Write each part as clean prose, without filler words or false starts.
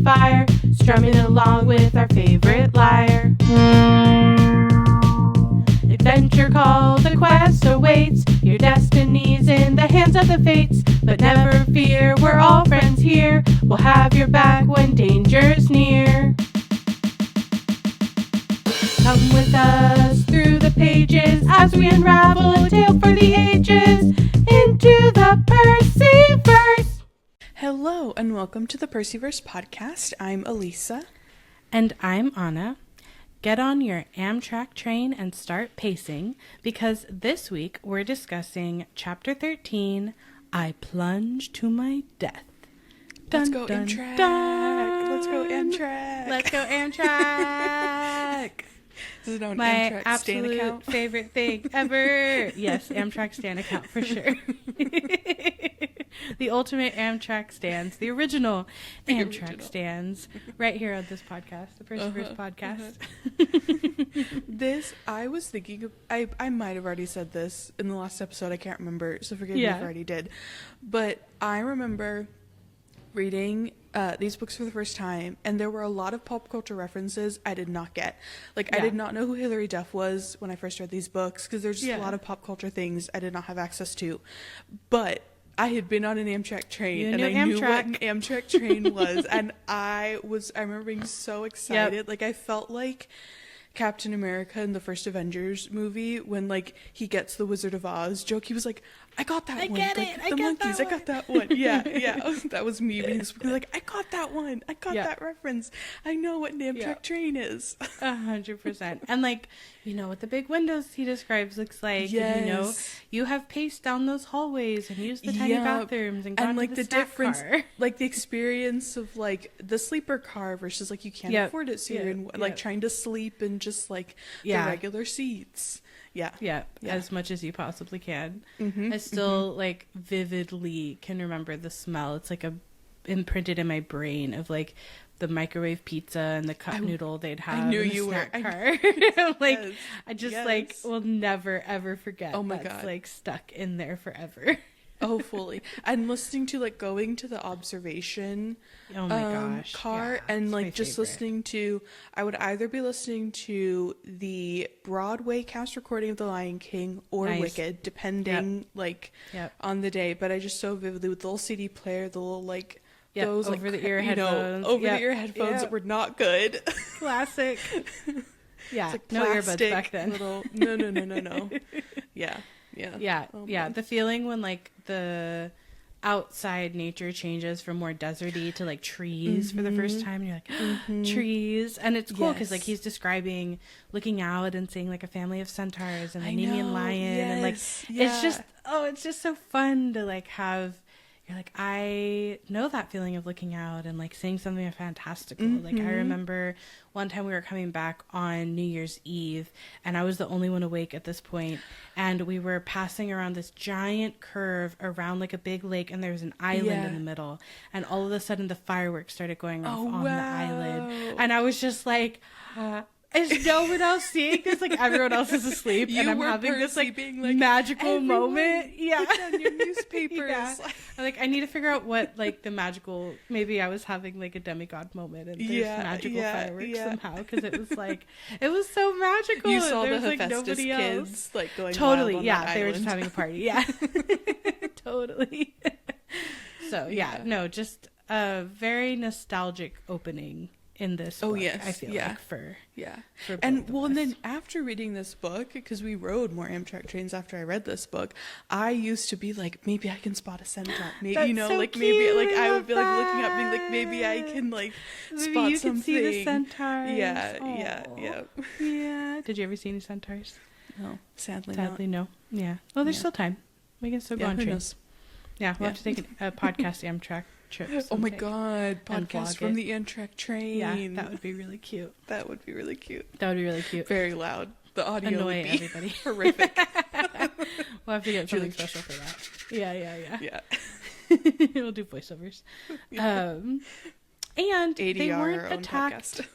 fire, strumming along with our favorite lyre. Adventure call, the quest awaits, your destiny's in the hands of the fates. But never fear, we're all friends here, we'll have your back when danger's near. Come with us through the pages as we unravel a tale for the ages into the Percy-Verse. Hello and welcome to the Percy-Verse Podcast. I'm Alisa. And I'm Anna. Get on your Amtrak train and start pacing, because this week we're discussing Chapter 13, I Plunge to My Death. Let's go Amtrak! Let's go Amtrak! Let's go Amtrak! Is it on My Amtrak absolute Stan account? favorite thing ever. Yes, Amtrak Stan account for sure. The ultimate Amtrak stands, the original Amtrak stands, right here on this podcast, the Percy-Verse Podcast. I was thinking of, I might have already said this in the last episode, I can't remember, so forgive me if I already did. But I remember reading these books for the first time, and there were a lot of pop culture references I did not get. I did not know who Hilary Duff was when I first read these books, because there's just a lot of pop culture things I did not have access to. But I had been on an Amtrak train, and I knew what an Amtrak train was, and I remember being so excited. I felt like Captain America in the first Avengers movie when he gets the Wizard of Oz joke. He was like, I got that one. Get it. The monkeys, I got that one. Yeah. That was me being like, I got that one. I got that reference. I know what an Amtrak train is. 100%. And what the big windows he describes looks like. Yes. And, you have paced down those hallways and used the tiny bathrooms and gone to the difference, car. The experience of the sleeper car versus you can't afford it, so you're in trying to sleep in just the regular seats. Yeah, as much as you possibly can. I still vividly can remember the smell. It's imprinted in my brain of the microwave pizza and the cup noodle they'd have. I knew in the you snack were. car. Yes. I just will never ever forget. Oh my That's, God, stuck in there forever. Oh, fully. And listening to going to the observation car, and just favorite. listening to, I would either be listening to the Broadway cast recording of The Lion King or Wicked, depending on the day. But I just so vividly, with the little CD player, the little those over the ear headphones, the ear headphones that were not good. Classic. Yeah, no earbuds back then. No. Yeah. The feeling when the outside nature changes from more deserty to trees for the first time, and you're trees, and it's cool because he's describing looking out and seeing a family of centaurs and a Nemean lion, and it's just so fun to have. You're I know that feeling of looking out and seeing something fantastical. I remember one time we were coming back on New Year's Eve, and I was the only one awake at this point, and we were passing around this giant curve around a big lake, and there was an island in the middle, and all of a sudden the fireworks started going off on the island, and I was just is no one else seeing this? Everyone else is asleep, and I'm having Percy this being magical moment. Yeah, put down your newspapers. I need to figure out what the magical. Maybe I was having a demigod moment, and there's magical fireworks somehow, because it was it was so magical. You saw there's the Hephaestus nobody kids else. Going totally. wild on Yeah, that they were island. just having a party. Yeah, totally. So just a very nostalgic opening in this book, I feel for and both of and us. then after reading this book, because we rode more Amtrak trains after I read this book, I used to be maybe I can spot a centaur, maybe That's so maybe cute. I would be looking that. up, being maybe I can maybe spot you something. can see the centaurs. Yeah. Did you ever see any centaurs? No, sadly No. Yeah. Well, there's still time. We can still go on who trains. knows? Yeah, we'll have to take a podcast Amtrak trip. Oh my someday. God, And podcast vlog from it. the Amtrak train. Yeah, that would be really cute. That would be really cute. Very Very loud. The audio Annoy would be everybody. horrific. We'll have to get something Really- special for that. Yeah. Yeah. We'll do voiceovers. And they ADR, our weren't own attacked. podcast.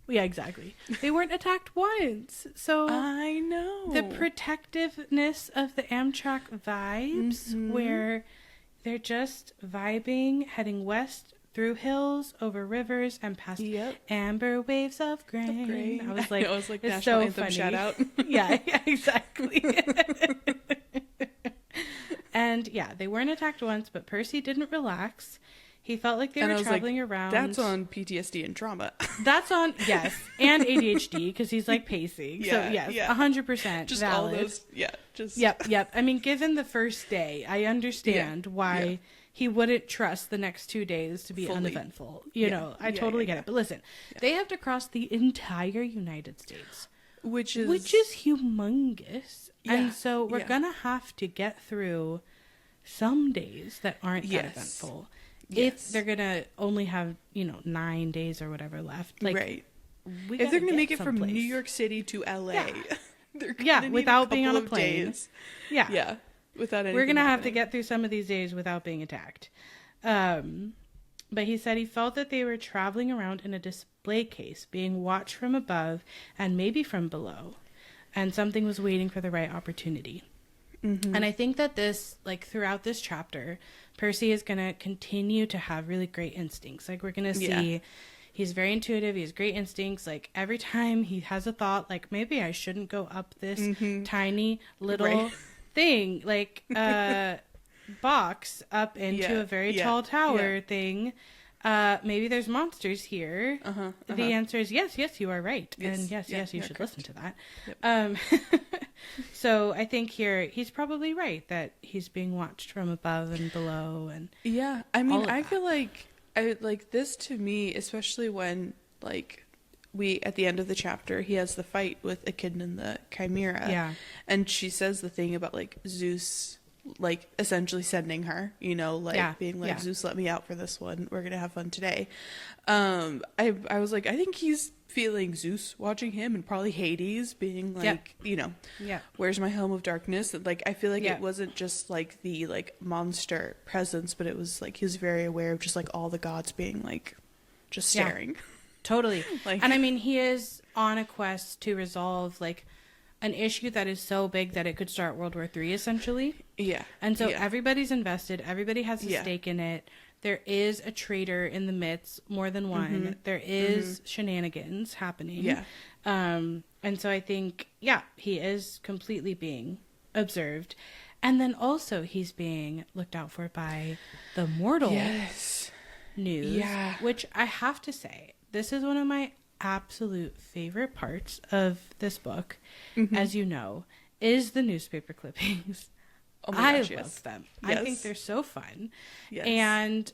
Yeah, exactly. They weren't attacked once. So I know. the protectiveness of the Amtrak vibes, where they're just vibing, heading west through hills, over rivers, and past amber waves of grain. I was like, it's National so Anthem funny. shout out. yeah, exactly. And yeah, they weren't attacked once, but Percy didn't relax. He felt like they were traveling around. That's on PTSD and trauma. That's on, yes, and ADHD, because he's like pacing. So yes, 100% just valid. All those, just Yep. I mean, given the first day, I understand why he wouldn't trust the next 2 days to be uneventful. You know, I totally get it. But listen, they have to cross the entire United States, which is humongous. And so we're gonna have to get through some days that aren't that eventful. If they're gonna only have 9 days or whatever left, like if they're gonna make it from New York City to LA, they're gonna need without being on a plane. Days. Without anything. We're gonna have to get through some of these days without being attacked. But he said he felt that they were traveling around in a display case, being watched from above and maybe from below, and something was waiting for the right opportunity. And I think that this, like, throughout this chapter, Percy is going to continue to have really great instincts. Like, we're going to see he's very intuitive. He has great instincts. Like, every time he has a thought, like, maybe I shouldn't go up this tiny little thing, like, box up into a very tall tower thing. Maybe there's monsters here. The answer is yes, you are right. And yes, you should listen to that. So I think here he's probably right that he's being watched from above and below. And I mean, I feel like this to me, especially when we at the end of the chapter, he has the fight with Echidna and the Chimera. And she says the thing about Zeus essentially sending her, being like, Zeus let me out for this one, we're gonna have fun today. I was like, I think he's feeling Zeus watching him, and probably Hades being like, where's my helm of darkness? And I feel like it wasn't just the monster presence, but it was he was very aware of just all the gods being just staring. Totally. And I mean, he is on a quest to resolve an issue that is so big that it could start World War III, essentially. And so everybody's invested. Everybody has a stake in it. There is a traitor in the midst, more than one. There is shenanigans happening. And so I think, he is completely being observed. And then also he's being looked out for by the mortal news, which I have to say, this is one of my absolute favorite parts of this book, as you know, is the newspaper clippings. Oh my gosh, I love them. I think they're so fun. And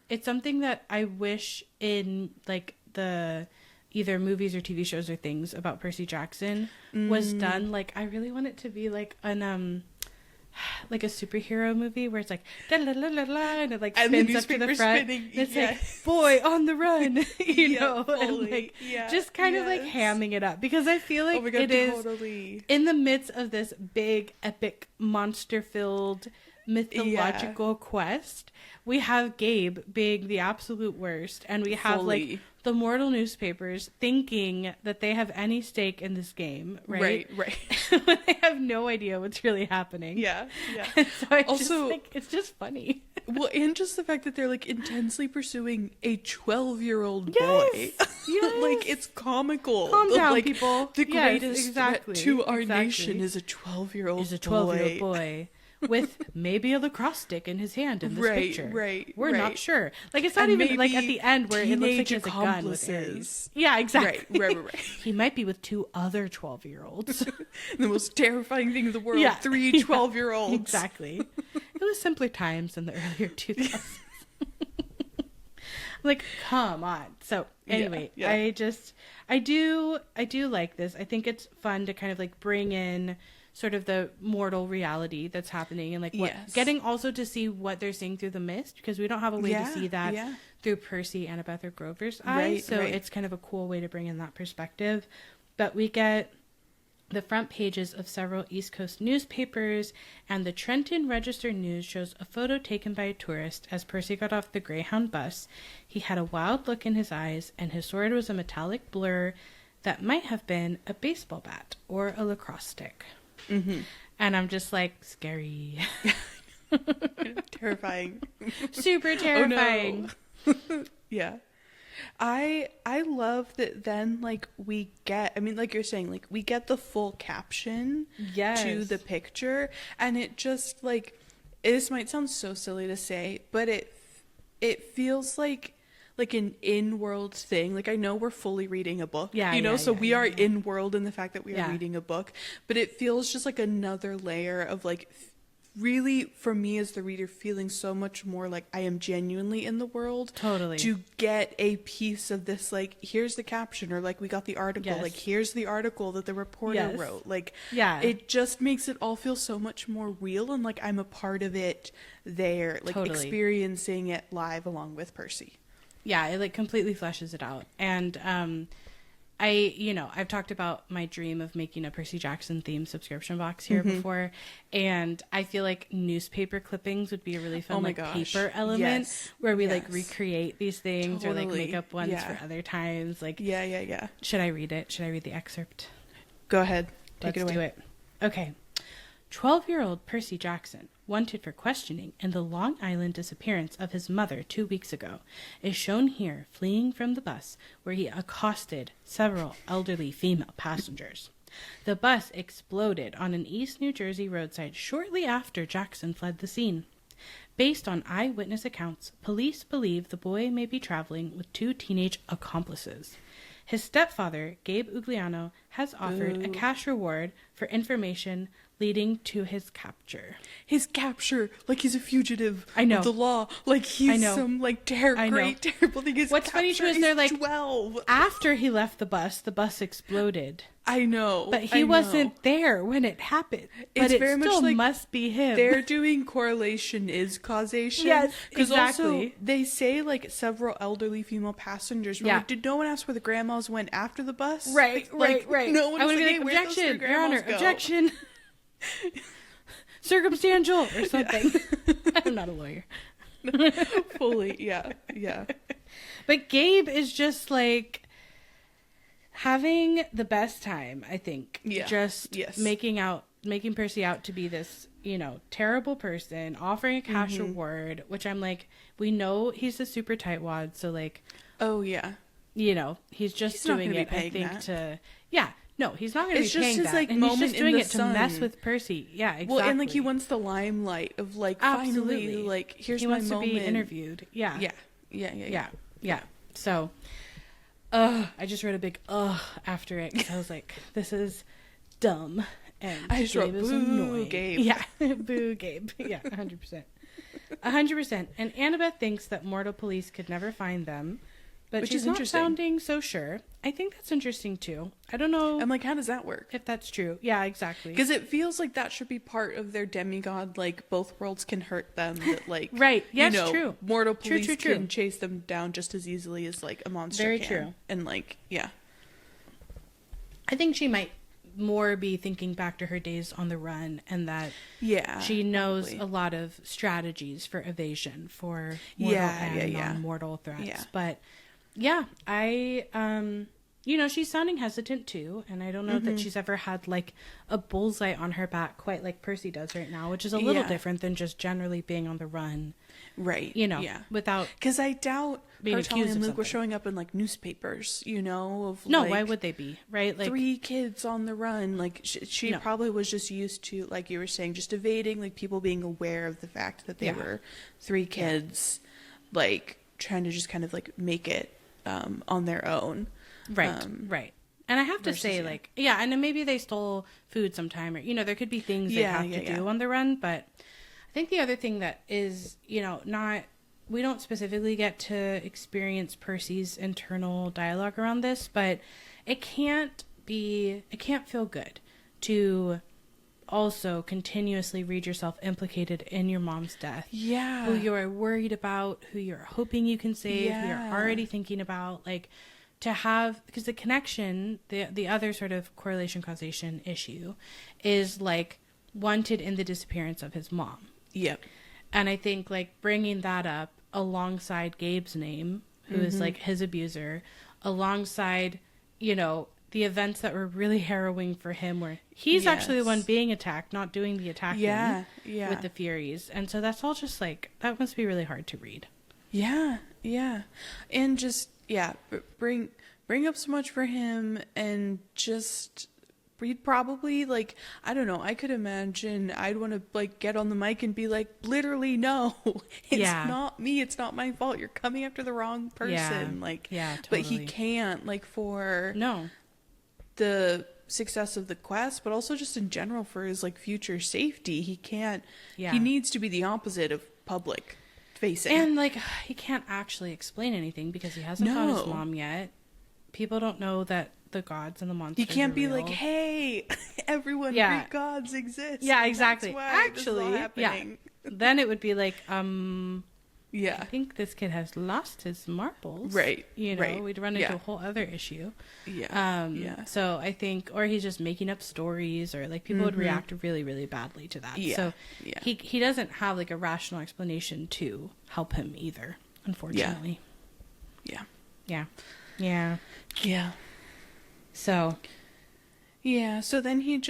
it's something that I wish in the either movies or TV shows or things about Percy Jackson was done. I really want it to be an a superhero movie where it's da la la la la, and it spins up to the front. Spinning, and it's boy on the run, and just kind of hamming it up, because I feel like it is in the midst of this big epic monster filled mythological quest. We have Gabe being the absolute worst, and we have the mortal newspapers thinking that they have any stake in this game, right? When they have no idea what's really happening. And so I also just it's just funny. Well, and just the fact that they're intensely pursuing a 12-year-old boy. It's comical. Calm down, people. The greatest threat to our nation is a 12-year-old boy. With maybe a lacrosse stick in his hand in this picture. We're not sure. It's not even at the end where it looks like he has a gun with Aries. Yeah, exactly. Right. He might be with 2 other 12-years. The most terrifying thing in the world. 3 12-year-olds. Exactly. It was simpler times in the earlier 2000s. Come on. So anyway, I do like this. I think it's fun to kind of bring in sort of the mortal reality that's happening, and getting also to see what they're seeing through the mist, because we don't have a way to see that through Percy, Annabeth, or Grover's eyes. It's kind of a cool way to bring in that perspective. But we get the front pages of several East Coast newspapers, and the Trenton Register News shows a photo taken by a tourist as Percy got off the Greyhound bus. He had a wild look in his eyes, and his sword was a metallic blur that might have been a baseball bat or a lacrosse stick. And I'm just scary. Terrifying. Super terrifying. Oh, Yeah. I love that then, like, we get, I mean, like you're saying, like, we get the full caption to the picture, and it just, like, this might sound so silly to say, but it feels like an in-world thing. Like, I know we're fully reading a book, so we are in-world in the fact that we are reading a book, but it feels just like another layer of, like, really, for me as the reader, feeling so much more like I am genuinely in the world. Totally. To get a piece of this, like, here's the caption, or like we got the article, like here's the article that the reporter wrote. Like, it just makes it all feel so much more real, and like I'm a part of it there, like experiencing it live along with Percy. Yeah, it like completely fleshes it out. And I've talked about my dream of making a Percy Jackson themed subscription box here before, and I feel like newspaper clippings would be a really fun paper element where we like recreate these things or like make up ones for other times. Like, should I read it? Should I read the excerpt? Go ahead. Take it away. Do it. Okay. 12-year-old Percy Jackson, wanted for questioning in the Long Island disappearance of his mother 2 weeks ago, is shown here fleeing from the bus where he accosted several elderly female passengers. The bus exploded on an East New Jersey roadside shortly after Jackson fled the scene. Based on eyewitness accounts, police believe the boy may be traveling with 2 teenage accomplices. His stepfather, Gabe Ugliano, has offered a cash reward for information leading to his capture. His capture, like he's a fugitive of the law, like he's some like terrible thing. What's funny too is they're like 12. After he left the bus exploded. I know, but he wasn't there when it happened. It's very much like must be him. They're doing correlation is causation. Yes, because exactly. Also they say like several elderly female passengers. Like, did no one ask where the grandmas went after the bus? Right. No one. I would be like, objection, Your Honor, objection. Circumstantial or something. I'm not a lawyer. Fully, yeah. But Gabe is just like having the best time, I think. Making Percy out to be this, terrible person, offering a cash reward, which I'm like, we know he's a super tightwad, so like, oh yeah, he's doing it, I think, No, he's not going to be paying his, that. like, and moment he's just doing in it the to sun. mess with Percy. Yeah, exactly. Well, and like he wants the limelight of like finally, like here's my moment. He wants to be interviewed. Yeah. So, I just wrote a big after it because I was like, this is dumb. And I just wrote boo annoying. Gabe. Yeah, boo Gabe. Yeah, 100%. 100%. And Annabeth thinks that mortal police could never find them. But she's not sounding so sure. I think that's interesting too. I don't know. I'm like, how does that work? If that's true. Yeah, exactly. Because it feels like that should be part of their demigod, like both worlds can hurt them. That like, right. Yes, true. Mortal police can chase them down just as easily as like a monster Very can. True. And like, yeah. I think she might more be thinking back to her days on the run, and that she knows a lot of strategies for evasion for mortal and non-mortal threats. Yeah. But yeah, she's sounding hesitant too, and I don't know that she's ever had like a bullseye on her back quite like Percy does right now, which is a little different than just generally being on the run. Right. Without, because I doubt her telling and Luke were showing up in like newspapers, why would they be? Right. Like 3 kids on the run. Like she probably was just used to, like you were saying, just evading, like people being aware of the fact that they were 3 kids, like trying to just kind of like make it on their own. Right. And I have to say, like, and then maybe they stole food sometime, or, there could be things they have to do on the run. But I think the other thing that is, we don't specifically get to experience Percy's internal dialogue around this, but it can't feel good to also continuously read yourself implicated in your mom's death. Yeah. Who you're worried about, who you're hoping you can save, who you're already thinking about, like, to have, because the connection, the other sort of correlation causation issue is like wanted in the disappearance of his mom. Yep. And I think like bringing that up alongside Gabe's name, who is like his abuser, alongside, the events that were really harrowing for him, where he's actually the one being attacked, not doing the attacking with the Furies. And so that's all just like, that must be really hard to read. Yeah. Yeah. And just, bring up so much for him, and just, we'd probably, like, I don't know, I could imagine I'd want to, like, get on the mic and be like, literally, no, it's not me, it's not my fault, you're coming after the wrong person. Like, totally. But he can't, like, for the success of the quest, but also just in general for his, like, future safety, he can't, he needs to be the opposite of public facing. And, like, he can't actually explain anything because he hasn't found his mom yet. People don't know that the gods and the monsters he can't are be real. like, hey, everyone, Greek gods exist. Yeah, exactly. Actually, then it would be like, yeah, I think this kid has lost his marbles. Right. You know, we'd run into a whole other issue. Yeah. So I think, or he's just making up stories, or like people would react really, really badly to that. So he doesn't have like a rational explanation to help him either, unfortunately. Yeah. So then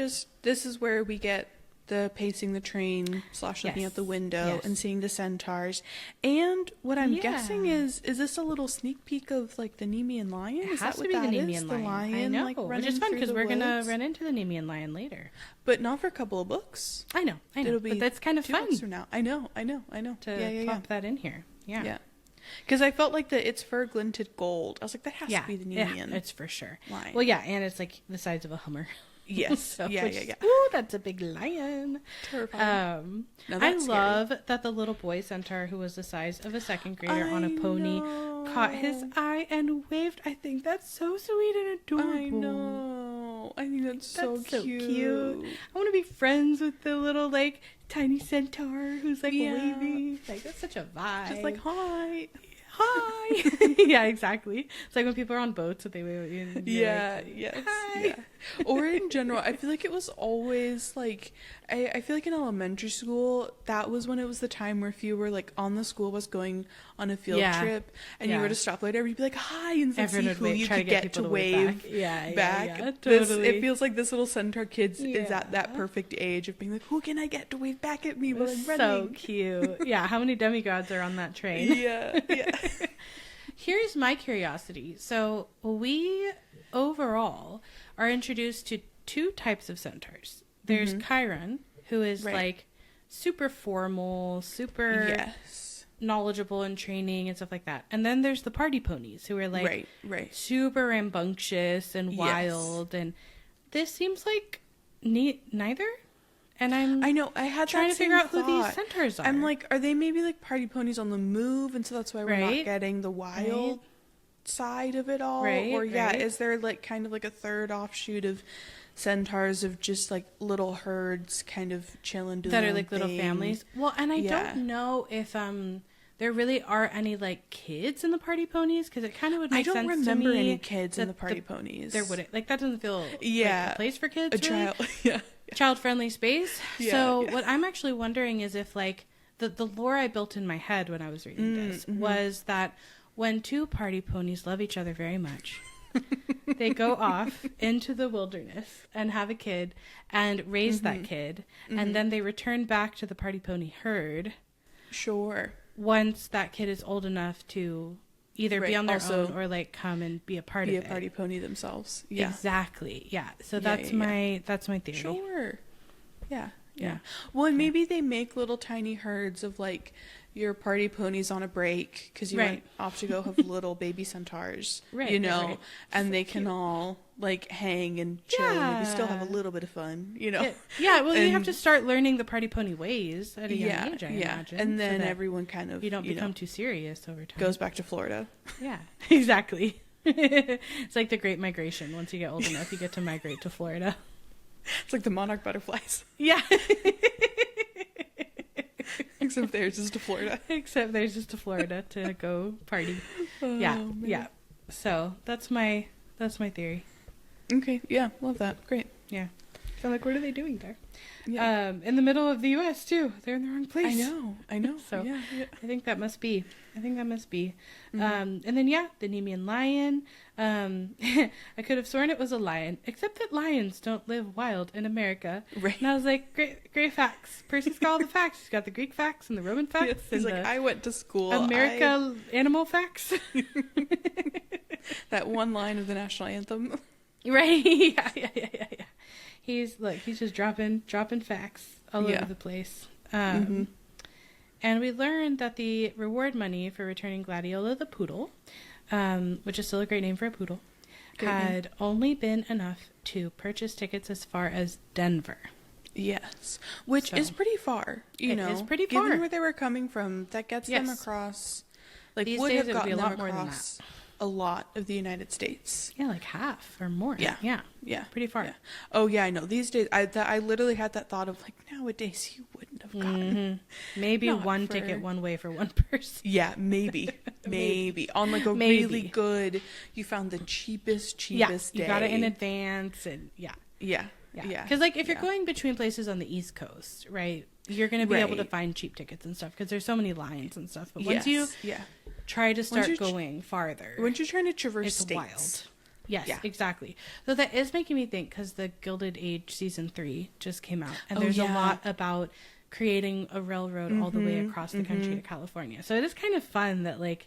this is where we get the pacing the train / looking out the window and seeing the centaurs. And what I'm guessing is this a little sneak peek of like the Nemean lion? It is has that to be what the that Nemean is? lion. The lion, I know, like, which is fun because we're woods? gonna run into the Nemean lion later, but not for a couple of books. I know. But that's kind of 2 fun. books from now. I know. To pop that in here. Yeah. Because I felt like its fur glinted gold. I was like, that has to be the Nemean. Yeah, it's for sure. Lion. Well, yeah, and it's like the size of a Hummer. Yes. So, yeah. Ooh, that's a big lion. Terrifying. I love that the little boy centaur who was the size of a second grader on a pony caught his eye and waved. I think that's so sweet and adorable. I know. I think that's so cute. I want to be friends with the little like tiny centaur who's like waving. Like, that's such a vibe. Just like, hi. Yeah, exactly. It's like when people are on boats that they wave at you. And hi. Or in general, I feel like it was always like, I feel like in elementary school, that was when it was the time where if you were like on the school bus going on a field trip and you were to stop later, you'd be like, hi, and see who you could get to wave back. Totally. It feels like this little centaur kid is at that perfect age of being like, who can I get to wave back at me while I'm running? So cute. Yeah, how many demigods are on that train? Yeah. Here's my curiosity. So we overall are introduced to 2 types of centaurs. There's Chiron, who is like super formal, super knowledgeable in training and stuff like that. And then there's the party ponies, who are like super rambunctious and wild. And this seems like neither. And I know I had trying to figure out who these centaurs are. I'm like, are they maybe like party ponies on the move, and so that's why we're not getting the wild side of it all? Or is there like kind of like a third offshoot of centaurs of just like little herds kind of chilling doing that are like little families? Well, and I don't know if there really are any like kids in the party ponies, because it kind of would make sense to me. I don't remember any kids in the party ponies. There wouldn't, like, that doesn't feel like a place for kids. A child, child-friendly space. What I'm actually wondering is if like the lore I built in my head when I was reading this was that when 2 party ponies love each other very much, they go off into the wilderness and have a kid and raise that kid, and then they return back to the party pony herd. Sure. Once that kid is old enough to either be on their own or like come and be a part of it. Be a party pony themselves. Yeah. Exactly. Yeah. So that's my theory. Sure. Yeah. Well, and maybe they make little tiny herds of like your party ponies on a break because you went off to go have little baby centaurs, you know, and they can all like hang and chill and maybe still have a little bit of fun, you know. Well, you have to start learning the party pony ways at a young age, I imagine. And then everyone kind of, you don't become too serious over time. Goes back to Florida. Yeah, exactly. It's like the Great Migration. Once you get old enough, you get to migrate to Florida. It's like the monarch butterflies. Yeah. Except theirs is to Florida. Except theirs is to Florida to go party. Yeah. So that's my theory. Okay. Yeah. Love that. Great. Yeah. So like, what are they doing there? Yeah. In the middle of the U.S. too. They're in the wrong place. I know. So yeah. I think that must be. Mm-hmm. And then the Nemean lion. I could have sworn it was a lion, except that lions don't live wild in America. Right. And I was like, great facts. Percy's got all the facts. He's got the Greek facts and the Roman facts. Yes, he's like, I went to school. America animal facts. That one line of the national anthem. Right. Yeah. He's just dropping facts all over the place. And we learned that the reward money for returning Gladiola the poodle, which is still a great name for a poodle, had only been enough to purchase tickets as far as Denver. Yes, which is pretty far. It is pretty far. Given where they were coming from, that gets them across. Like, these would days have it would be gotten a lot them more than across that. a lot of the United States. Yeah, like half or more. Yeah. Pretty far. Yeah. Oh yeah, I know. These days, I literally had that thought of like, nowadays you wouldn't have gotten maybe one ticket one way for one person. Yeah, maybe on like a really good. You found the cheapest day. You got it in advance, and yeah. Because like if you're going between places on the East Coast, right, you're going to be able to find cheap tickets and stuff because there's so many lines and stuff. But once you try to start going farther, once you're trying to traverse it's states. Wild. Yes, exactly. So that is making me think, because the Gilded Age season 3 just came out, and there's a lot about creating a railroad all the way across the country to California. So it is kind of fun that like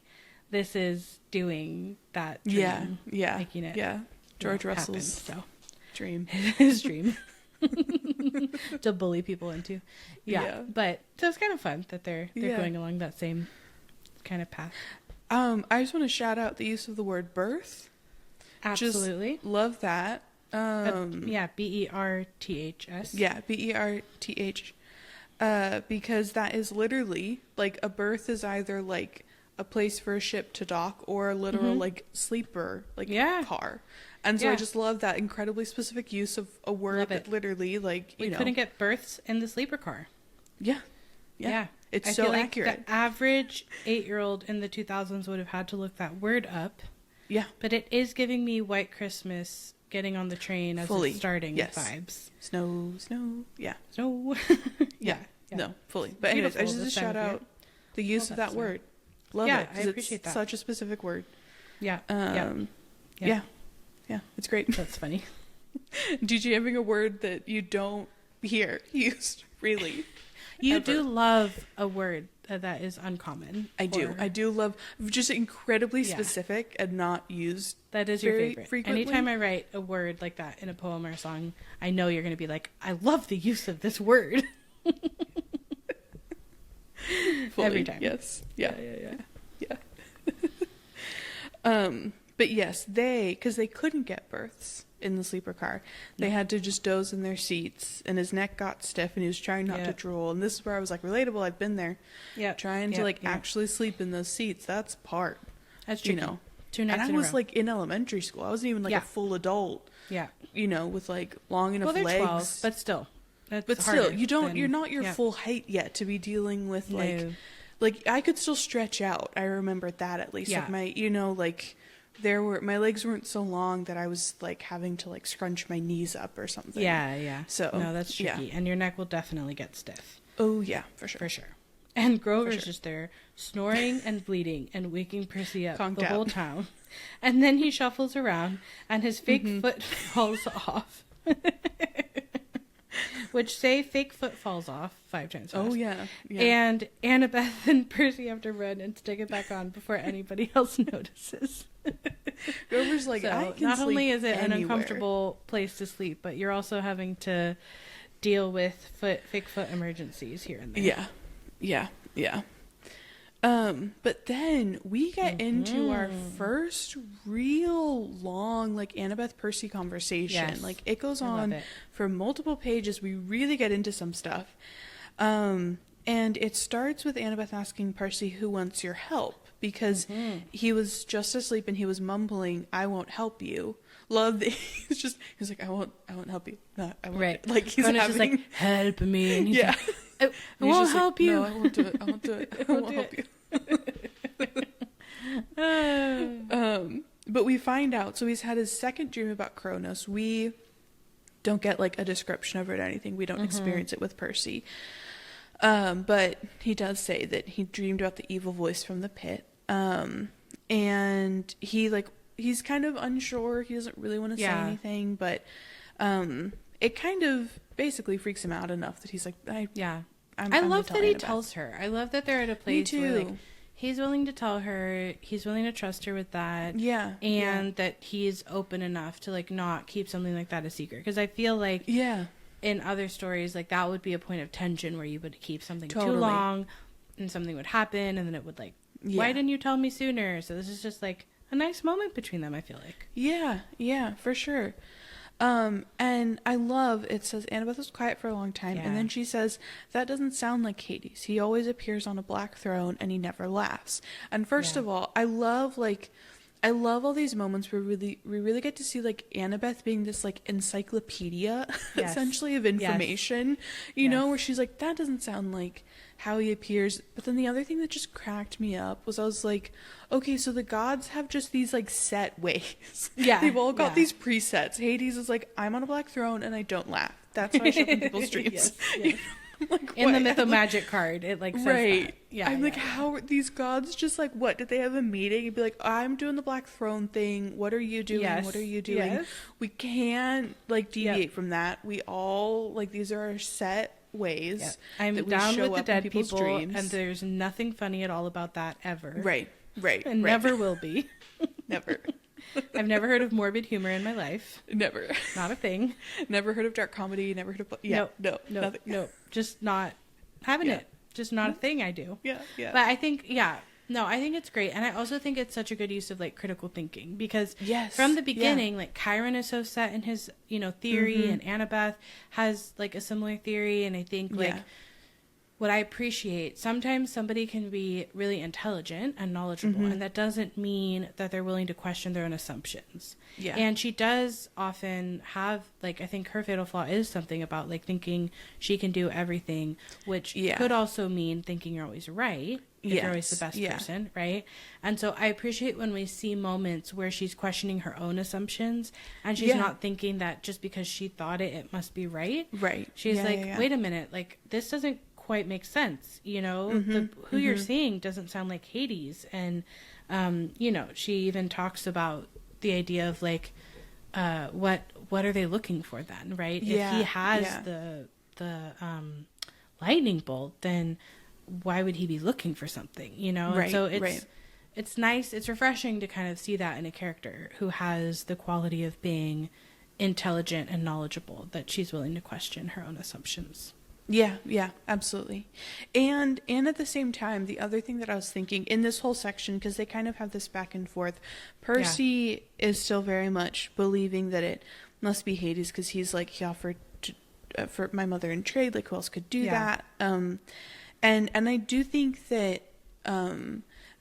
this is doing that dream, making it George Russell's happen, dream, his dream to bully people into. But so it's kind of fun that they're going along that same kind of path. I just want to shout out the use of the word birth. Absolutely. Just love that. Berths. Yeah, BERTH. Because that is literally like a berth is either like a place for a ship to dock or a literal like sleeper car. And so I just love that incredibly specific use of a word that literally like we couldn't get berths in the sleeper car. Yeah. It's I so feel like accurate. The average 8-year-old in the 2000s would have had to look that word up. Yeah. But it is giving me White Christmas getting on the train as it's starting vibes. Snow. Yeah. Snow. Yeah. No, fully. But anyways, I just shout out the use of that word. Love it. I appreciate that. Such a specific word. Yeah. Yeah. It's great. That's funny. DJ having a word that you don't hear used really. You do love a word that is uncommon. I do love just incredibly specific and not used. That is your very favorite. Frequently. Anytime I write a word like that in a poem or a song, I know you're going to be like, I love the use of this word. Every time. Yes. Yeah. But yes, because they couldn't get berths in the sleeper car. They had to just doze in their seats, and his neck got stiff, and he was trying not to drool. And this is where I was like, relatable. I've been there. Yeah. Trying to actually sleep in those seats. That's part. That's true. 2 nights. And I was like in elementary school. I wasn't even like a full adult. Yeah. With like long enough legs. 12, but still. You're not your full height yet to be dealing with like I could still stretch out. I remember that at least. Yeah. Like my legs weren't so long that I was like having to like scrunch my knees up or something. Yeah. So no, that's tricky. And your neck will definitely get stiff. Oh yeah, for sure. And Grover's just there snoring and bleeding and waking Percy up Conked the out. whole time. And then he shuffles around and his fake foot falls off. Which fake foot falls off 5 times fast. Oh yeah. And Annabeth and Percy have to run and stick it back on before anybody else notices. Grover's like, I can not sleep only is it anywhere. an uncomfortable place to sleep, but you're also having to deal with fake foot emergencies here and there. Yeah. But then we get into our first real long like Annabeth Percy conversation. Yes. Like it goes on for multiple pages. We really get into some stuff. And it starts with Annabeth asking Percy who wants your help because he was just asleep and he was mumbling, "I won't help you." Love that he's like, I won't help you. No, I won't. Right. Like he's just like, help me. And he's like, I won't help you. No, I won't do it. I won't do it. I won't help you. But we find out, so he's had his second dream about Kronos. We don't get like a description of it or anything. We don't experience it with Percy. But he does say that he dreamed about the evil voice from the pit. And he's kind of unsure. He doesn't really want to say anything, but it kind of basically freaks him out enough that he's like, I love that he tells her. I love that they're at a place where like he's willing to tell her, he's willing to trust her with that. Yeah. And that he's open enough to like not keep something like that a secret. Because I feel like in other stories, like that would be a point of tension where you would keep something too long and something would happen and then it would like, why didn't you tell me sooner? So this is just like a nice moment between them, I feel like. Yeah, for sure. And I love, it says, Annabeth was quiet for a long time, and then she says, that doesn't sound like Hades. He always appears on a black throne, and he never laughs. And first of all, I love all these moments where we really get to see, like, Annabeth being this, like, encyclopedia, essentially, of information, you know, where she's like, that doesn't sound like how he appears. But then the other thing that just cracked me up was I was like, okay, so the gods have just these like set ways. They've all got these presets. Hades is like, I'm on a black throne and I don't laugh. That's how I show up in people's dreams. Like, in the Mythomagic card, it like says that. I'm like, how are these gods just like, what? Did they have a meeting and be like, I'm doing the black throne thing. What are you doing? What are you doing? We can't like deviate from that. We all like, these are our set ways. I'm down with the dead people dreams. And there's nothing funny at all about that ever. Right. And never will be. Never. I've never heard of morbid humor in my life. Never. Not a thing. Never heard of dark comedy. Never heard of... No, nothing. No, just not having it. Just not a thing I do. Yeah. But I think, I think it's great. And I also think it's such a good use of, like, critical thinking. Because from the beginning, like, Chiron is so set in his, you know, theory. And Annabeth has, like, a similar theory. And I think, like... What I appreciate, sometimes somebody can be really intelligent and knowledgeable, and that doesn't mean that they're willing to question their own assumptions. Yeah. And she does often have, like, I think her fatal flaw is something about, like, thinking she can do everything, which could also mean thinking you're always right, if you're always the best person, right? And so I appreciate when we see moments where she's questioning her own assumptions, and she's not thinking that just because she thought it must be right. Right. She's wait a minute, like, this doesn't quite makes sense, you know. Who you're seeing doesn't sound like Hades. And you know, she even talks about the idea of like what are they looking for then, right? If he has the lightning bolt, then why would he be looking for something, you know? And so it's nice, it's refreshing to kind of see that in a character who has the quality of being intelligent and knowledgeable, that she's willing to question her own assumptions. Yeah, absolutely. And at the same time, the other thing that I was thinking in this whole section, because they kind of have this back and forth, Percy is still very much believing that it must be Hades, because he's like, he offered to, for my mother in trade, like who else could do that? And I do think that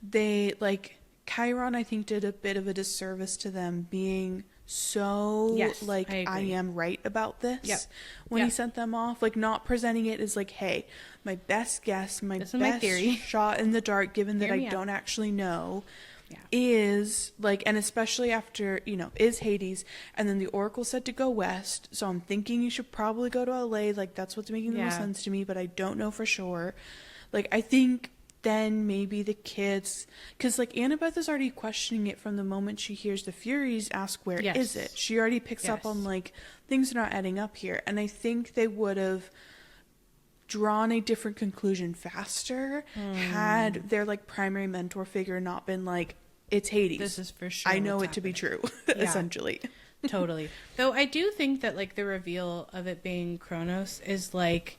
they, like, Chiron, I think, did a bit of a disservice to them being so like I am right about this when he sent them off, like not presenting it as like, hey, my best guess, my best shot in the dark, given that I don't actually know, is like, and especially after, you know, is Hades, and then the Oracle said to go west, so I'm thinking you should probably go to LA, like that's what's making the most sense to me, but I don't know for sure. Like, I think then maybe the kids, because like Annabeth is already questioning it from the moment she hears the Furies ask where is it. She already picks up on like things are not adding up here, and I think they would have drawn a different conclusion faster had their like primary mentor figure not been like, it's Hades, this is for sure, I know it to be true. Essentially. Totally. Though I do think that like the reveal of it being Kronos is like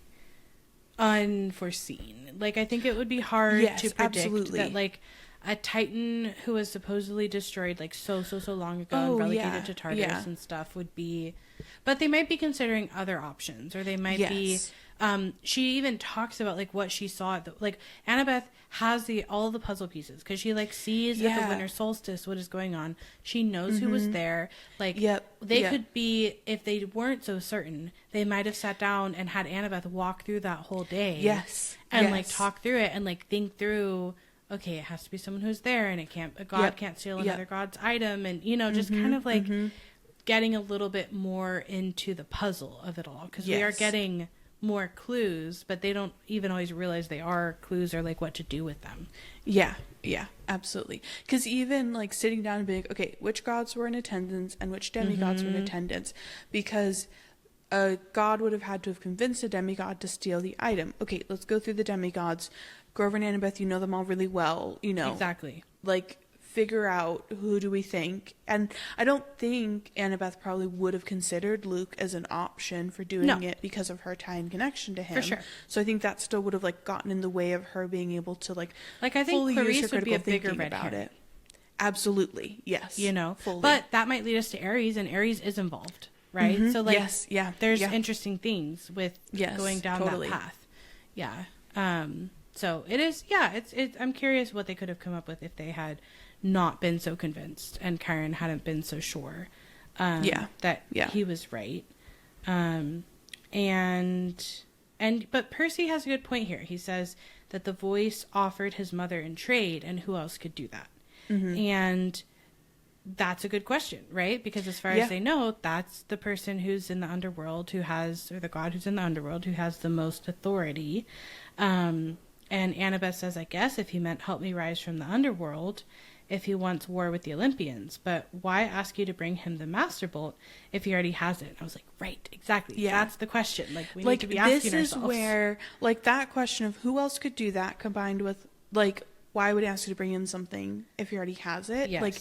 unforeseen. Like, I think it would be hard to predict that like a Titan who was supposedly destroyed like so long ago and relegated to Tartarus and stuff would be, but they might be considering other options, or they might be she even talks about like what she saw at the, like Annabeth has all the puzzle pieces because she like sees at the winter solstice what is going on. She knows who was there. Like they could be, if they weren't so certain, they might have sat down and had Annabeth walk through that whole day and like talk through it and like think through, okay, it has to be someone who's there, and it can't, a god can't steal another god's item, and you know, just kind of like getting a little bit more into the puzzle of it all, because we are getting more clues, but they don't even always realize they are clues or like what to do with them. Yeah, absolutely. Because even like sitting down and being like, okay, which gods were in attendance and which demigods were in attendance? Because a god would have had to have convinced a demigod to steal the item. Okay, let's go through the demigods. Grover and Annabeth, you know them all really well, you know. Exactly. Like, figure out who do we think. And I don't think Annabeth probably would have considered Luke as an option for doing it because of her tie and connection to him. For sure. So I think that still would have like gotten in the way of her being able to like I think fully use her Clarice would be a critical bigger red about herring. it. Absolutely, yes. You know, fully. But that might lead us to Ares, and Ares is involved, right? So like, there's interesting things with going down that path. Yeah. So it is. Yeah. It's. I'm curious what they could have come up with if they had not been so convinced and Chiron hadn't been so sure that he was right. But Percy has a good point here. He says that the voice offered his mother in trade, and who else could do that? And that's a good question, right? Because as far as they know, that's the person who's in the underworld or the god who's in the underworld who has the most authority. And Annabeth says, I guess if he meant help me rise from the underworld, if he wants war with the Olympians, but why ask you to bring him the Master Bolt if he already has it? And I was like, right, exactly. Yeah. That's the question. Like, we need to be asking ourselves. This is where, like, that question of who else could do that combined with, like, why would he ask you to bring in something if he already has it? Yes. Like,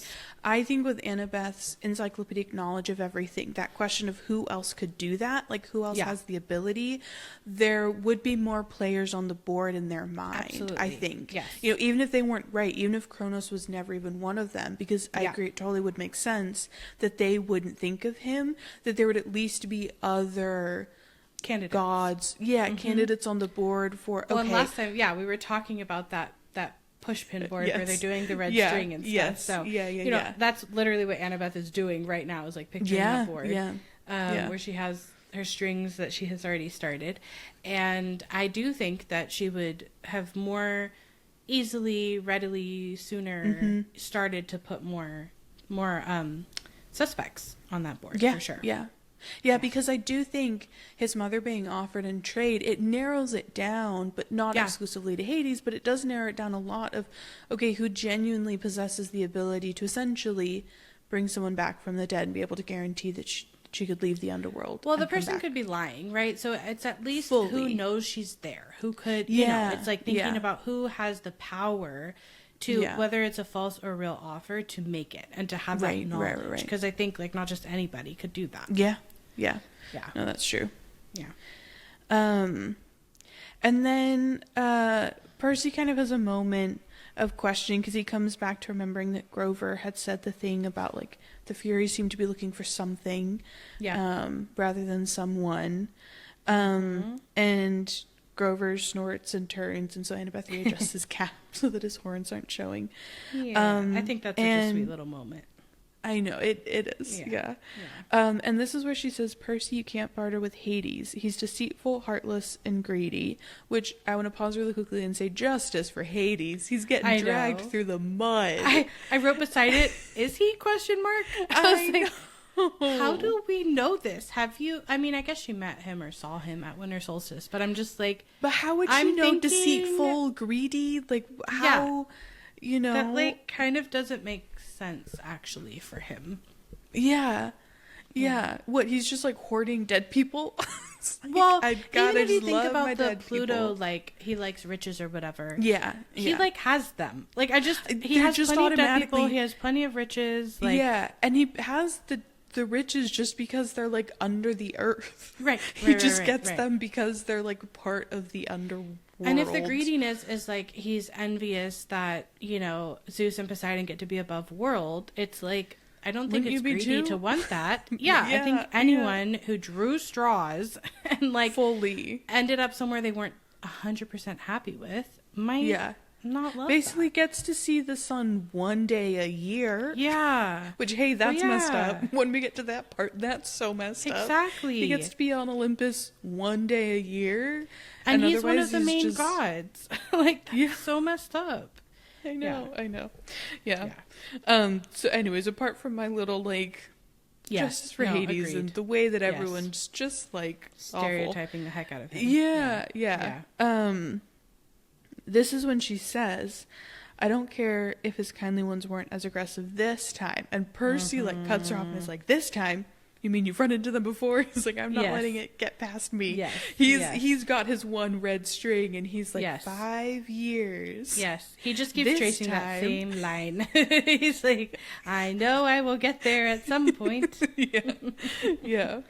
I think with Annabeth's encyclopedic knowledge of everything, that question of who else could do that, like who else has the ability, there would be more players on the board in their mind. Absolutely. I think. Yes. You know, even if they weren't right, even if Kronos was never even one of them, because I agree, it totally would make sense that they wouldn't think of him, that there would at least be other candidates. Gods. Yeah, candidates on the board for, Well, and last time, we were talking about that pushpin board where they're doing the red string and stuff. So you know, that's literally what Annabeth is doing right now, is like picturing that board where she has her strings that she has already started. And I do think that she would have more easily, readily, sooner started to put more suspects on that board for sure. Yeah, because I do think his mother being offered in trade, it narrows it down, but not exclusively to Hades, but it does narrow it down a lot of, okay, who genuinely possesses the ability to essentially bring someone back from the dead and be able to guarantee that she could leave the underworld. Well, the person could be lying, right? So it's at least who knows she's there, who could, you know, it's like thinking about who has the power to, whether it's a false or real offer, to make it and to have that knowledge. Because I think like not just anybody could do that. Yeah. No, that's true. Yeah. And then Percy kind of has a moment of questioning because he comes back to remembering that Grover had said the thing about like the Furies seem to be looking for something rather than someone. And Grover snorts and turns, and so Annabeth readjusts his cap so that his horns aren't showing. I think that's a sweet little moment. I know, it is, and this is where she says, Percy, you can't barter with Hades. He's deceitful, heartless, and greedy, which I want to pause really quickly and say justice for Hades. He's getting dragged through the mud. I wrote beside it, is he, question mark? I was like, how do we know this? Have you, I mean, I guess you met him or saw him at Winter Solstice, but I'm just like, but how would you know deceitful, greedy? Like, how, you know? That, like, kind of doesn't make sense actually for him. What, he's just like hoarding dead people? Like, well, even if you think about the Pluto people. Like he likes riches or whatever, he like has them, like he has just plenty of dead people, he has plenty of riches, like, and he has the riches just because they're like under the earth, right? He just gets them because they're like part of the underworld. And if the greediness is like he's envious that, you know, Zeus and Poseidon get to be above world, it's like, I don't think it's greedy to want that. I think anyone who drew straws and like fully ended up somewhere they weren't 100% happy with might not love basically that. Gets to see the sun one day a year. Which, hey, that's messed up. When we get to that part, that's so messed up. Exactly. He gets to be on Olympus one day a year. And he's one of the main gods. Like, that's so messed up. I know. Yeah. So anyways, apart from my little, like, justice for Hades, agreed. and the way that everyone's just like stereotyping the heck out of him. Yeah. This is when she says, I don't care if his kindly ones weren't as aggressive this time. And Percy like cuts her off and is like, this time? You mean you've run into them before? He's like, I'm not letting it get past me. Yes. He's got his one red string, and he's like, 5 years. Yes. He just keeps tracing that same line. He's like, I know I will get there at some point. Yeah.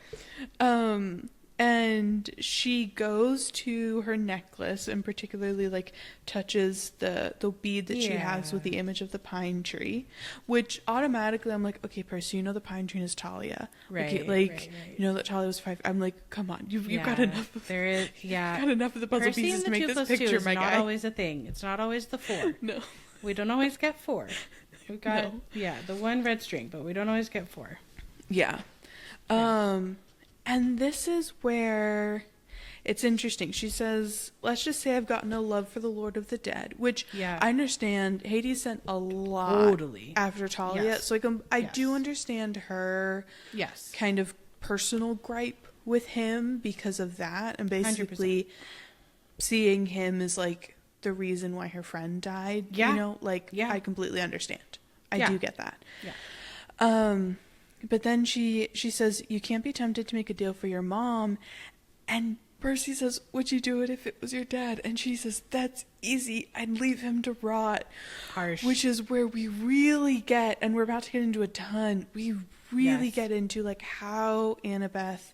And she goes to her necklace and particularly like touches the bead that she has with the image of the pine tree, which automatically I'm like, okay, Percy, you know the pine tree is Talia. Right. Okay, right. You know that Talia was 5. I'm like, come on, you've got enough of got enough of the puzzle Percy pieces to make this picture, my guy. It's not always a thing. It's not always the 4. No. We don't always get 4. We've got the one red string, but we don't always get 4. Yeah. And this is where it's interesting. She says, let's just say I've got no love for the Lord of the Dead, which I understand Hades sent a lot after Talia. Yes. So I do understand her kind of personal gripe with him because of that. And basically 100%. Seeing him as like the reason why her friend died, you know, like I completely understand. I do get that. Yeah. But then she says, you can't be tempted to make a deal for your mom. And Percy says, would you do it if it was your dad? And she says, that's easy. I'd leave him to rot. Harsh. Which is where we really get, and we're about to get into a ton, we really get into like how Annabeth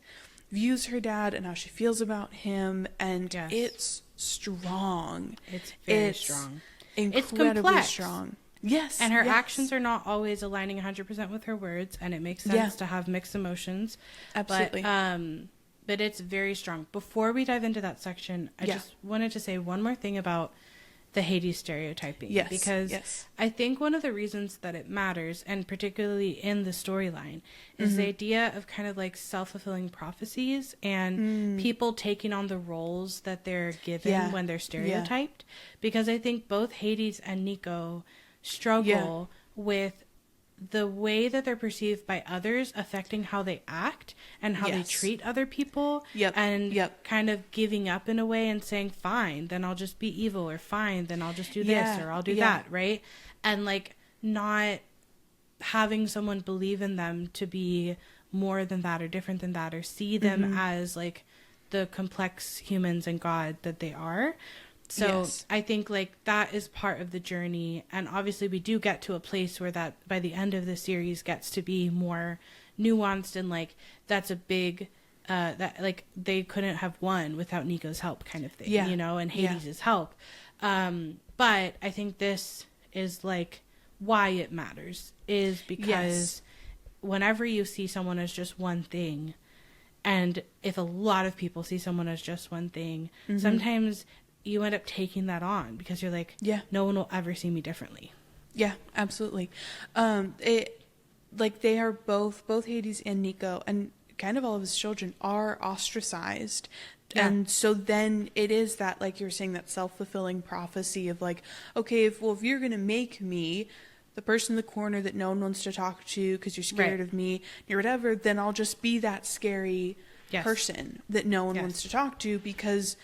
views her dad and how she feels about him. And it's strong. It's very strong. Incredibly strong. Yes. And her actions are not always aligning 100% with her words, and it makes sense to have mixed emotions. Absolutely. But it's very strong. Before we dive into that section, I just wanted to say one more thing about the Hades stereotyping. Yes. Because I think one of the reasons that it matters, and particularly in the storyline, is the idea of kind of like self-fulfilling prophecies and people taking on the roles that they're given when they're stereotyped. Because I think both Hades and Nico struggle with the way that they're perceived by others affecting how they act and how they treat other people and kind of giving up in a way and saying, fine, then I'll just be evil, or fine, then I'll just do this or I'll do that, right? And like not having someone believe in them to be more than that or different than that, or see them as like the complex humans and God that they are. So I think like that is part of the journey, and obviously we do get to a place where that by the end of the series gets to be more nuanced, and like that's a big that like they couldn't have won without Nico's help kind of thing, you know, and Hades' help. But I think this is like why it matters is because whenever you see someone as just one thing, and if a lot of people see someone as just one thing, sometimes you end up taking that on because you're like, no one will ever see me differently. Yeah, absolutely. It like they are both Hades and Nico, and kind of all of his children are ostracized. And so then it is that, like you're saying, that self-fulfilling prophecy of like, okay, if you're going to make me the person in the corner that no one wants to talk to because you're scared of me or whatever, then I'll just be that scary person that no one wants to talk to because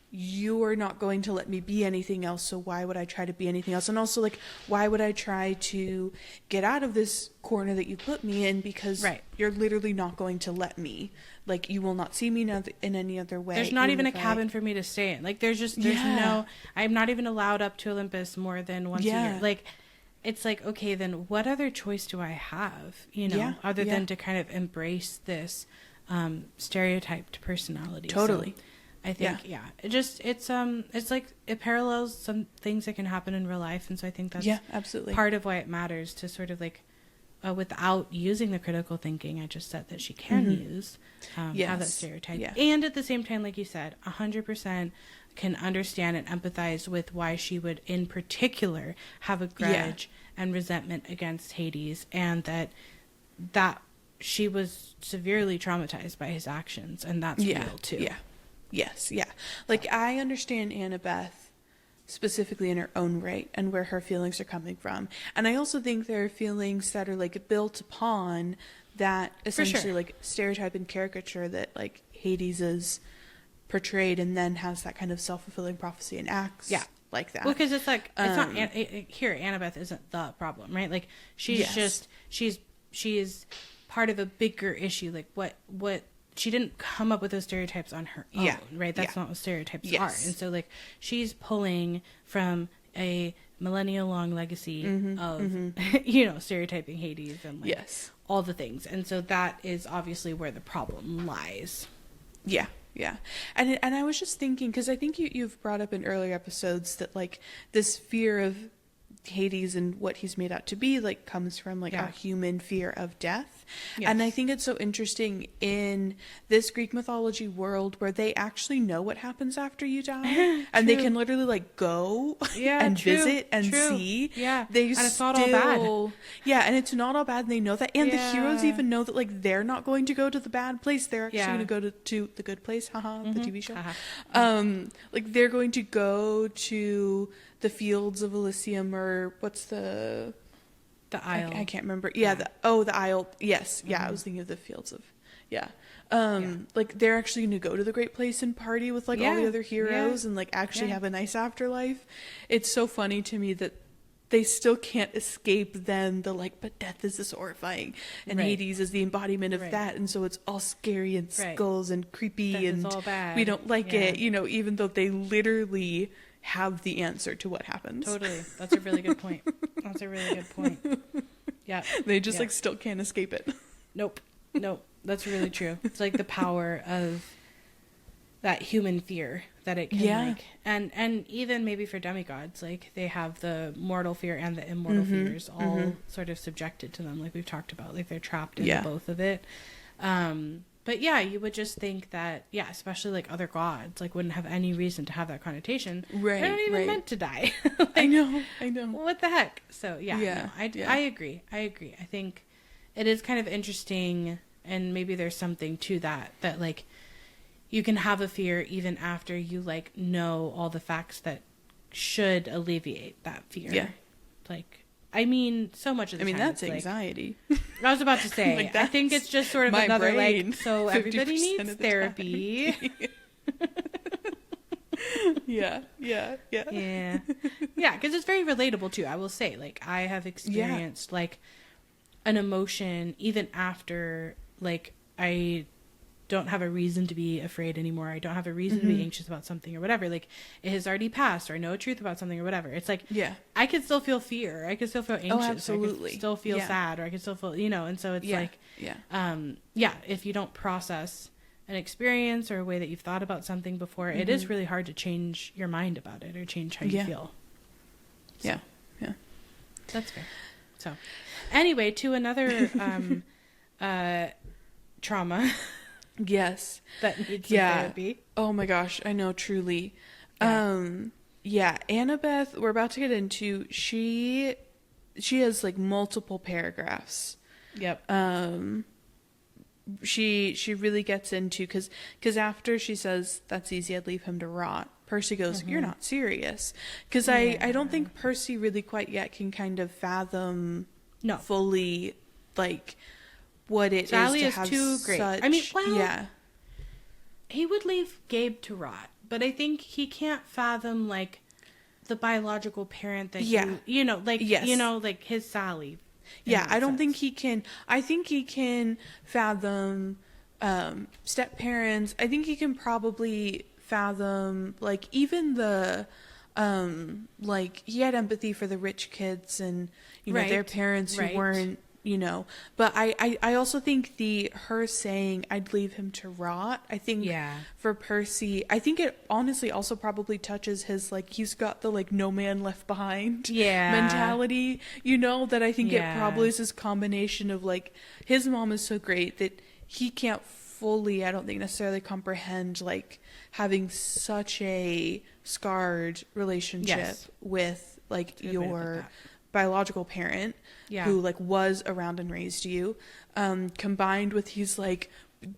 you are not going to let me be anything else, so why would I try to be anything else? And also, like, why would I try to get out of this corner that you put me in, because you're literally not going to let me. Like, you will not see me in any other way. There's not even a cabin for me to stay in. Like, there's no, I'm not even allowed up to Olympus more than once a year. Like, it's like, okay, then what other choice do I have, you know, other than to kind of embrace this stereotyped personality? Totally. So, I think, it's like it parallels some things that can happen in real life. And so I think that's absolutely part of why it matters to sort of like, without using the critical thinking I just said that she can use, have that stereotype. Yeah. And at the same time, like you said, 100% can understand and empathize with why she would in particular have a grudge and resentment against Hades, and that she was severely traumatized by his actions, and that's real too. Yes, like, I understand Annabeth specifically in her own right and where her feelings are coming from. And I also think there are feelings that are, like, built upon that essentially like stereotype and caricature that like Hades is portrayed, and then has that kind of self-fulfilling prophecy and acts like that. Well, because it's like, it's not here, Annabeth isn't the problem, right? Like, she's just she's part of a bigger issue. Like, what she didn't come up with those stereotypes on her own, right? That's not what stereotypes are. And so, like, she's pulling from a millennial-long legacy of, you know, stereotyping Hades and, like, all the things. And so that is obviously where the problem lies. Yeah. And I was just thinking, because I think you've brought up in earlier episodes that, like, this fear of Hades and what he's made out to be, like, comes from, like, a human fear of death. And I think it's so interesting in this Greek mythology world where they actually know what happens after you die. And they can literally, like, go and visit and see. They and it's not all bad. Yeah, and it's not all bad, and they know that. And the heroes even know that, like, they're not going to go to the bad place. They're actually going to go to the good place. The TV show. Like, they're going to go to the fields of Elysium, or what's the Isle? I can't remember. The Isle. Yes. I was thinking of the fields of. Like, they're actually going to go to the great place and party with, like, all the other heroes and, like, actually have a nice afterlife. It's so funny to me that they still can't escape then the, like, but death is this horrifying, and Hades is the embodiment of that, and so it's all scary and skulls and creepy, death and all bad. We don't like it, you know, even though they literally have the answer to what happens. Totally. That's a really good point. Yeah. They just like still can't escape it. Nope. That's really true. It's like the power of that human fear that it can like, and even maybe for demigods, like, they have the mortal fear and the immortal fears all sort of subjected to them, like we've talked about, like they're trapped in both of it. But you would just think that, especially like other gods, like, wouldn't have any reason to have that connotation. Right. They're not even meant to die. Like, I know. What the heck? So I agree. I think it is kind of interesting, and maybe there's something to that like, you can have a fear even after you, like, know all the facts that should alleviate that fear. Yeah. Like, I mean, so much of the time. That's anxiety. Like, I was about to say, like, I think it's just sort of another, brain, like, so everybody needs therapy. Yeah, because it's very relatable, too, I will say. Like, I have experienced, like, an emotion even after, like, I don't have a reason to be afraid anymore. I don't have a reason to be anxious about something or whatever. Like, it has already passed, or I know a truth about something or whatever. It's like, I can still feel fear. I can still feel anxious. Oh, absolutely. I can still feel sad, or I can still feel, you know, and so it's like, if you don't process an experience or a way that you've thought about something before, it is really hard to change your mind about it or change how you feel. So, that's fair. So, anyway, to another trauma. Yes. That needs some therapy. Oh my gosh, I know, truly. Annabeth, we're about to get into, she has, like, multiple paragraphs. Yep. She really gets into, because after she says, that's easy, I'd leave him to rot, Percy goes, you're not serious. Because I don't think Percy really quite yet can kind of fathom fully, like, what it Sally is to have too great. Such, I mean, he would leave Gabe to rot, but I think he can't fathom, like, the biological parent that you know, like, you know, like his Sally. I don't think he can. I think he can fathom step parents. I think he can probably fathom, like, even the like, he had empathy for the rich kids and, you know, their parents who weren't, you know, but I also think her saying I'd leave him to rot, I think for Percy, I think it honestly also probably touches his, like, he's got the, like, no man left behind mentality, you know, that I think it probably is this combination of, like, his mom is so great that he can't fully, I don't think, necessarily comprehend, like, having such a scarred relationship with, like, your biological parent who, like, was around and raised you, combined with, he's like,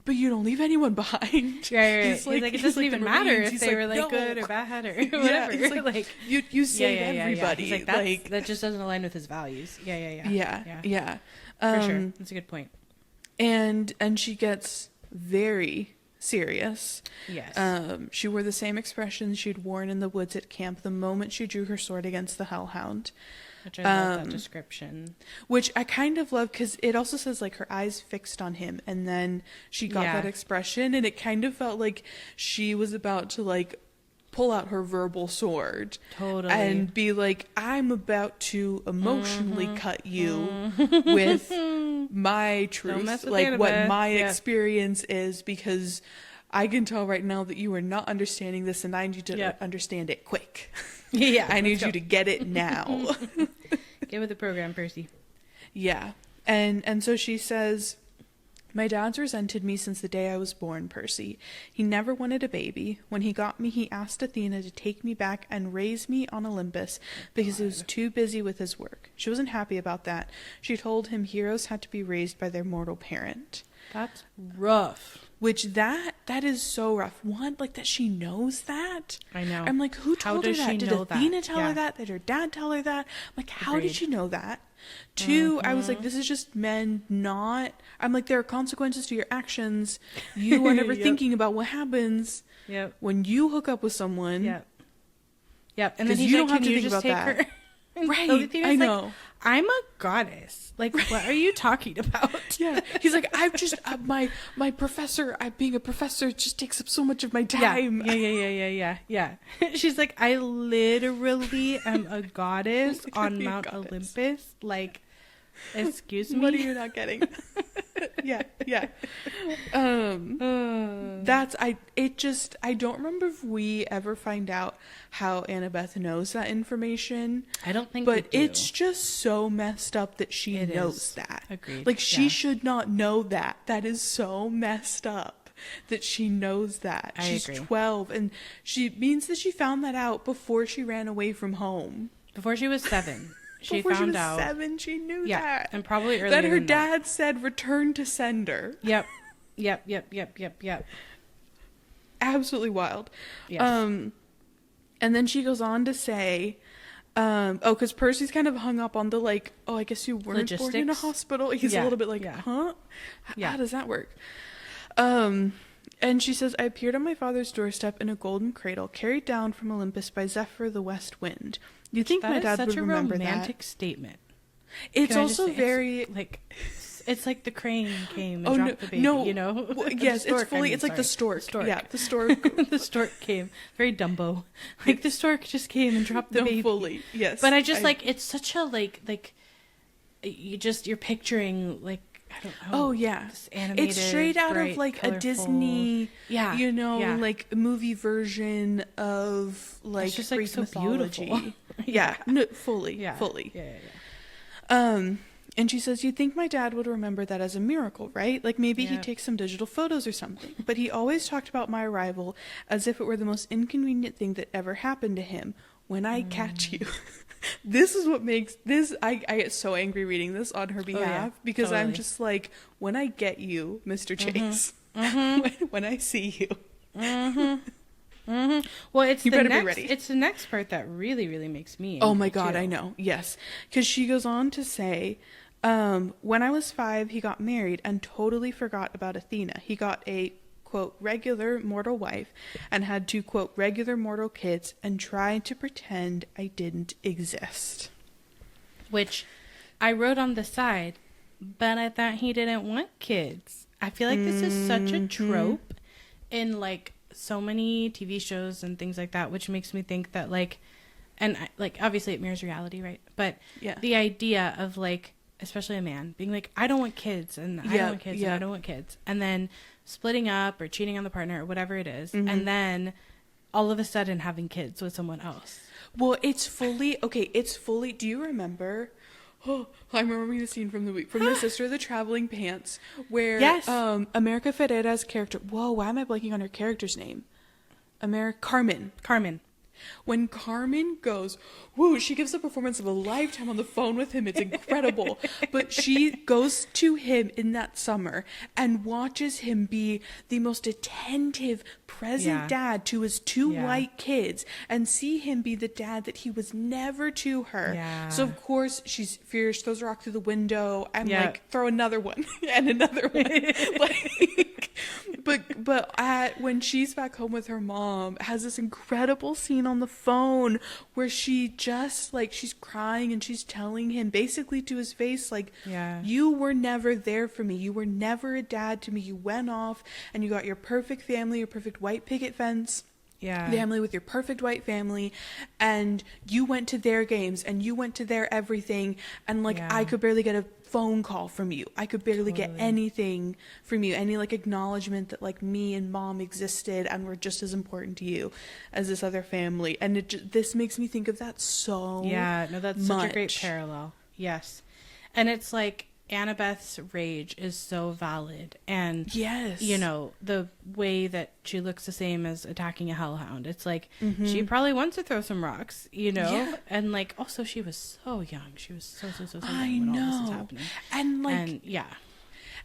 but you don't leave anyone behind. He's like, it doesn't even matter if they were, like, good or bad or whatever. He's like, you save everybody. He's like, that just doesn't align with his values. For sure. That's a good point. And she gets very serious. Yes. She wore the same expression she'd worn in the woods at camp the moment she drew her sword against the hellhound. Which I love that description. Which I kind of love, because it also says, like, her eyes fixed on him, and then she got that expression, and it kind of felt like she was about to, like, pull out her verbal sword. Totally. And be like, I'm about to emotionally cut you with my truth, like what my experience is, because I can tell right now that you are not understanding this, and I need you to understand it quick. Yeah. I need you to get it now. Get with the program, Percy. Yeah. And so she says, my dad's resented me since the day I was born, Percy. He never wanted a baby. When he got me, he asked Athena to take me back and raise me on Olympus because he was too busy with his work. She wasn't happy about that. She told him heroes had to be raised by their mortal parent. That's rough. Which that is so rough. One, like, that she knows that. I know. I'm like, who told her that? Did Athena tell her that? Did her dad tell her that? I'm like, how did she know that? Two, I was like, this is just men not... I'm like, there are consequences to your actions. You are never thinking about what happens when you hook up with someone. Yep. And then he's you like, don't have can to you think just about take that. her? Right, I know. Like, I'm a goddess. Like, what are you talking about? Yeah. He's like, I've just, my professor, being a professor just takes up so much of my time. Yeah. She's like, I literally am a goddess on Mount Olympus. Like, excuse me? What are you not getting? Yeah. I don't remember if we ever find out how Annabeth knows that information. I don't think But we do. it's just so messed up that she knows that. Agreed. Like, she should not know that. That is so messed up that she knows that. She's 12, and she means that she found that out before she ran away from home. Before she was 7. Before she was 7, she knew that. And probably earlier that her than dad said, return to sender. Yep. Absolutely wild. Yes. And then she goes on to say, because Percy's kind of hung up on the, like, I guess you weren't born in a hospital. He's a little bit like, huh? How does that work? And she says, I appeared on my father's doorstep in a golden cradle, carried down from Olympus by Zephyr the west wind. You think my dad would remember that? That's such a romantic statement. It's also very... It's like the crane came and dropped the baby, you know? Well, yes, stork, it's fully... it's like the stork. Yeah, the stork. The stork came. Very Dumbo. Like, the stork just came and dropped the baby. Fully, yes. But I just, it's such a, you're picturing, like, I don't know. Oh, yeah. This animated, it's straight out bright, of, like, colorful, a Disney, like, movie version of, like, it's just, Greek so mythology. Beautiful. Yeah. No, fully. Yeah. Fully. Yeah. And she says, you'd think my dad would remember that as a miracle, right? Like, maybe he'd take some digital photos or something. But he always talked about my arrival as if it were the most inconvenient thing that ever happened to him. When I catch you. This is what makes this... I get so angry reading this on her behalf. Because totally. I'm just like, when I get you, Mr. Chase. When I see you. Well, it's the next part that really, really makes me angry. Oh my God, too. I know. Yes. Because she goes on to say... when I was 5, he got married and totally forgot about Athena. He got a, quote, regular mortal wife and had 2, quote, regular mortal kids and tried to pretend I didn't exist. Which I wrote on the side, but I thought he didn't want kids. I feel like this is such a trope in, like, so many TV shows and things like that, which makes me think that, like, and, like, obviously it mirrors reality, right? But the idea of, like, especially a man being like, I don't want kids and I don't want kids and I don't want kids, and then splitting up or cheating on the partner or whatever it is, and then all of a sudden having kids with someone else. Well, it's fully do you remember I'm remembering the scene from the Sister of the Traveling Pants where America Ferrera's character, why am I blanking on her character's name? Carmen. When Carmen goes, whoa, she gives a performance of a lifetime on the phone with him. It's incredible. But she goes to him in that summer and watches him be the most attentive, present dad to his two white kids, and see him be the dad that he was never to her. Yeah. So, of course, she's fierce, throws a rock through the window, and, like, throw another one and another one. Like, but when she's back home with her mom, has this incredible scene on the phone where she just, like, she's crying and she's telling him basically to his face, like, you were never there for me. You were never a dad to me. You went off and you got your perfect family, your perfect white picket fence family with your perfect white family, and you went to their games and you went to their everything, and, like, I could barely get a phone call from you. I could barely get anything from you, any, like, acknowledgement that, like, me and mom existed and were just as important to you as this other family. And this makes me think of that so that's much. Such a great parallel. Yes. And it's like Annabeth's rage is so valid, and you know, the way that she looks the same as attacking a hellhound, it's like she probably wants to throw some rocks, you know, and, like, also she was so young, she was so young when all this is happening, and, like,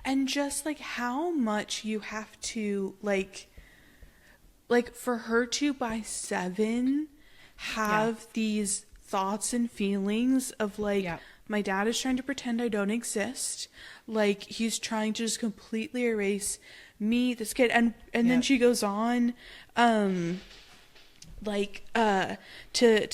and just, like, how much you have to, like for her to by 7 have these thoughts and feelings of, like, my dad is trying to pretend I don't exist. Like, he's trying to just completely erase me, this kid. And then she goes on, to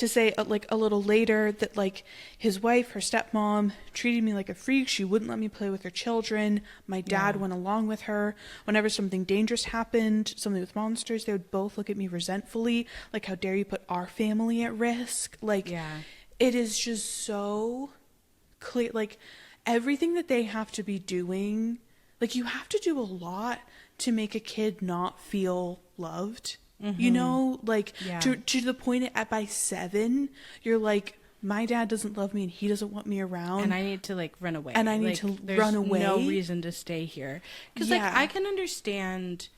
say, like, a little later that, like, his wife, her stepmom, treated me like a freak. She wouldn't let me play with her children. My dad went along with her. Whenever something dangerous happened, something with monsters, they would both look at me resentfully. Like, how dare you put our family at risk? Like, it is just so clear, like, everything that they have to be doing, like, you have to do a lot to make a kid not feel loved, you know, like, to the point by 7 you're like, my dad doesn't love me and he doesn't want me around, and I need to, like, run away, and I need to run away. No reason to stay here, because like, I can understand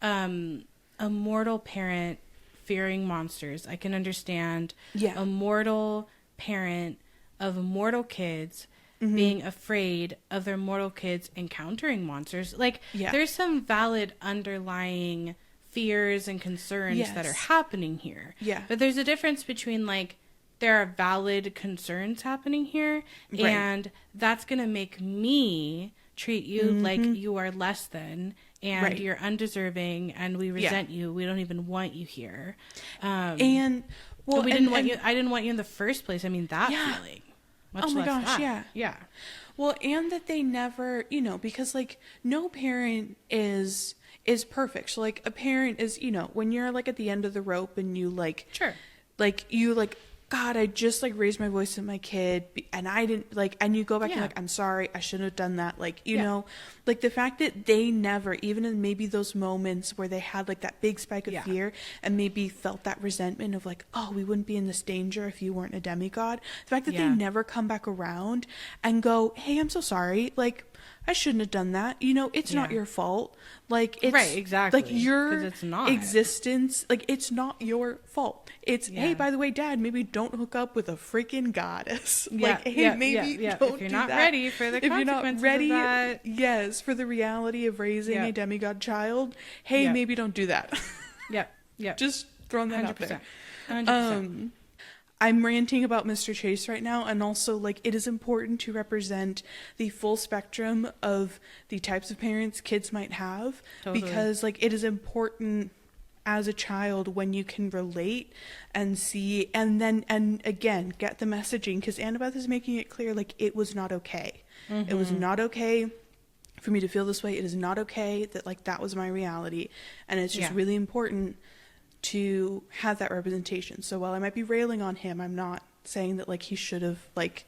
a mortal parent fearing monsters. I can understand a mortal parent of mortal kids being afraid of their mortal kids encountering monsters. Like, there's some valid underlying fears and concerns that are happening here. But there's a difference between, like, there are valid concerns happening here, and that's going to make me treat you like you are less than, and you're undeserving, and we resent you. We don't even want you here. And well, we didn't want you. I didn't want you in the first place. I mean, that feeling. Much oh my gosh, that. Yeah. Well, and that they never, you know, because, like, no parent is perfect. So, like, a parent is, you know, when you're, like, at the end of the rope and you, like, like, you, like, God, I just, like, raised my voice at my kid, and I didn't, like, and you go back and, like, I'm sorry, I shouldn't have done that. Like, you know, like, the fact that they never, even in maybe those moments where they had, like, that big spike of fear and maybe felt that resentment of, like, oh, we wouldn't be in this danger if you weren't a demigod. The fact that they never come back around and go, hey, I'm so sorry. Like, I shouldn't have done that. You know, it's not your fault. Like, it's exactly. Like, your it's not. existence, like, it's not your fault. It's, hey, by the way, Dad, maybe don't hook up with a freaking goddess. Like, hey, maybe don't if you're do not that. ready for the consequences you're not ready, of that. yes, for the reality of raising a demigod child, hey, maybe don't do that. Just throwing that 100%. Out there. 100%. I'm ranting about Mr. Chase right now, and also, like, it is important to represent the full spectrum of the types of parents kids might have, because, like, it is important as a child when you can relate and see, and again, get the messaging, because Annabeth is making it clear, like, it was not okay. It was not okay for me to feel this way. It is not okay that, like, that was my reality, and it's just really important to have that representation. So while I might be railing on him, I'm not saying that, like, he should have, like,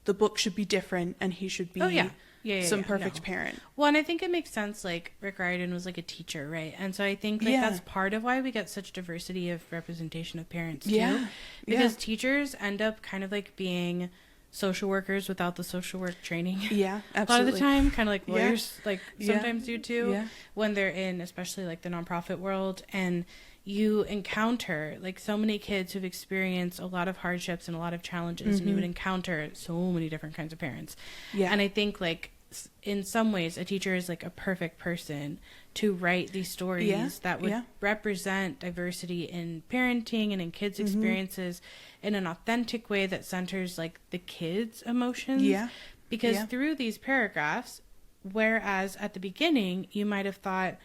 the book should be different and he should be some perfect parent. Well, and I think it makes sense, like, Rick Riordan was, like, a teacher, right? And so I think, like, that's part of why we get such diversity of representation of parents too, because teachers end up kind of, like, being social workers without the social work training. Yeah, absolutely. A lot of the time, kind of like lawyers, like, sometimes do too, when they're in, especially, like, the nonprofit world. And you encounter like so many kids who've experienced a lot of hardships and a lot of challenges, and you would encounter so many different kinds of parents. Yeah. And I think like in some ways a teacher is like a perfect person to write these stories that would represent diversity in parenting and in kids' experiences in an authentic way that centers like the kids' emotions. Yeah. Because through these paragraphs, whereas at the beginning you might have thought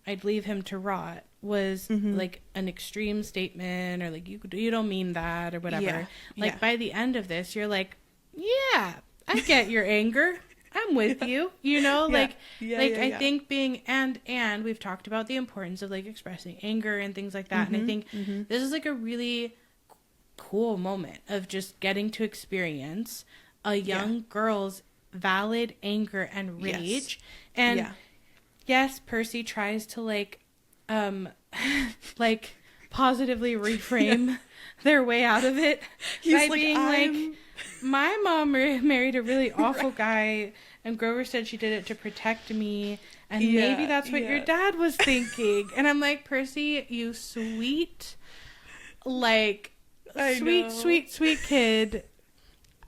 I'd leave him to rot was like an extreme statement, or like you don't mean that or whatever. Like by the end of this, you're like, yeah, I get your anger. I'm with you, you know, I think being, and we've talked about the importance of like expressing anger and things like that. And I think this is like a really cool moment of just getting to experience a young girl's valid anger and rage. And yes, Percy tries to like positively reframe their way out of it. He's by like, being like, my mom married a really awful guy, and Grover said she did it to protect me, and maybe that's what your dad was thinking. And I'm like, Percy, you sweet kid.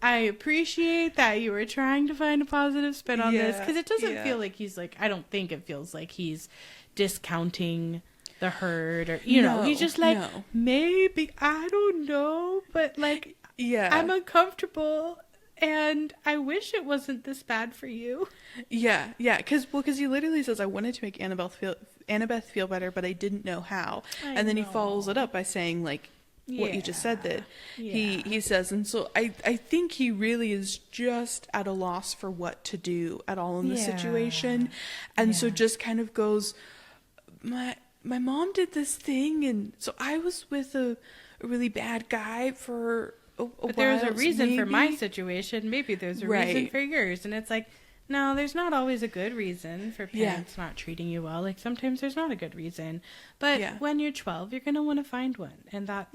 I appreciate that you were trying to find a positive spin on this, because it doesn't feel like he's like, I don't think it feels like he's discounting the herd, or you know, he's just like, maybe, I don't know, but like, I'm uncomfortable and I wish it wasn't this bad for you. Because he literally says, I wanted to make Annabeth feel better, but I didn't know how. And then he follows it up by saying like what you just said, that he says. And so I think he really is just at a loss for what to do at all in the situation. And so just kind of goes, my mom did this thing, and so I was with a really bad guy for but there's a reason for my situation. Maybe there's a reason for yours. And it's like, no, there's not always a good reason for parents not treating you well. Like sometimes there's not a good reason. But when you're 12, you're going to want to find one. And that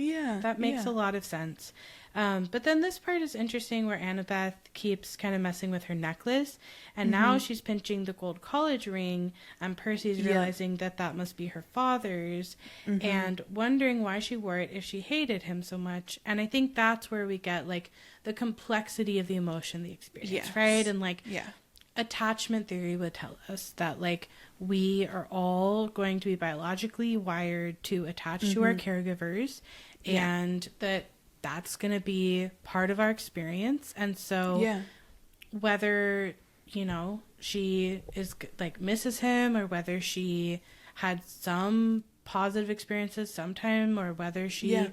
makes a lot of sense. But then this part is interesting where Annabeth keeps kind of messing with her necklace. And now she's pinching the gold college ring. And Percy's realizing that must be her father's. And wondering why she wore it if she hated him so much. And I think that's where we get like the complexity of the emotion, the experience, right? And like attachment theory would tell us that like we are all going to be biologically wired to attach to our caregivers, and that's going to be part of our experience. And so whether, you know, she is like misses him, or whether she had some positive experiences sometime, or whether she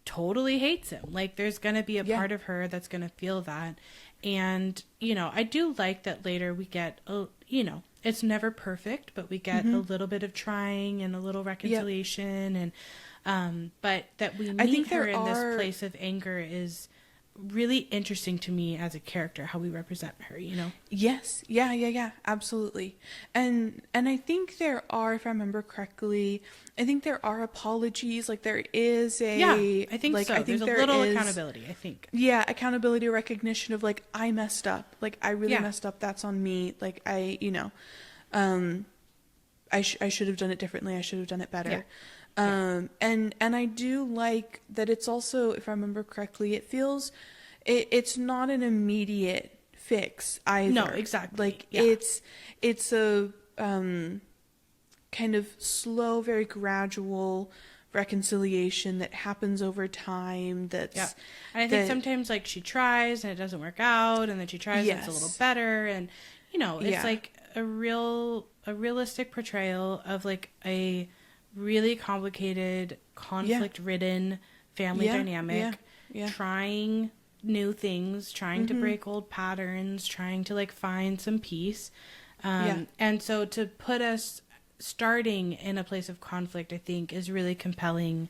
totally hates him, like there's going to be a part of her that's going to feel that. And, you know, I do like that later we get, you know, it's never perfect, but we get a little bit of trying and a little reconciliation. And, but that we meet her in this place of anger is really interesting to me as a character, how we represent her, you know? Yes. Yeah. Absolutely. And I think there are, if I remember correctly, I think there are apologies. Like there is I think like, so. I think there's a little accountability, I think. Yeah. Accountability, recognition of like, I messed up. Like I really messed up. That's on me. Like I, you know, I should have done it differently. I should have done it better. And I do like that it's also, if I remember correctly, it feels, it's not an immediate fix either. No, exactly. Like it's a kind of slow, very gradual reconciliation that happens over time. And I think sometimes like she tries and it doesn't work out, and then she tries and it's a little better, and you know, it's like a realistic portrayal of like a really complicated, conflict-ridden family dynamic, trying new things, trying to break old patterns, trying to like find some peace. And so to put us starting in a place of conflict, I think is really compelling,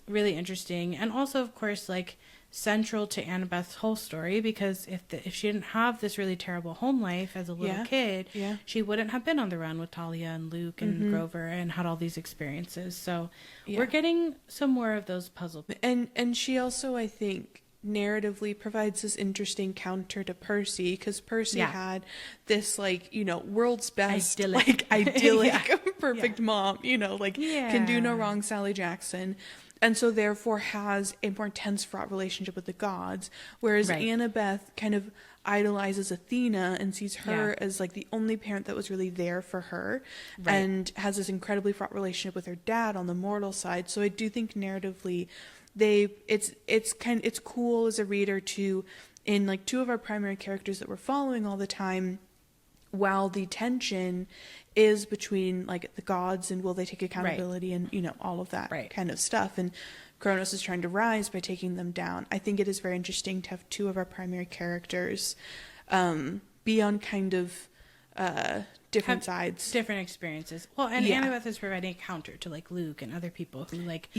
really interesting. And also, of course, like central to Annabeth's whole story, because if she didn't have this really terrible home life as a little kid, she wouldn't have been on the run with Talia and Luke and Grover and had all these experiences. So we're getting some more of those puzzle. And she also, I think, narratively provides this interesting counter to Percy, because Percy had this like, you know, world's best idyllic perfect mom, you know, like can do no wrong, Sally Jackson. And so therefore has a more tense, fraught relationship with the gods. Whereas Annabeth kind of idolizes Athena and sees her as like the only parent that was really there for her, and has this incredibly fraught relationship with her dad on the mortal side. So I do think narratively it's cool as a reader to, in like two of our primary characters that we're following all the time, while the tension is between like the gods and will they take accountability and, you know, all of that kind of stuff. And Kronos is trying to rise by taking them down. I think it is very interesting to have two of our primary characters be on kind of different sides. Different experiences. Well, and Annabeth is providing a counter to like Luke and other people who like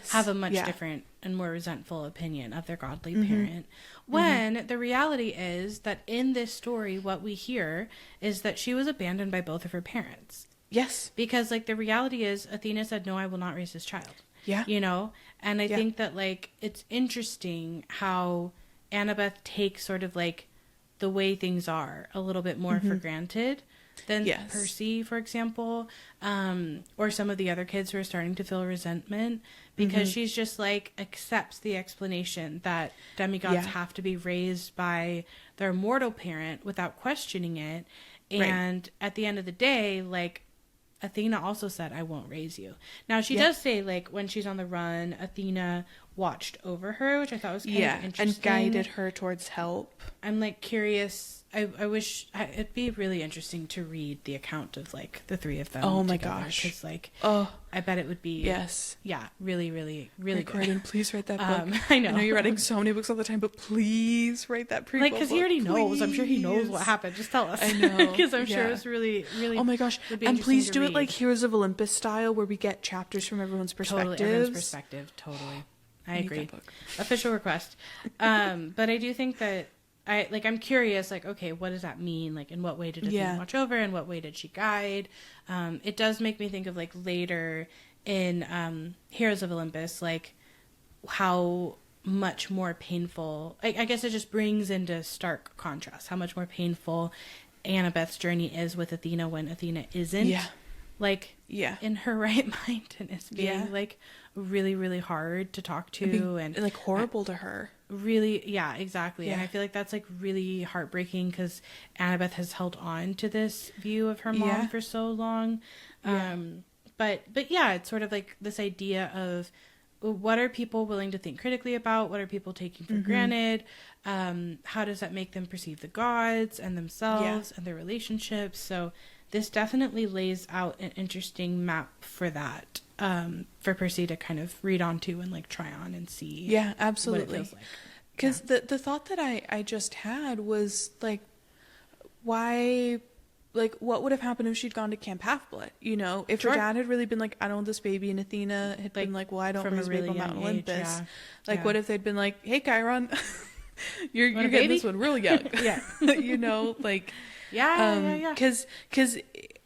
have a much different and more resentful opinion of their godly parent. When the reality is that in this story, what we hear is that she was abandoned by both of her parents. Yes. Because like the reality is Athena said, no, I will not raise this child. Yeah. You know? And I think that like it's interesting how Annabeth takes sort of like the way things are a little bit more for granted than Percy, for example, or some of the other kids who are starting to feel resentment, because she's just like accepts the explanation that demigods have to be raised by their mortal parent without questioning it. And at the end of the day, like Athena also said, I won't raise you. Now she does say like when she's on the run, Athena watched over her, which I thought was kind of interesting. And guided her towards help. I'm like curious. I wish it'd be really interesting to read the account of like the three of them. Oh my gosh. Because like, I bet it would be. Really, really, really Rick Riordan, please write that book. I know you're writing so many books all the time, but please write that prequel. Like, because he already knows. I'm sure he knows what happened. Just tell us. I know. Because I'm sure it's really, really. Oh my gosh. And please do it like Heroes of Olympus style, where we get chapters from everyone's perspectives. Totally, everyone's perspective. Totally. I agree. Official request. But I do think that I'm curious, like, okay, what does that mean? Like, in what way did Athena watch over? In what way did she guide? It does make me think of like later in Heroes of Olympus, like how much more painful, I guess it just brings into stark contrast how much more painful Annabeth's journey is with Athena when Athena isn't in her right mind and is being like really, really hard to talk to and like horrible to her. Really, exactly. And I feel like that's like really heartbreaking because Annabeth has held on to this view of her mom for so long. But it's sort of like this idea of what are people willing to think critically about? What are people taking for granted? How does that make them perceive the gods and themselves and their relationships? So this definitely lays out an interesting map for that, for Percy to kind of read onto and like try on and see. Yeah, absolutely. What it feels like. Because the thought that I just had was like, why, like, what would have happened if she'd gone to Camp Half-Blood? You know, if her dad had really been like, I don't want this baby, and Athena had been like, well, I don't raise a baby on Mount Olympus. What if they'd been like, hey, Chiron, you're getting this one real young. You know, like. Because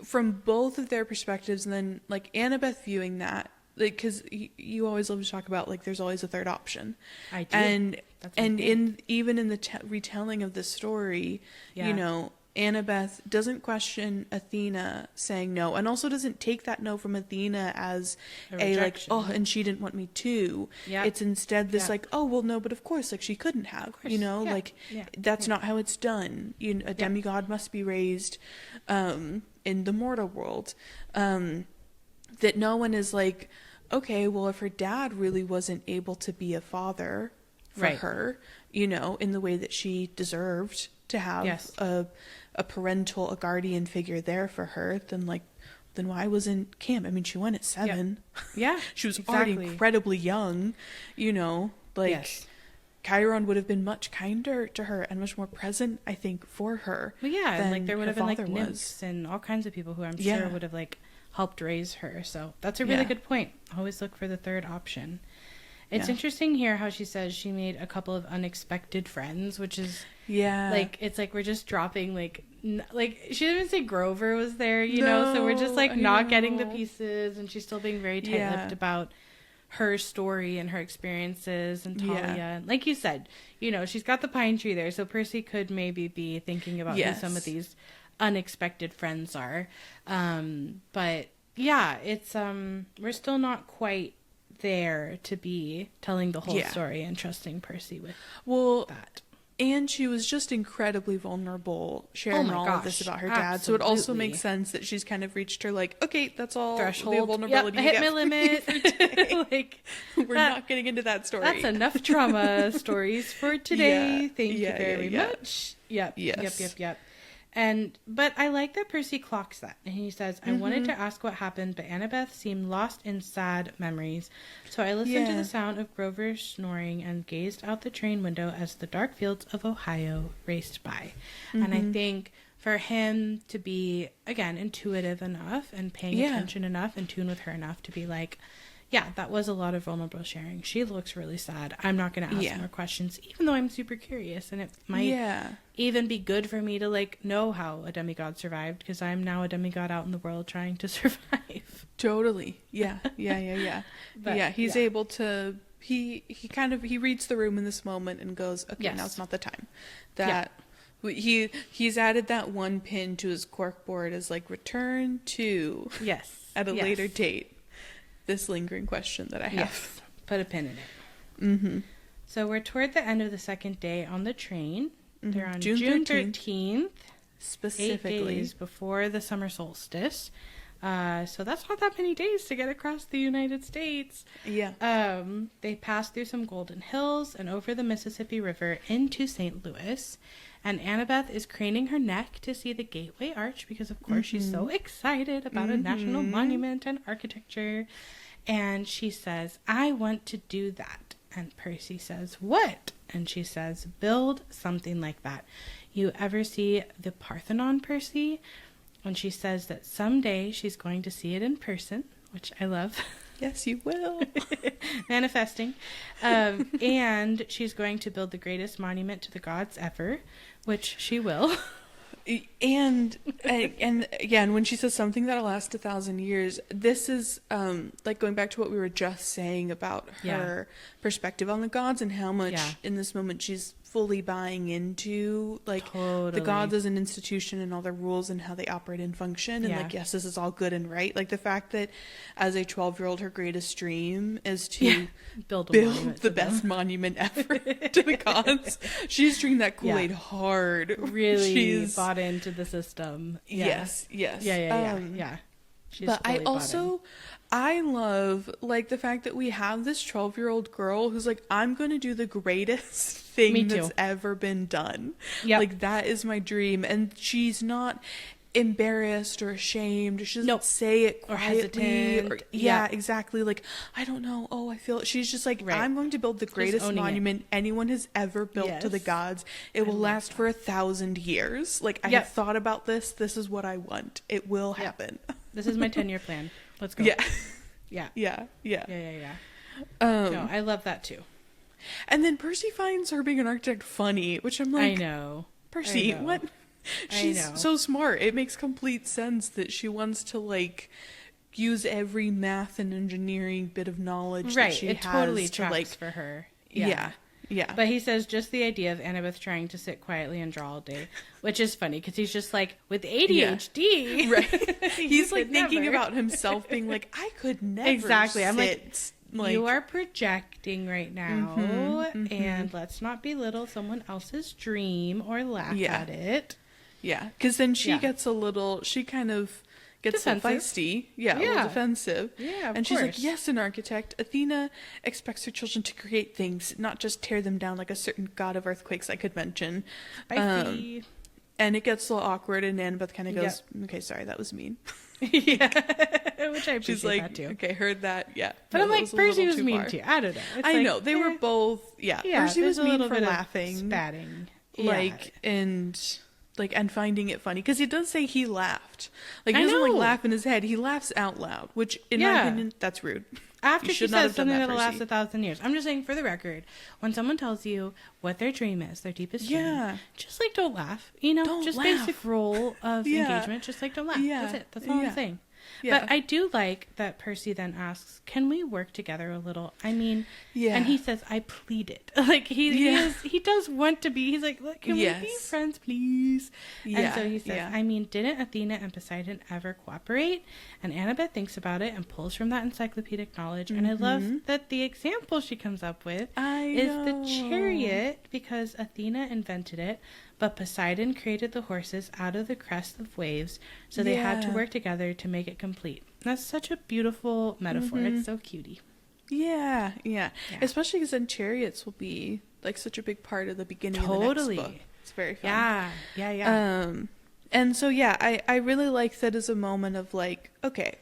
from both of their perspectives, and then like Annabeth viewing that, like, because you always love to talk about like there's always a third option. I do. Even in the retelling of the story, you know, Annabeth doesn't question Athena saying no, and also doesn't take that no from Athena as a like, oh, and she didn't want me to. It's instead this like, oh, well, no, but of course, like she couldn't have, you know, like that's not how it's done. You know, a demigod must be raised in the mortal world. That no one is like, okay, well, if her dad really wasn't able to be a father for her, you know, in the way that she deserved to have a parental, a guardian figure there for her, then why wasn't Camp? I mean, she went at 7. She was already incredibly young, you know, like Chiron would have been much kinder to her and much more present, I think, for her. Well, and like there would have been like nymphs and all kinds of people who I'm sure would have like helped raise her. So that's a really good point. Always look for the third option. It's interesting here how she says she made a couple of unexpected friends, which is like, it's like we're just dropping like she didn't even say Grover was there, you know, so we're just like not getting the pieces, and she's still being very tight-lipped about her story and her experiences and Talia. Like you said, you know, she's got the pine tree there, so Percy could maybe be thinking about who some of these unexpected friends are. But yeah, it's we're still not quite there to be telling the whole story and trusting Percy with that. And she was just incredibly vulnerable sharing of this about her dad. Absolutely. So it also makes sense that she's kind of reached her, like, okay, that's all threshold. the vulnerability I hit my limit. Like, we're not getting into that story. That's enough trauma stories for today. Thank you very much. Yep. But I like that Percy clocks that. And he says, I wanted to ask what happened, but Annabeth seemed lost in sad memories. So I listened to the sound of Grover snoring and gazed out the train window as the dark fields of Ohio raced by. And I think for him to be, again, intuitive enough and paying attention enough, in tune with her enough to be like, yeah, that was a lot of vulnerable sharing. She looks really sad. I'm not going to ask more questions, even though I'm super curious. And it might even be good for me to, like, know how a demigod survived, because I'm now a demigod out in the world trying to survive. Totally. Yeah. But he's able to, he reads the room in this moment and goes, okay, now it's not the time. He's added that one pin to his corkboard as, like, return to at a later date. This lingering question that I have. Yes, put a pin in it. So we're toward the end of the second day on the train. They're on June 13th. Specifically. 8 days before the summer solstice. So that's not that many days to get across the United States. Yeah. They pass through some golden hills and over the Mississippi River into St. Louis. And Annabeth is craning her neck to see the Gateway Arch because, of course, she's so excited about a national monument and architecture. And she says, I want to do that. And Percy says, what? And she says, build something like that. You ever see the Parthenon, Percy? And she says that someday she's going to see it in person, which I love. Yes, you will. Manifesting. And she's going to build the greatest monument to the gods ever, which she will. And when she says something that'll last 1,000 years, this is like going back to what we were just saying about her perspective on the gods and how much in this moment she's fully buying into, like, the gods as an institution and all their rules and how they operate and function, and like, yes, this is all good and right. Like, the fact that as a 12-year-old her greatest dream is to build the best monument ever to the gods. She's drinking that Kool-Aid hard. Really, she's bought into the system. Yes. She's but I love, like, the fact that we have this 12-year-old girl who's like, I'm going to do the greatest thing that's ever been done. Like, that is my dream. And she's not embarrassed or ashamed. She doesn't say it quietly. Or hesitant. Exactly. Like, I don't know. Oh, I feel it. She's just like, I'm going to build the greatest monument anyone has ever built to the gods. It will last for 1,000 years. Like, I have thought about this. This is what I want. It will happen. This is my 10-year plan. Let's go. Yeah. No, I love that too. And then Percy finds her being an architect funny, which I'm like, I know. Percy, what? She's so smart. It makes complete sense that she wants to, like, use every math and engineering bit of knowledge that she has. It totally to, tracks like, for her. Yeah. But he says just the idea of Annabeth trying to sit quietly and draw all day, which is funny because he's just like, with ADHD. Right. He's like thinking about himself being like, I could never Exactly. I'm sit. Like, you are projecting right now, and let's not belittle someone else's dream or laugh at it. Yeah, because then she gets a little, she kind of gets feisty. A little defensive. Yeah, and she's like, yes, an architect. Athena expects her children to create things, not just tear them down like a certain god of earthquakes I could mention. And it gets a little awkward, and Annabeth kind of goes, okay, sorry, that was mean. Which I appreciate. She's like, that too. Okay, heard that. Yeah. But I'm like, Percy was mean too. I don't know. I know. They were both, Percy was mean for laughing. Spatting. Like, and finding it funny. Because he does say he laughed. Like, he doesn't, like, laugh in his head. He laughs out loud, which, in my opinion, that's rude. After she says something that'll last 1,000 years. I'm just saying, for the record, when someone tells you what their dream is, their deepest dream, just, like, don't laugh. You know, don't just laugh. basic rule of engagement. Just, like, don't laugh. That's it. That's all I'm saying. But I do like that Percy then asks, can we work together a little? I mean, and he says, I pleaded. Like, he does want to be. He's like, can we be friends, please? And so he says, I mean, didn't Athena and Poseidon ever cooperate? And Annabeth thinks about it and pulls from that encyclopedic knowledge. And I love that the example she comes up with is the chariot, because Athena invented it. But Poseidon created the horses out of the crest of waves, so they had to work together to make it complete. That's such a beautiful metaphor. It's so cutie. Yeah. Especially because then chariots will be like such a big part of the beginning of the next book. It's very fun. Yeah. And so I really like that as a moment of like, okay,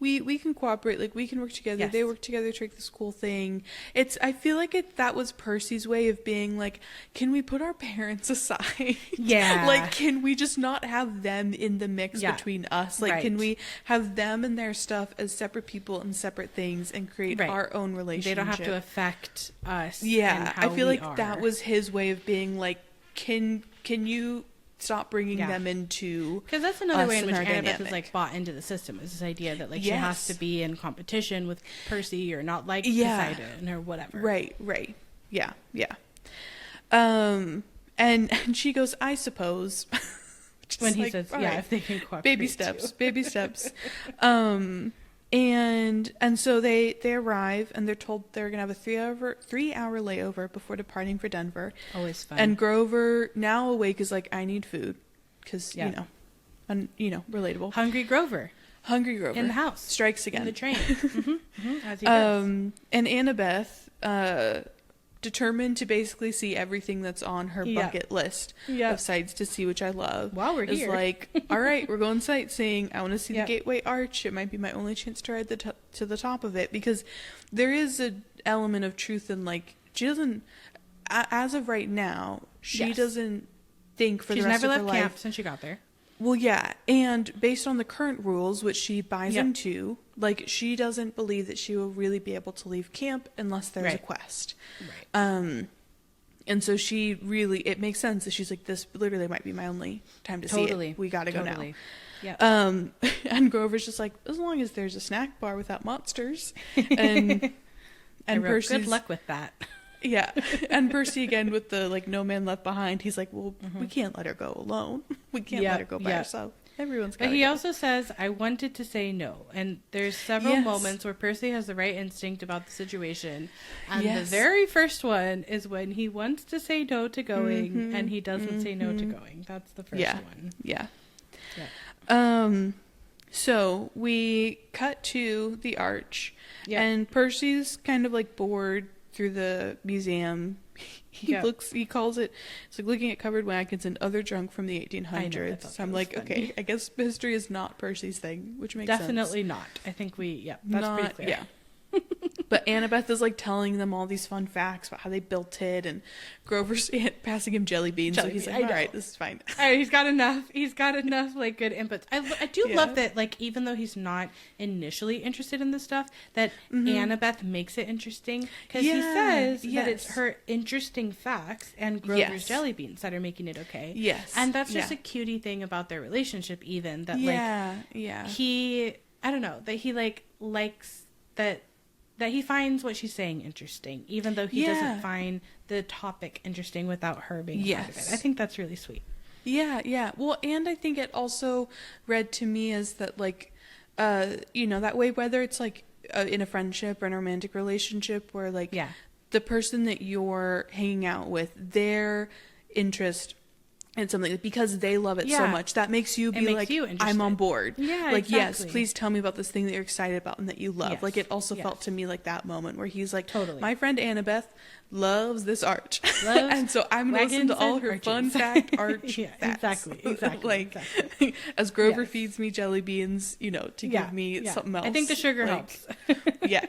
we can cooperate, like we can work together. They work together to make this cool thing. I feel like that was Percy's way of being like, can we put our parents aside? Yeah. Like, can we just not have them in the mix between us? Like, can we have them and their stuff as separate people and separate things and create our own relationship? They don't have to affect us. Yeah. I feel like that was his way of being like, can you stop bringing them into, because that's another way in which Annabeth is like bought into the system, is this idea that like she has to be in competition with Percy or not like Poseidon or whatever. Right. Yeah. And she goes, I suppose. When he says, if they can cooperate. Baby steps. And so they arrive and they're told they're gonna have a 3-hour layover before departing for Denver. Always fun. And Grover, now awake, is like, I need food, because relatable. Hungry Grover in the house, strikes again in the train. As he does. And Annabeth, determined to basically see everything that's on her bucket list of sites to see, which I love. While we're here, like, all right, we're going sightseeing. I want to see the Gateway Arch. It might be my only chance to ride to the top of it, because there is an element of truth in, like, she doesn't, as of right now, she doesn't think for the rest of her life. She's never left camp since she got there. Well, yeah, and based on the current rules, which she buys into, like, she doesn't believe that she will really be able to leave camp unless there's a quest. Right. And so she really, it makes sense that she's like, this literally might be my only time to see it. We gotta go now. Yeah. And Grover's just like, as long as there's a snack bar without monsters. And Percy's, good luck with that. Yeah. And Percy, again, with the, like, no man left behind, he's like, well, we can't let her go alone. We can't let her go by herself. Everyone's got to go. But he also says, I wanted to say no. And there's several moments where Percy has the right instinct about the situation. And the very first one is when he wants to say no to going, and he doesn't say no to going. That's the first one. Yeah. So we cut to the arch, and Percy's kind of, like, bored through the museum. He calls it, it's like looking at covered wagons and other junk from the 1800s. So I'm like, funny. Okay, I guess history is not Percy's thing, which makes sense. Definitely not. I think that's pretty clear. Yeah. But Annabeth is, like, telling them all these fun facts about how they built it, and Grover's passing him jelly beans. So he's like, all right, this is fine. All right, he's got enough like good inputs. I do love that, like, even though he's not initially interested in this stuff, that Annabeth makes it interesting, because he says that it's her interesting facts and Grover's jelly beans that are making it okay. Yes. And that's just a cutie thing about their relationship, even that he, I don't know, that he likes that he finds what she's saying interesting, even though he doesn't find the topic interesting without her being a part of it. I think that's really sweet. Yeah. Well, and I think it also read to me as that, like, that way, whether it's, like, in a friendship or in a romantic relationship, where, like, the person that you're hanging out with, their interest in something, because they love it so much, that makes you be like, I'm on board. Yeah, like, yes, please tell me about this thing that you're excited about and that you love. Like, it also felt to me like that moment where he's like, my friend Annabeth loves this arch. And so I'm going to listen to all her fun fact arch facts. Exactly. As Grover feeds me jelly beans, to give me something else. I think the sugar helps. Yeah.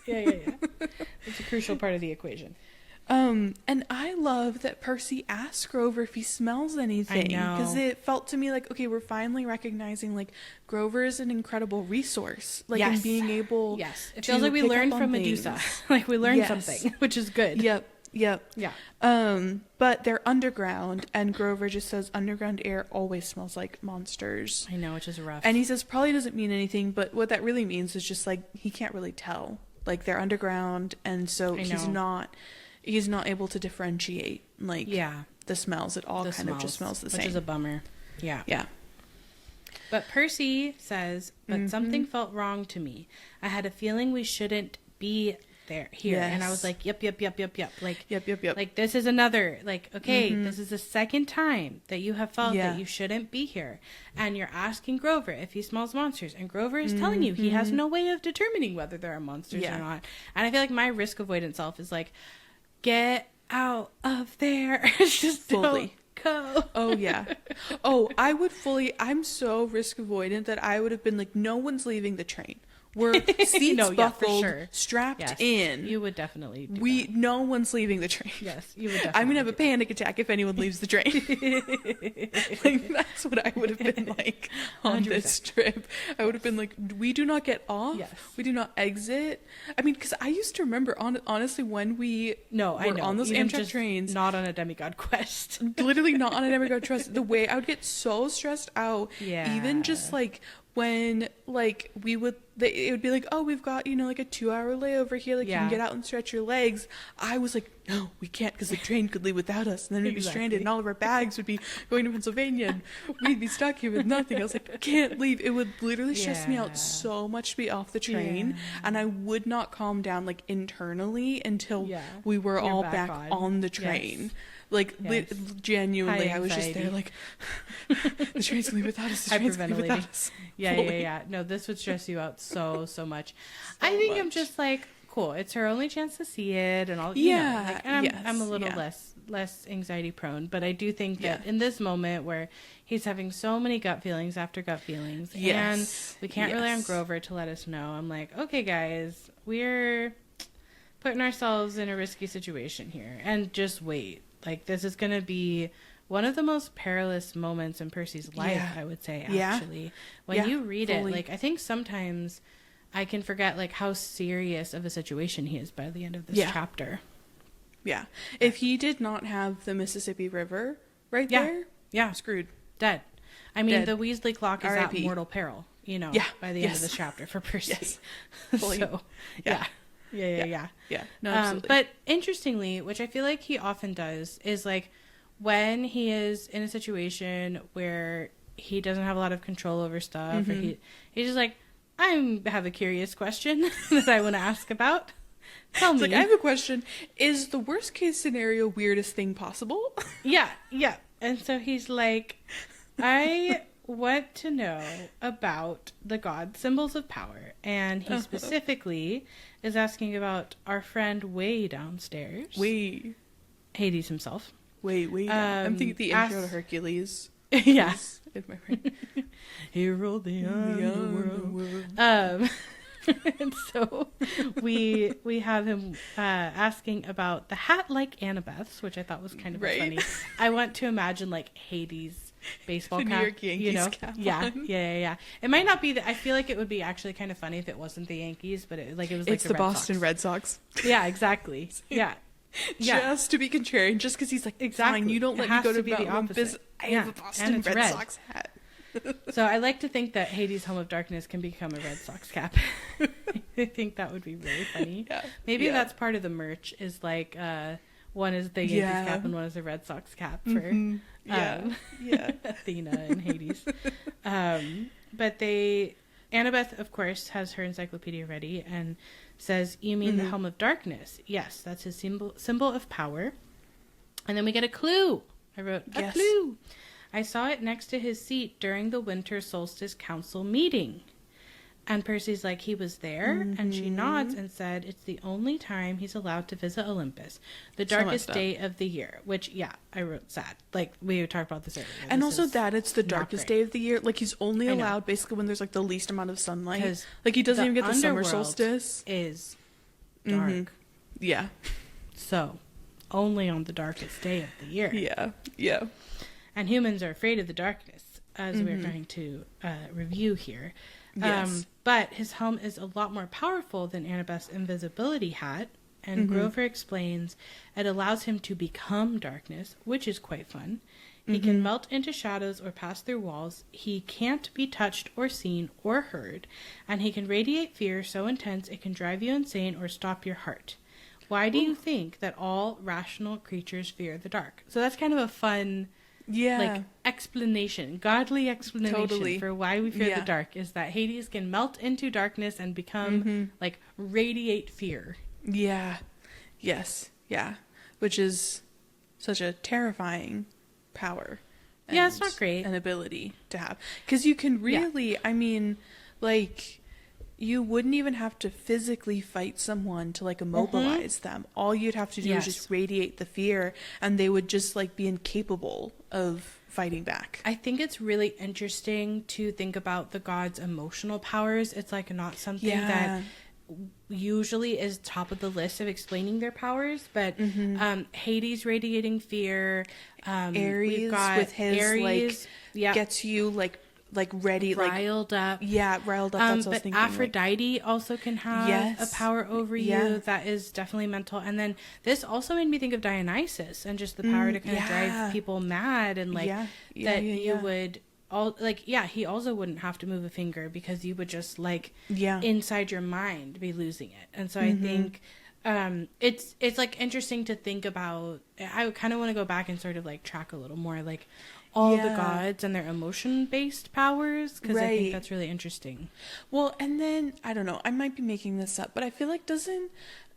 It's a crucial part of the equation. And I love that Percy asks Grover if he smells anything, because it felt to me like, okay, we're finally recognizing, like, Grover is an incredible resource, like, in being able it feels like we learned from Medusa. Like, we learned something, which is good. Yep. Yeah. But they're underground, and Grover just says underground air always smells like monsters. I know, which is rough. And he says probably doesn't mean anything, but what that really means is just like he can't really tell. Like they're underground, and so he's not able to differentiate like the smells. It all kind of just smells the same. Which is a bummer. Yeah. Yeah. But Percy says, but something felt wrong to me. I had a feeling we shouldn't be here. Yes. And I was like, yep. Like, yep. Like, this is another, like, okay, this is the second time that you have felt that you shouldn't be here. And you're asking Grover if he smells monsters. And Grover is telling you he has no way of determining whether there are monsters or not. And I feel like my risk avoidant self is like, get out of there. It's just fully. Go. Oh yeah. I'm so risk avoidant that I would have been like, no one's leaving the train. We're seats buckled, strapped in. You would definitely do that. No one's leaving the train. Yes, you would definitely. I'm gonna have a panic attack if anyone leaves the train. Like that's what I would have been like on 100%. This trip. I would have been like, we do not get off. Yes. We do not exit. I mean, because I used to remember honestly when we were on those Amtrak trains, not on a demigod quest, literally not on a demigod quest. The way I would get so stressed out, even just like. When like it would be like, oh, we've got like a 2-hour layover here, like you can get out and stretch your legs. I was like, no, we can't, because the train could leave without us, and then we'd be stranded, and all of our bags would be going to Pennsylvania, and we'd be stuck here with nothing. I was like, I can't leave. It would literally stress me out so much to be off the train, and I would not calm down like internally until we were all back on the train. Yes. Like genuinely, I was just there like, the train's gonna leave without us. The train's gonna leave without us. Yeah. No, this would stress you out so much. I think I'm just like, cool. It's her only chance to see it, and all. I'm a little less anxiety prone, but I do think that in this moment where he's having so many gut feelings after gut feelings, and we can't rely on Grover to let us know. I'm like, okay, guys, we're putting ourselves in a risky situation here, and just wait. Like, this is going to be one of the most perilous moments in Percy's life, I would say, actually. When you read it, like, I think sometimes I can forget, like, how serious of a situation he is by the end of this chapter. Yeah. If he did not have the Mississippi River there, screwed. Dead. I mean, the Weasley clock is at mortal peril, by the end of this chapter for Percy. Yes. So, Yeah. No, absolutely. But interestingly, which I feel like he often does, is like when he is in a situation where he doesn't have a lot of control over stuff, or he's just like, I have a curious question that I want to ask about. Tell me. Like, I have a question. Is the worst case scenario weirdest thing possible? Yeah. And so he's like, I want to know about the god symbols of power, and he specifically is asking about our friend way downstairs. Hades himself. I'm thinking the intro to Hercules. Yeah. In my brain. He ruled the underworld. And so we have him asking about the hat-like Annabeths, which I thought was kind of funny. I want to imagine like Hades baseball cap, New York Yankees cap on. Yeah. It might not be that. I feel like it would be actually kind of funny if it wasn't the Yankees, but it was like the Boston Red Sox. Yeah, exactly. Yeah. Just to be contrarian, just because he's like, fine, you don't let me go to be the opposite. I have a Boston Red Sox hat. So I like to think that Hades' Home of Darkness can become a Red Sox cap. I think that would be really funny. Yeah. Maybe that's part of the merch, is like one is the Yankees cap and one is the Red Sox cap for Athena and Hades. But Annabeth, of course, has her encyclopedia ready and says, you mean the Helm of Darkness? Yes, that's his symbol of power. And then we get a clue. I wrote, a clue. I saw it next to his seat during the Winter Solstice Council meeting. And Percy's like, he was there? And she nods and said, it's the only time he's allowed to visit Olympus. The darkest day of the year. Which, I wrote sad. Like, we talked about this earlier. And also that it's the darkest day of the year. Like, he's only allowed basically when there's, like, the least amount of sunlight. Like, he doesn't even get the summer solstice. Is dark. Yeah. So, only on the darkest day of the year. Yeah. And humans are afraid of the darkness, as we're trying to review here. Yes. But his helm is a lot more powerful than Annabeth's invisibility hat. And Grover explains it allows him to become darkness, which is quite fun. He can melt into shadows or pass through walls. He can't be touched or seen or heard. And he can radiate fear so intense it can drive you insane or stop your heart. Why do you think that all rational creatures fear the dark? So that's kind of a fun like explanation, godly explanation for why we fear the dark, is that Hades can melt into darkness and become like radiate fear. Yeah. Yes. Yeah. Which is such a terrifying power. Yeah, it's not great. An ability to have. Because you can really, I mean, like, you wouldn't even have to physically fight someone to, like, immobilize them. All you'd have to do is just radiate the fear, and they would just, like, be incapable of fighting back. I think it's really interesting to think about the gods' emotional powers. It's, like, not something that usually is top of the list of explaining their powers, but Hades radiating fear, Ares with his gets you like ready, riled up. Yeah, riled up. That's what I was but thinking. Aphrodite also can have a power over you that is definitely mental. And then this also made me think of Dionysus and just the power to kind of drive people mad, and like you would he also wouldn't have to move a finger because you would just inside your mind be losing it. And so I think it's like interesting to think about. I kind of want to go back and sort of like track a little more like all the gods and their emotion based powers, because I think that's really interesting. Well, and then I don't know, I might be making this up, but I feel like doesn't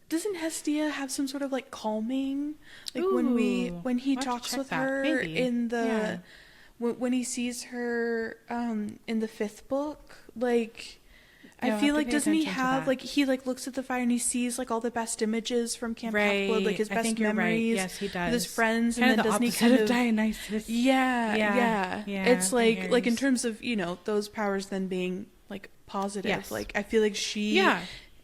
Hestia have some sort of like calming, like when he talks with her in the when he sees her in the 5th book, like I feel like doesn't he have like he like looks at the fire and he sees like all the best images from Camp Half-Blood, like his best memories. Yes, he does. With his friends, kind and of then the doesn't he kind of Dionysus? Yeah. It's like in terms of, you know, those powers then being like positive. Yes. Like I feel like she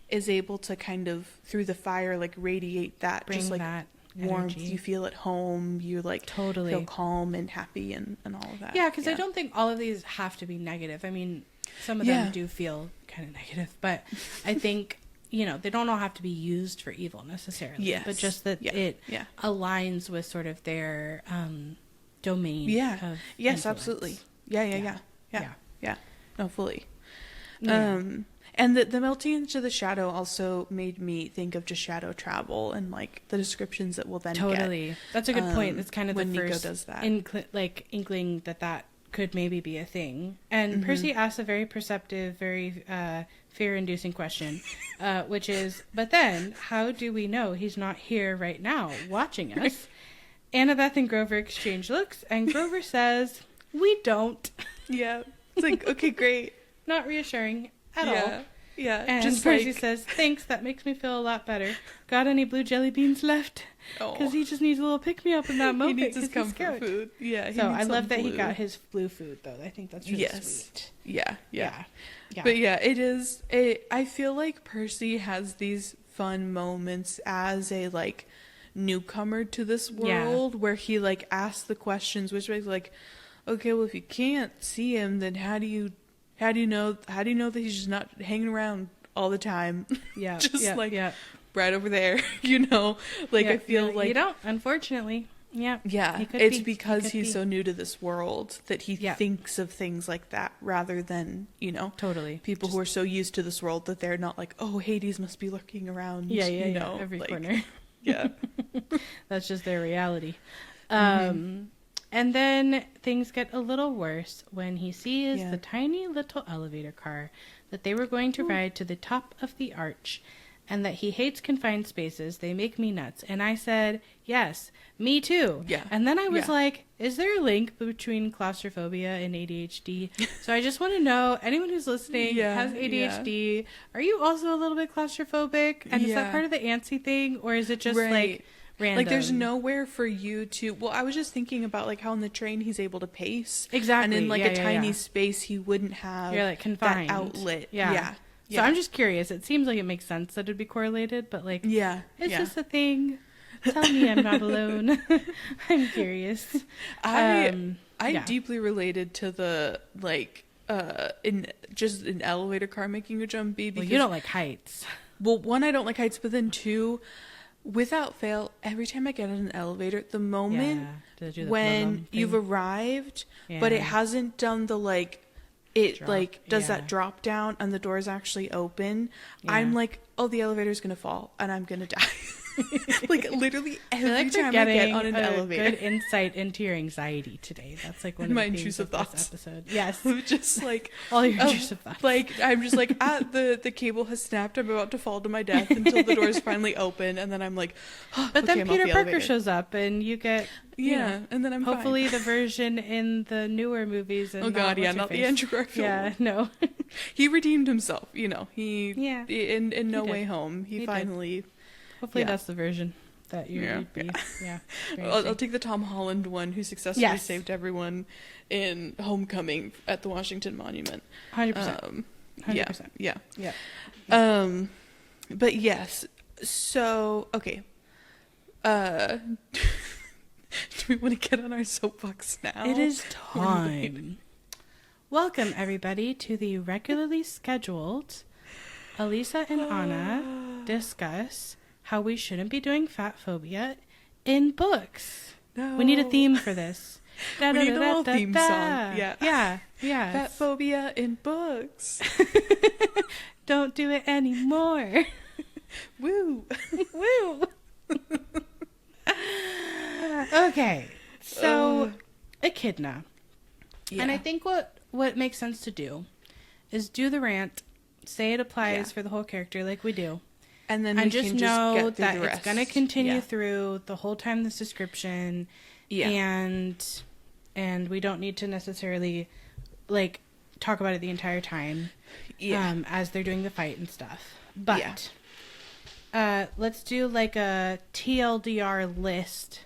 is able to kind of through the fire like radiate that, bring just like that warmth. energy. You feel at home. You like totally feel calm and happy and all of that. Yeah, because I don't think all of these have to be negative. I mean, some of them do feel kind of negative, but I think, you know, they don't all have to be used for evil necessarily. Yes. But just that it aligns with sort of their domain. Yeah. Of yes, influence. Absolutely. Yeah. No, fully. Yeah. And the melting into the shadow also made me think of just shadow travel and like the descriptions that we'll then get. That's a good point. It's kind of the first does that. Inkling that could maybe be a thing. And Percy asks a very perceptive, very fear-inducing question, which is, but then how do we know he's not here right now watching us? Annabeth and Grover exchange looks, and Grover says, we don't. Yeah. It's like, okay, great. Not reassuring at all. Yeah. And just Percy says, thanks, that makes me feel a lot better. Got any blue jelly beans left? Because he just needs a little pick-me-up in that moment. He needs his comfort food. Yeah. So I love that he got his blue food, though. I think that's really sweet. Yeah. But yeah, it is. I feel like Percy has these fun moments as a like newcomer to this world where he like asks the questions, which makes like, okay, well, if you can't see him, then how do you know that he's just not hanging around all the time? Yeah. Just right over there, you know? Like I feel like you don't, unfortunately. Yeah. Yeah. It's because he's so new to this world that he thinks of things like that rather than, you know, people who are so used to this world that they're not like, oh, Hades must be lurking around. You know, every like, corner. Yeah. That's just their reality. And then things get a little worse when he sees the tiny little elevator car that they were going to ride to the top of the arch, and that he hates confined spaces. They make me nuts. And I said, yes, me too. Yeah. And then I was like, is there a link between claustrophobia and ADHD? So I just want to know, anyone who's listening has ADHD. Are you also a little bit claustrophobic? And is that part of the antsy thing? Or is it just like random? Like there's nowhere for you to, well, I was just thinking about like how on the train he's able to pace. Exactly. And in like a tiny space he wouldn't have like confined. that outlet. Yeah. So I'm just curious. It seems like it makes sense that it'd be correlated, but like, is this a thing? Tell me I'm not alone. I'm curious. I deeply related to the like in just an elevator car making you jumpy. Because you don't like heights. Well, one, I don't like heights, but then two, without fail, every time I get in an elevator, the moment when you've arrived, but it hasn't done the like, it drop, like does that drop down and the doors actually open, I'm like, oh, the elevator's gonna fall and I'm gonna die. Like literally every time I get on an elevator. Good insight into your anxiety today. That's like one of my the themes intrusive of thoughts. This episode. Yes, just like all your intrusive thoughts. Like I'm just like, the cable has snapped. I'm about to fall to my death until the doors finally open, and then I'm like, oh, but okay, then Peter Parker shows up, and you get and then I'm hopefully fine. The version in the newer movies. And not the Andrew Garfield. Yeah, no. He redeemed himself. You know, in No Way Home, he finally. Hopefully, that's the version that you'd be. Yeah. I'll take the Tom Holland one, who successfully saved everyone in Homecoming at the Washington Monument. 100%. 100%. Yeah. Yeah. But yes. So okay. Do we want to get on our soapbox now? It is time. Welcome everybody to the regularly scheduled Alisa and Anna discuss how we shouldn't be doing fat phobia in books. No. We need a theme for this. We need a whole theme song. Yeah. Fat phobia in books. Don't do it anymore. Woo. Woo. Okay. So, Echidna. Yeah. And I think what makes sense to do is do the rant, say it applies for the whole character like we do. And then we just know that it's going to continue through the whole time this description. Yeah. And we don't need to necessarily like talk about it the entire time. Yeah. As they're doing the fight and stuff. But let's do like a TLDR list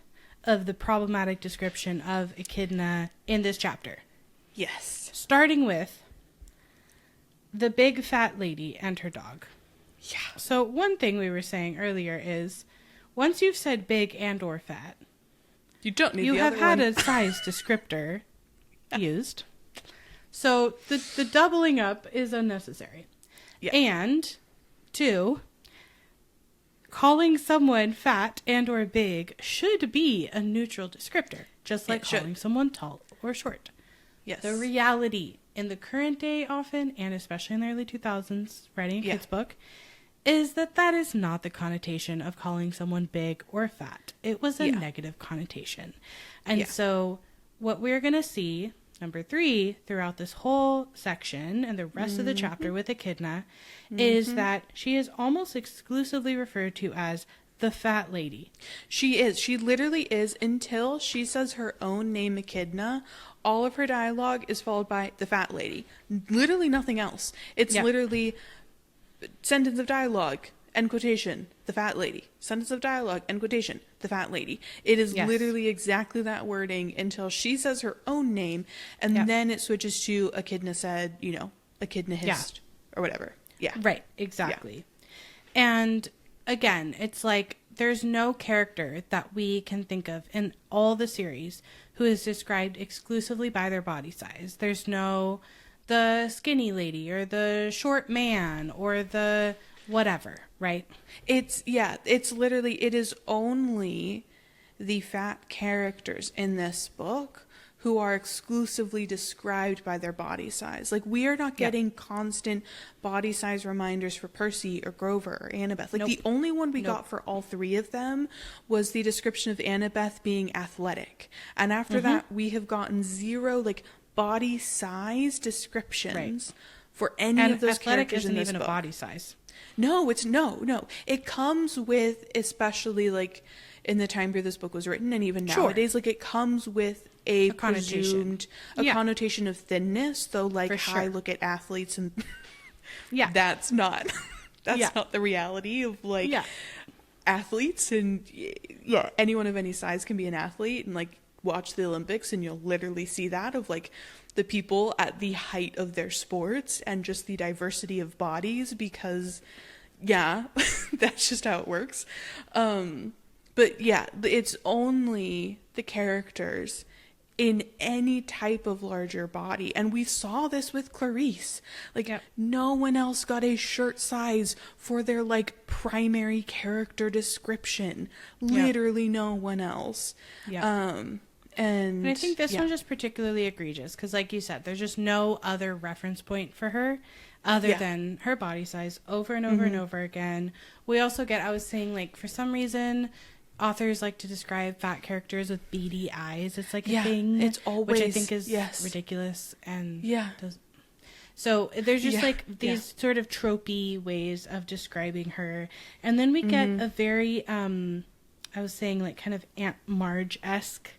of the problematic description of Echidna in this chapter. Yes. Starting with the big fat lady and her dog. Yeah. So one thing we were saying earlier is once you've said big and or fat, you don't need you the have other had one. a size descriptor used. So the doubling up is unnecessary. Yeah. And two, calling someone fat and or big should be a neutral descriptor, just like calling someone tall or short. Yes. The reality in the current day often, and especially in the early 2000s, writing a kid's book, is that is not the connotation of calling someone big or fat. It was a negative connotation. And so what we're going to see, number 3, throughout this whole section and the rest of the chapter with Echidna, is that she is almost exclusively referred to as the fat lady. She is. She literally is until she says her own name, Echidna. All of her dialogue is followed by the fat lady. Literally nothing else. It's literally sentence of dialogue, end quotation, the fat lady. Sentence of dialogue, end quotation, the fat lady. It is literally exactly that wording until she says her own name, and then it switches to Echidna said, Echidna hissed, or whatever. Yeah. Right, exactly. Yeah. And again, it's like there's no character that we can think of in all the series who is described exclusively by their body size. There's no the skinny lady or the short man or the whatever, right? It's literally, it is only the fat characters in this book who are exclusively described by their body size. Like, we are not getting constant body size reminders for Percy or Grover or Annabeth. Like, the only one we got for all 3 of them was the description of Annabeth being athletic. And after that, we have gotten 0, like, body size descriptions for any of those characters in this book. Athletic isn't even a body size. No, it's no. It comes with, especially like in the time period this book was written, and even nowadays, like it comes with a connotation of thinness. Though, like I look at athletes and that's not the reality of like athletes, and anyone of any size can be an athlete, and like watch the Olympics and you'll literally see that of like the people at the height of their sports and just the diversity of bodies, because that's just how it works. But it's only the characters in any type of larger body. And we saw this with Clarice. Like, no one else got a shirt size for their, like, primary character description. Literally no one else. And I think this one's just particularly egregious because, like you said, there's just no other reference point for her other than her body size over and over and over again. We also get, I was saying, like, for some reason, authors like to describe fat characters with beady eyes. It's like a thing. It's always, which I think is ridiculous. And does, so there's just like these sort of tropey ways of describing her. And then we get a very, I was saying, like, kind of Aunt Marge-esque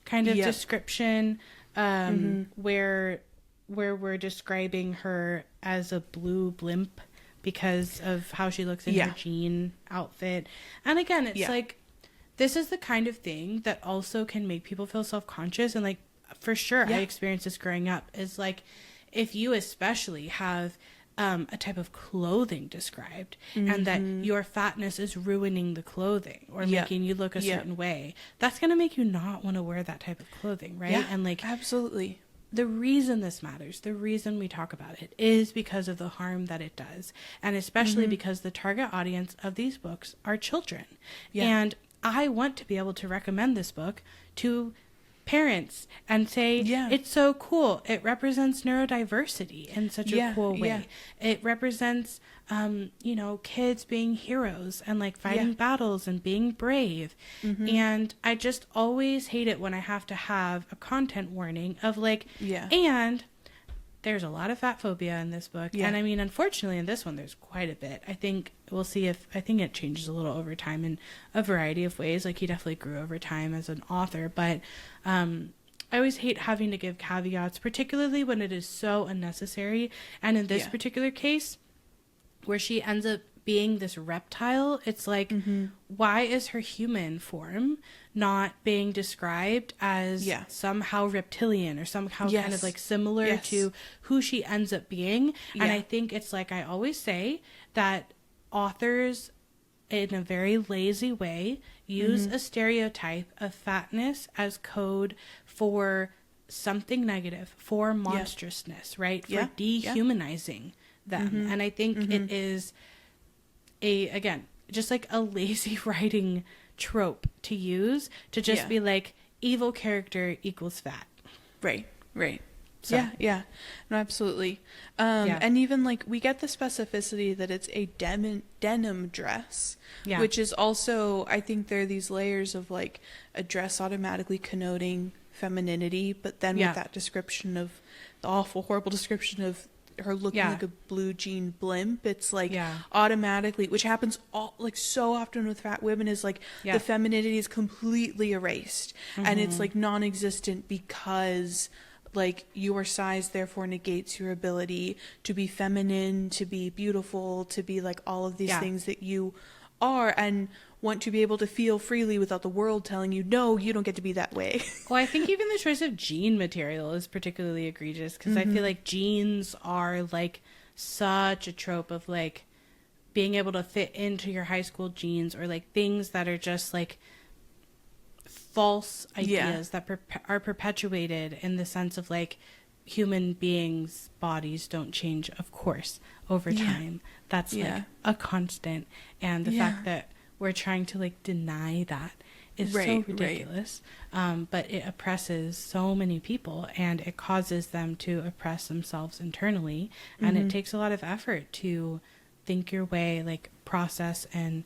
kind of description, where we're describing her as a blue blimp because of how she looks in her jean outfit. And again, it's like, this is the kind of thing that also can make people feel self-conscious. And, like, for sure, I experienced this growing up, is like, if you especially have a type of clothing described and that your fatness is ruining the clothing or making you look a certain way, that's going to make you not want to wear that type of clothing, right? And, like, absolutely. The reason this matters, the reason we talk about it, is because of the harm that it does. And especially because the target audience of these books are children. And I want to be able to recommend this book to parents and say, it's so cool. It represents neurodiversity in such a cool way. It represents, you know, kids being heroes and, like, fighting battles and being brave. And I just always hate it when I have to have a content warning of, like, and there's a lot of fat phobia in this book. And I mean, unfortunately, in this one, there's quite a bit. I think we'll see I think it changes a little over time in a variety of ways. Like, he definitely grew over time as an author. But I always hate having to give caveats, particularly when it is so unnecessary. And in this particular case, where she ends up being this reptile, it's like, why is her human form not being described as somehow reptilian or somehow kind of, like, similar to who she ends up being? And I think it's like I always say, that authors, in a very lazy way, use a stereotype of fatness as code for something negative, for monstrousness, right? For dehumanizing them. And I think it is again, just like a lazy writing trope to use to just be like, evil character equals fat. Right. So. No, absolutely. And even, like, we get the specificity that it's a denim dress, which is also, I think there are these layers of, like, a dress automatically connoting femininity, but then with that description of the awful, horrible description of her looking like a blue jean blimp, it's like automatically, which happens all, like, so often with fat women, is like the femininity is completely erased and it's, like, non-existent because, like, your size therefore negates your ability to be feminine, to be beautiful, to be, like, all of these things that you are and want to be able to feel freely without the world telling you, no, you don't get to be that way. Well, I think even the choice of jean material is particularly egregious because I feel like jeans are, like, such a trope of, like, being able to fit into your high school jeans, or, like, things that are just, like, false ideas that are perpetuated in the sense of, like, human beings' bodies don't change, of course, over time. That's like a constant. And the fact that we're trying to, like, deny that is so ridiculous. But it oppresses so many people, and it causes them to oppress themselves internally. And it takes a lot of effort to think your way, like, process and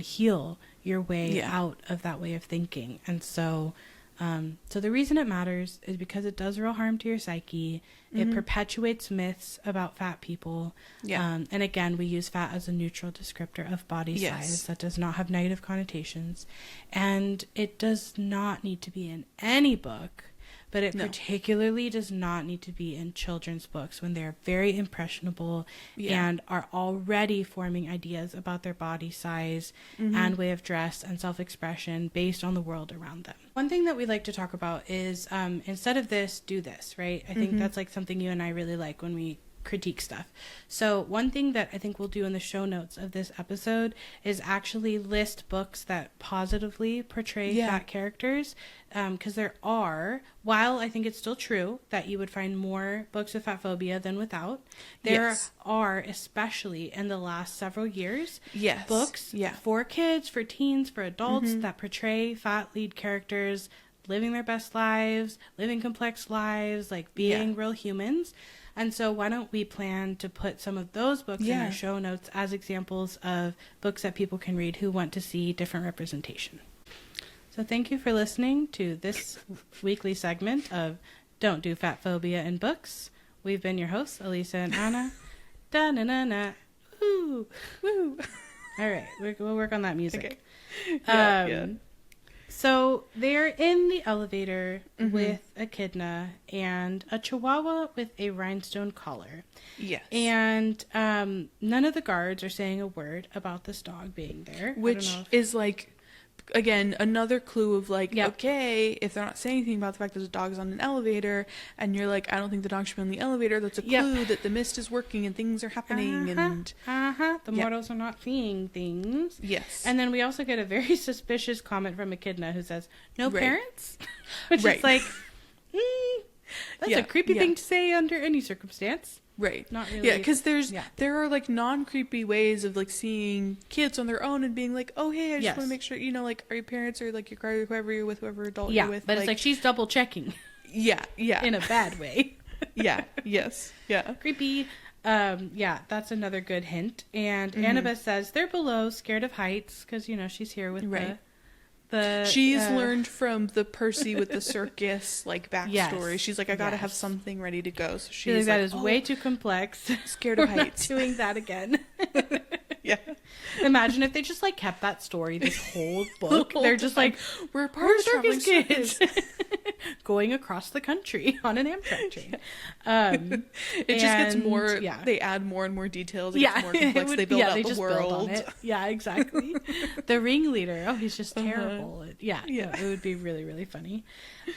heal your way out of that way of thinking. And so the reason it matters is because it does real harm to your psyche. It perpetuates myths about fat people. And again, we use fat as a neutral descriptor of body size that does not have negative connotations. And it does not need to be in any book, but it particularly does not need to be in children's books when they're very impressionable and are already forming ideas about their body size and way of dress and self-expression based on the world around them. One thing that we like to talk about is instead of this, do this, right? I think that's, like, something you and I really like when we critique stuff. So one thing that I think we'll do in the show notes of this episode is actually list books that positively portray fat characters, because there are, while I think it's still true that you would find more books with fat phobia than without, there are, especially in the last several years, books for kids, for teens, for adults that portray fat lead characters living their best lives, living complex lives, like being real humans. And so why don't we plan to put some of those books in our show notes as examples of books that people can read who want to see different representation. So thank you for listening to this weekly segment of Don't Do Fat Phobia in Books. We've been your hosts, Alisa and Anna. Da-na-na-na. Woo! Woo! All right, we'll work on that music. Okay. So they're in the elevator with Echidna and a Chihuahua with a rhinestone collar. Yes. And none of the guards are saying a word about this dog being there. Which is like, again, another clue of like, okay, if they're not saying anything about the fact that the dog's on an elevator and you're like, I don't think the dog should be on the elevator, that's a clue that the mist is working and things are happening. The mortals are not seeing things. Yes. And then we also get a very suspicious comment from Echidna who says, no parents? Which is like, that's a creepy thing to say under any circumstance. Right. Not really. Yeah, because there are like non-creepy ways of like seeing kids on their own and being like, oh hey, I just want to make sure, you know, like, are your parents or like your guardian, whoever you're with, whoever adult you're with. But it's like she's double checking. Yeah. In a bad way. Creepy. That's another good hint. And Annabeth says they're below, scared of heights, because you know she's here with she's learned from the Percy with the circus like backstory. She's like, I gotta have something ready to go. So she's like, that is way too complex. Scared of heights. Not doing that again. Imagine if they just like kept that story this whole book. They're just like, we're part of circus kids going across the country on an Amtrak train. It just gets more. They add more and more details. It gets more complex. They build out the world. Build on it. Yeah, exactly. The ringleader. Oh, he's just terrible. It would be really, really funny.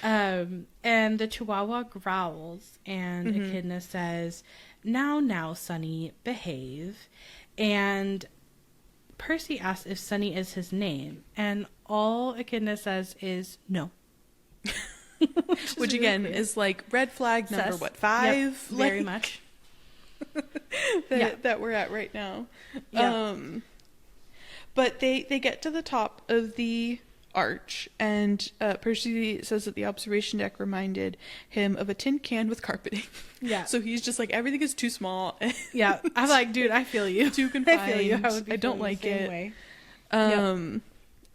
And the Chihuahua growls, and Echidna says, "Now, Sonny, behave." And Percy asks if Sonny is his name, and all Echidna says is no. Which again is like red flag number 5? Yep, very much. that we're at right now. But they get to the top of the arch, and Percy says that the observation deck reminded him of a tin can with carpeting. Yeah. So he's just like, everything is too small. I'm like, dude, I feel you. Too confined. I feel you. I don't like it. Way.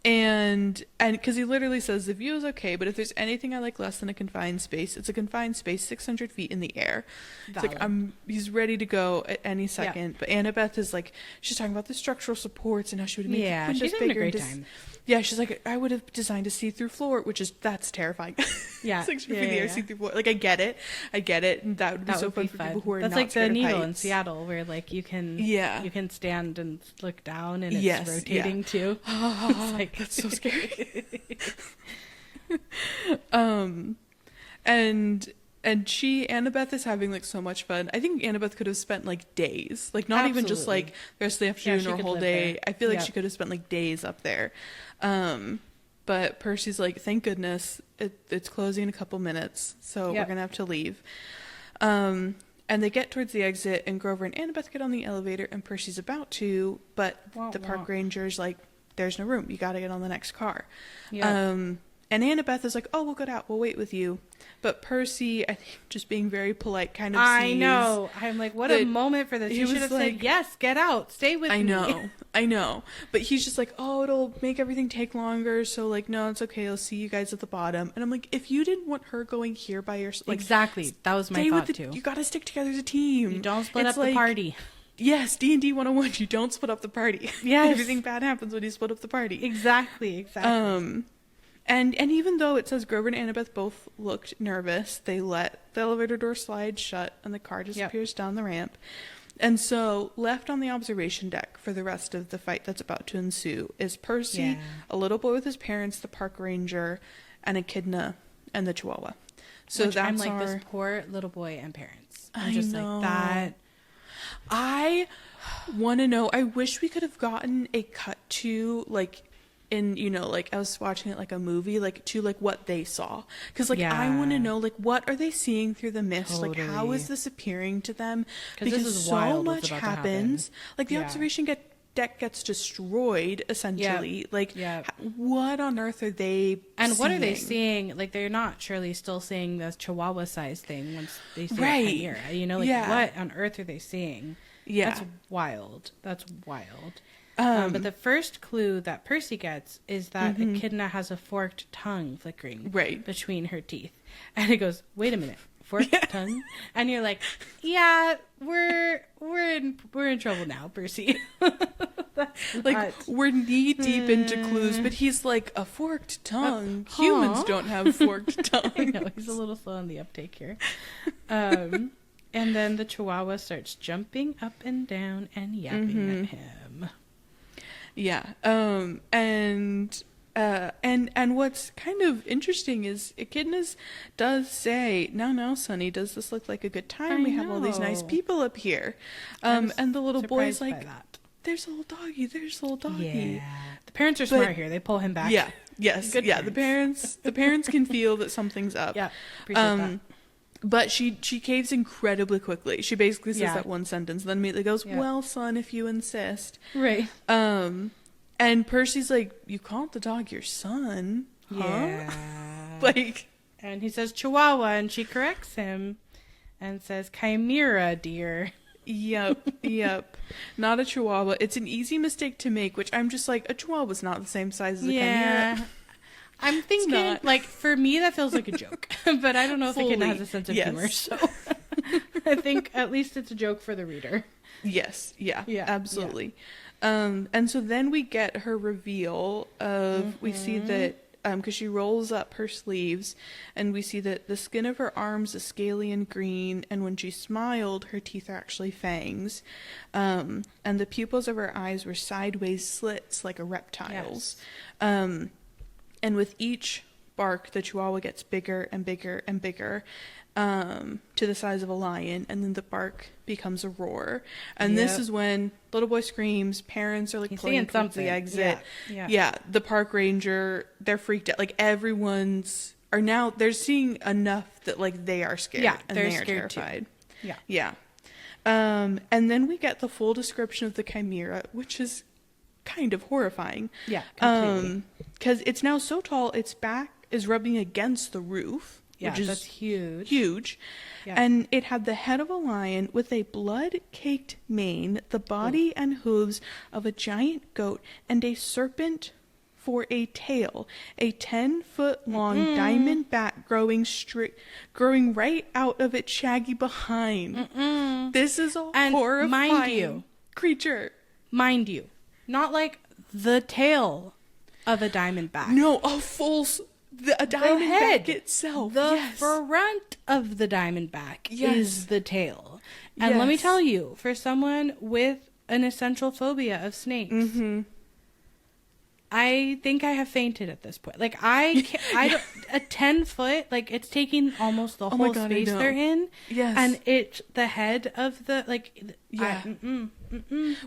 And because he literally says the view is okay, but if there's anything I like less than a confined space, it's a confined space 600 feet in the air. It's like he's ready to go at any second. But Annabeth is like, she's talking about the structural supports and how she would make the windows she's bigger. Having a great time. Yeah, she's like, I would have designed a see-through floor, that's terrifying. Yeah. 600 feet in the air, see-through floor. Like, I get it. And that would be so fun for people who are not like scared the of needle heights. in Seattle, where like you can stand and look down and it's rotating too. It's like, that's so scary. And Annabeth is having like so much fun. I think Annabeth could have spent like days, like not even just like the rest of the afternoon or a whole day. There. I feel like she could have spent like days up there. But Percy's like, thank goodness it's closing in a couple minutes, so we're gonna have to leave. And they get towards the exit, and Grover and Annabeth get on the elevator, and Percy's about to, but the park ranger's like, there's no room. You got to get on the next car. And Annabeth is like, oh, we'll get out. We'll wait with you. But Percy, I think, just being very polite, kind of sees... I know. I'm like, what a moment for this. You should have said, yes, get out. Stay with me. I know. But he's just like, oh, it'll make everything take longer. So, like, no, it's okay. I'll see you guys at the bottom. And I'm like, if you didn't want her going here by yourself... Like, exactly. That was my thought, too. You got to stick together as a team. You don't split up the party. Yes, D&D 101. You don't split up the party. Yes. Everything bad happens when you split up the party. Exactly. And even though it says Grover and Annabeth both looked nervous, they let the elevator door slide shut and the car disappears down the ramp. And so left on the observation deck for the rest of the fight that's about to ensue is Percy, a little boy with his parents, the park ranger, and Echidna, and the Chihuahua. So which that's I'm like, this poor little boy and parents. I'm just like, that I want to know. I wish we could have gotten a cut to, like, in, you know, like I was watching it like a movie, like to like what they saw, because like I want to know, like, what are they seeing through the mist? Like, how is this appearing to them? Because this is so much happens. Like the observation deck gets destroyed essentially. Like, what on earth are they seeing? What are they seeing? Like, they're not surely still seeing the chihuahua size thing once they see a chimera, you know, like what on earth are they seeing? That's wild. But the first clue that Percy gets is that Echidna has a forked tongue flickering between her teeth, and it goes, wait a minute, forked tongue? And you're like, yeah, we're in trouble now, Percy. Like, we're knee deep into clues, but he's like, a forked tongue. Humans don't have forked tongue. I know, he's a little slow on the uptake here. And then the chihuahua starts jumping up and down and yapping at him. Yeah. And what's kind of interesting is Echidna does say, no, Sonny, does this look like a good time? We have all these nice people up here. And the little boy's like, there's a little doggy. Yeah. The parents are smart here. They pull him back. Yeah. Yes. Good parents. The parents can feel that something's up. Yeah. Appreciate that. But she caves incredibly quickly. She basically says that one sentence, and then immediately goes, well, son, if you insist. Right. And Percy's like, you called the dog your son? Huh? Yeah. Like. And he says chihuahua, and she corrects him and says chimera, dear. Yep. Not a chihuahua. It's an easy mistake to make, which I'm just like, a chihuahua's not the same size as a chimera. I'm thinking, like, for me, that feels like a joke. But I don't know if Echidna has a sense of humor, so I think at least it's a joke for the reader. Yes. Yeah. Absolutely. Yeah. And so then we get her reveal of, we see that, because she rolls up her sleeves, and we see that the skin of her arms is scaly and green, and when she smiled, her teeth are actually fangs. And the pupils of her eyes were sideways slits like a reptile's. Yes. And with each bark, the chihuahua gets bigger and bigger and bigger, to the size of a lion, and then the bark becomes a roar. And this is when little boy screams, parents are like pulling towards the exit. Yeah, the park ranger, they're freaked out. Like, they're seeing enough that like they are scared. Yeah, and they are terrified. Too. Yeah. And then we get the full description of the chimera, which is kind of horrifying. Yeah, completely. Because it's now so tall, its back is rubbing against the roof. Yeah, which is that's huge. Yeah. And it had the head of a lion with a blood-caked mane, the body and hooves of a giant goat, and a serpent for a tail, a 10-foot-long diamond back growing right out of its shaggy behind. This is a horrifying creature. Mind you, not like the tail of a diamondback. No, a diamondback itself. The front of the diamondback is the tail. And let me tell you, for someone with an essential phobia of snakes, I think I have fainted at this point. Like, I don't, a 10-foot, like, it's taking almost the whole space they're in. Yes. And it's the head of the, like,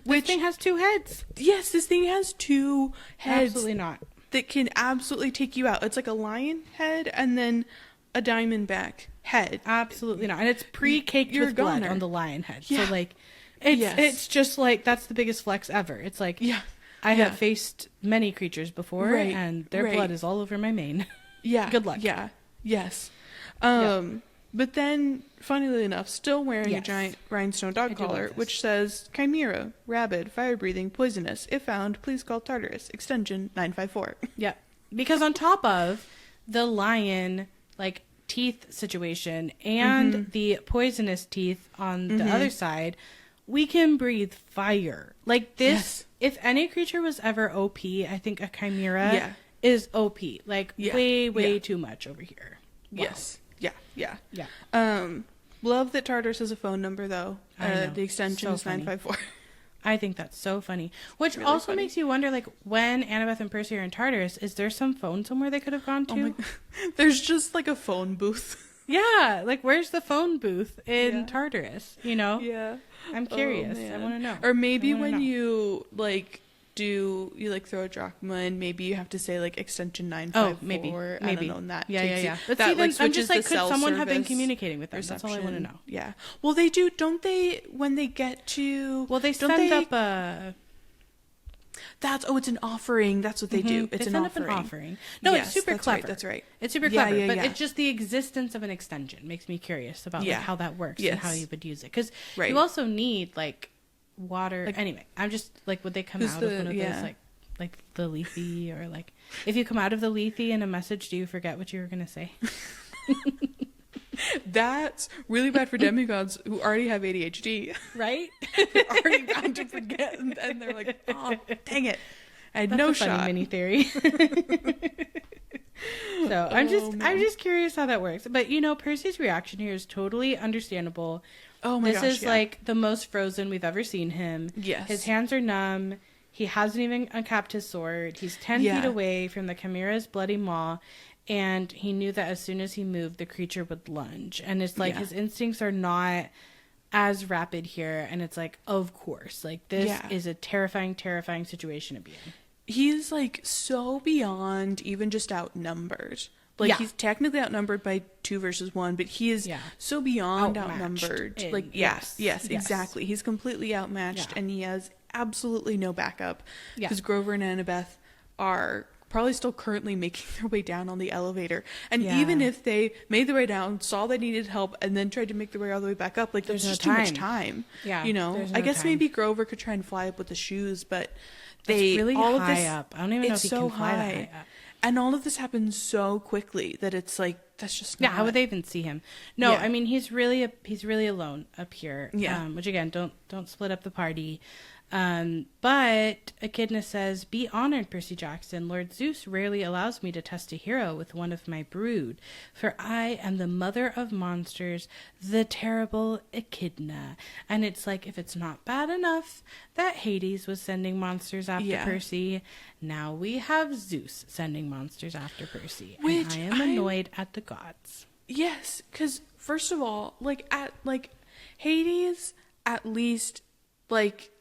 Which thing has two heads. Yes, this thing has two heads. Absolutely not. That can absolutely take you out. It's like a lion head and then a diamondback head. Absolutely not. And it's pre-caked with blood on the lion head. Yeah. So, like, it's just like, that's the biggest flex ever. It's like, I have faced many creatures before, and their blood is all over my mane. Yeah. Good luck. Yeah. Yes. But then, funnily enough, still wearing a giant rhinestone dog collar, which says, Chimera, rabid, fire-breathing, poisonous. If found, please call Tartarus. Extension 954. Yeah. Because on top of the lion, like, teeth situation and the poisonous teeth on the other side, we can breathe fire. Like, this, if any creature was ever OP, I think a chimera is OP. Like, way too much over here. Wow. Yes. Yeah. Love that Tartarus has a phone number, though. The extension is 954. I think that's so funny. Which really also makes you wonder, like, when Annabeth and Percy are in Tartarus, is there some phone somewhere they could have gone to? There's just, like, a phone booth. Yeah. Like, where's the phone booth in Tartarus? You know? Yeah. I'm curious. I want to know. Or maybe when you like throw a drachma and maybe you have to say like extension 954. Maybe. I don't know. And that Yeah. But that, like, I'm just like, could someone service, have been communicating with them? reception. That's all I want to know. Yeah. Well, they do. Don't they? When they get to they send up a. It's an offering. That's what they do. It's they an send offering. Up an offering. No, it's super clever. Right, that's right. It's super clever, but it's just the existence of an extension makes me curious about like, how that works and how you would use it. Because you also need like water. Like, anyway, I'm just like, would they come out of one of those like the lethe, or like if you come out of the lethe in a message, do you forget what you were gonna say? That's really bad for demigods who already have ADHD. Right? They're already bound to forget, and they're like, oh, dang it. I had no shot. Funny mini theory. So I'm just curious how that works. But you know, Percy's reaction here is totally understandable. Oh my gosh. This is like the most frozen we've ever seen him. Yes. His hands are numb. He hasn't even uncapped his sword. He's 10 feet away from the Chimera's bloody maw. And he knew that as soon as he moved, the creature would lunge. And it's like his instincts are not as rapid here. And it's like, of course. Like, this is a terrifying, terrifying situation to be in. He's like so beyond even just outnumbered. Like, he's technically outnumbered by 2 versus 1, but he is so beyond outnumbered. Like, yes, exactly. He's completely outmatched, and he has absolutely no backup. Because Grover and Annabeth are probably still currently making their way down on the elevator. And even if they made their way down, saw they needed help, and then tried to make their way all the way back up, like, there's just too much time. Yeah. You know? I guess maybe Grover could try and fly up with the shoes, but it's really high up. I don't even know if he can fly that high up. And all of this happens so quickly that it's like, that's just not... Yeah, how would they even see him? No, I mean, he's really alone up here. Yeah. Which, again, don't split up the party. But Echidna says, "Be honored, Percy Jackson. Lord Zeus rarely allows me to test a hero with one of my brood, for I am the mother of monsters, the terrible Echidna." And it's like, if it's not bad enough that Hades was sending monsters after Percy, now we have Zeus sending monsters after Percy. Which and I am annoyed at the gods. Yes, because first of all, Hades, at least, like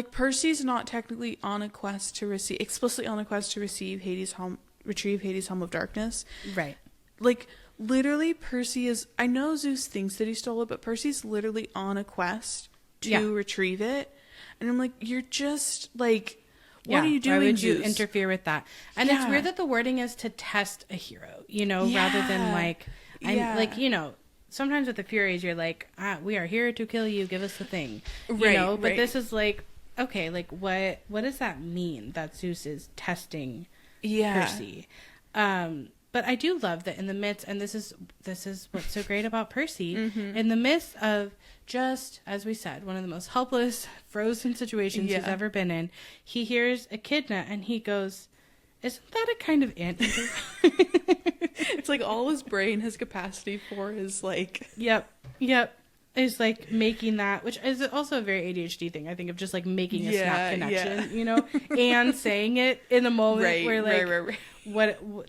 Percy's not technically on a quest to explicitly on a quest to retrieve Hades' Helm of Darkness. Right. Like, literally, Percy is... I know Zeus thinks that he stole it, but Percy's literally on a quest to retrieve it. And I'm like, you're just, like... What are you doing, why would Zeus? you interfere with that? And it's weird that the wording is to test a hero, you know, rather than, like... Like, you know... Sometimes with the Furies, you're like, we are here to kill you, give us the thing. You know? But this is like... Okay, like, what does that mean that Zeus is testing Percy? But I do love that in the midst, and this is what's so great about Percy, in the midst of just, as we said, one of the most helpless, frozen situations he's ever been in, he hears Echidna, and he goes, "Isn't that a kind of anteater?" It's like all his brain has capacity for is like... Yep. Is like making that, which is also a very ADHD thing, I think, of just like making a snap connection, you know, and saying it in the moment where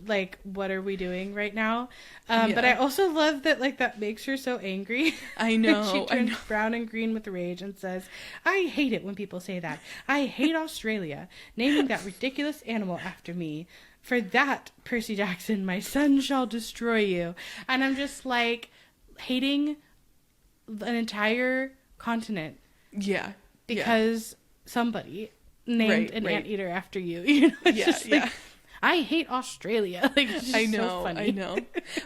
like, what are we doing right now? But I also love that, like, that makes her so angry. I know. She turns brown and green with rage and says, "I hate it when people say that. I hate Australia, naming that ridiculous animal after me. For that, Percy Jackson, my son shall destroy you." And I'm just like, hating an entire continent because somebody named an anteater after you. You know, it's just like, I hate Australia. Like, it's just so funny. I know.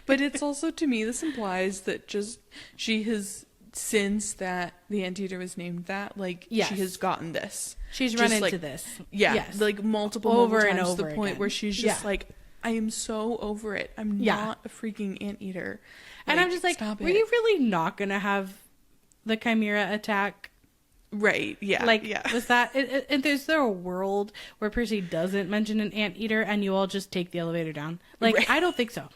But it's also, to me, this implies that just she has, since that the anteater was named that, like, she has gotten this. She's run into this. Yeah. Yes. Like multiple over times, and over to the point again. Where she's just like, I am so over it. I'm not a freaking anteater. And I'm just like, were you really not going to have the Chimera attack? Right, yeah. Like, was that... Is there a world where Percy doesn't mention an anteater and you all just take the elevator down? Like, I don't think so.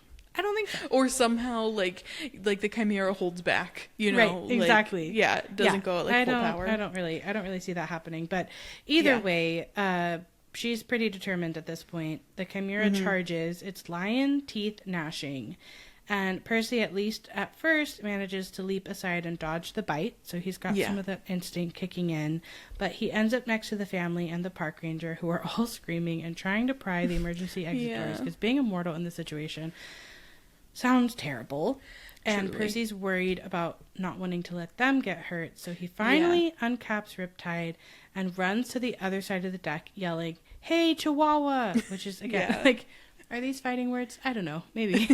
Or somehow, like the Chimera holds back, you know? Right, exactly. Like, doesn't go at, like, full power. I don't really see that happening. But either way, she's pretty determined at this point. The Chimera charges. It's lion teeth gnashing. And Percy, at least at first, manages to leap aside and dodge the bite. So he's got some of the instinct kicking in. But he ends up next to the family and the park ranger, who are all screaming and trying to pry the emergency exit doors. Because being immortal in this situation sounds terrible. And Percy's worried about not wanting to let them get hurt. So he finally uncaps Riptide and runs to the other side of the deck, yelling, "Hey, Chihuahua!" Which is, again, like... Are these fighting words? I don't know. Maybe.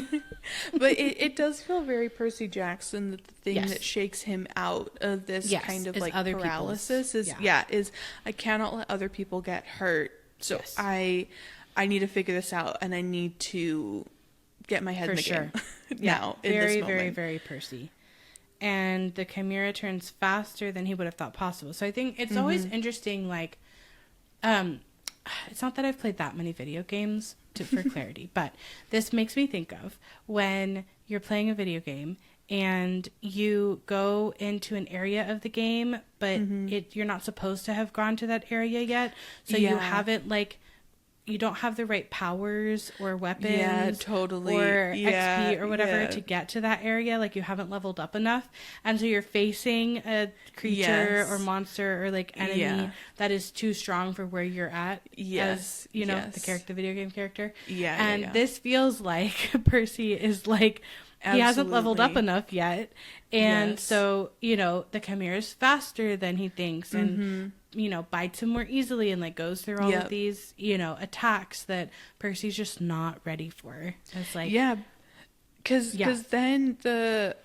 But it does feel very Percy Jackson that the thing that shakes him out of this kind of like other paralysis is I cannot let other people get hurt. So I need to figure this out, and I need to get my head in the game now. Very, very, very Percy. And the Chimera turns faster than he would have thought possible. So I think it's always interesting, like, it's not that I've played that many video games for clarity, but this makes me think of when you're playing a video game and you go into an area of the game, but you're not supposed to have gone to that area yet. So you haven't, like, you don't have the right powers or weapons or XP or whatever to get to that area. Like, you haven't leveled up enough. And so you're facing a creature or monster or, like, enemy that is too strong for where you're at as, you know, the video game character. This feels like Percy is, like, he hasn't leveled up enough yet. And so, you know, the Chimera's faster than he thinks and, you know, bites him more easily and, like, goes through all of these, you know, attacks that Percy's just not ready for. It's like... Because then the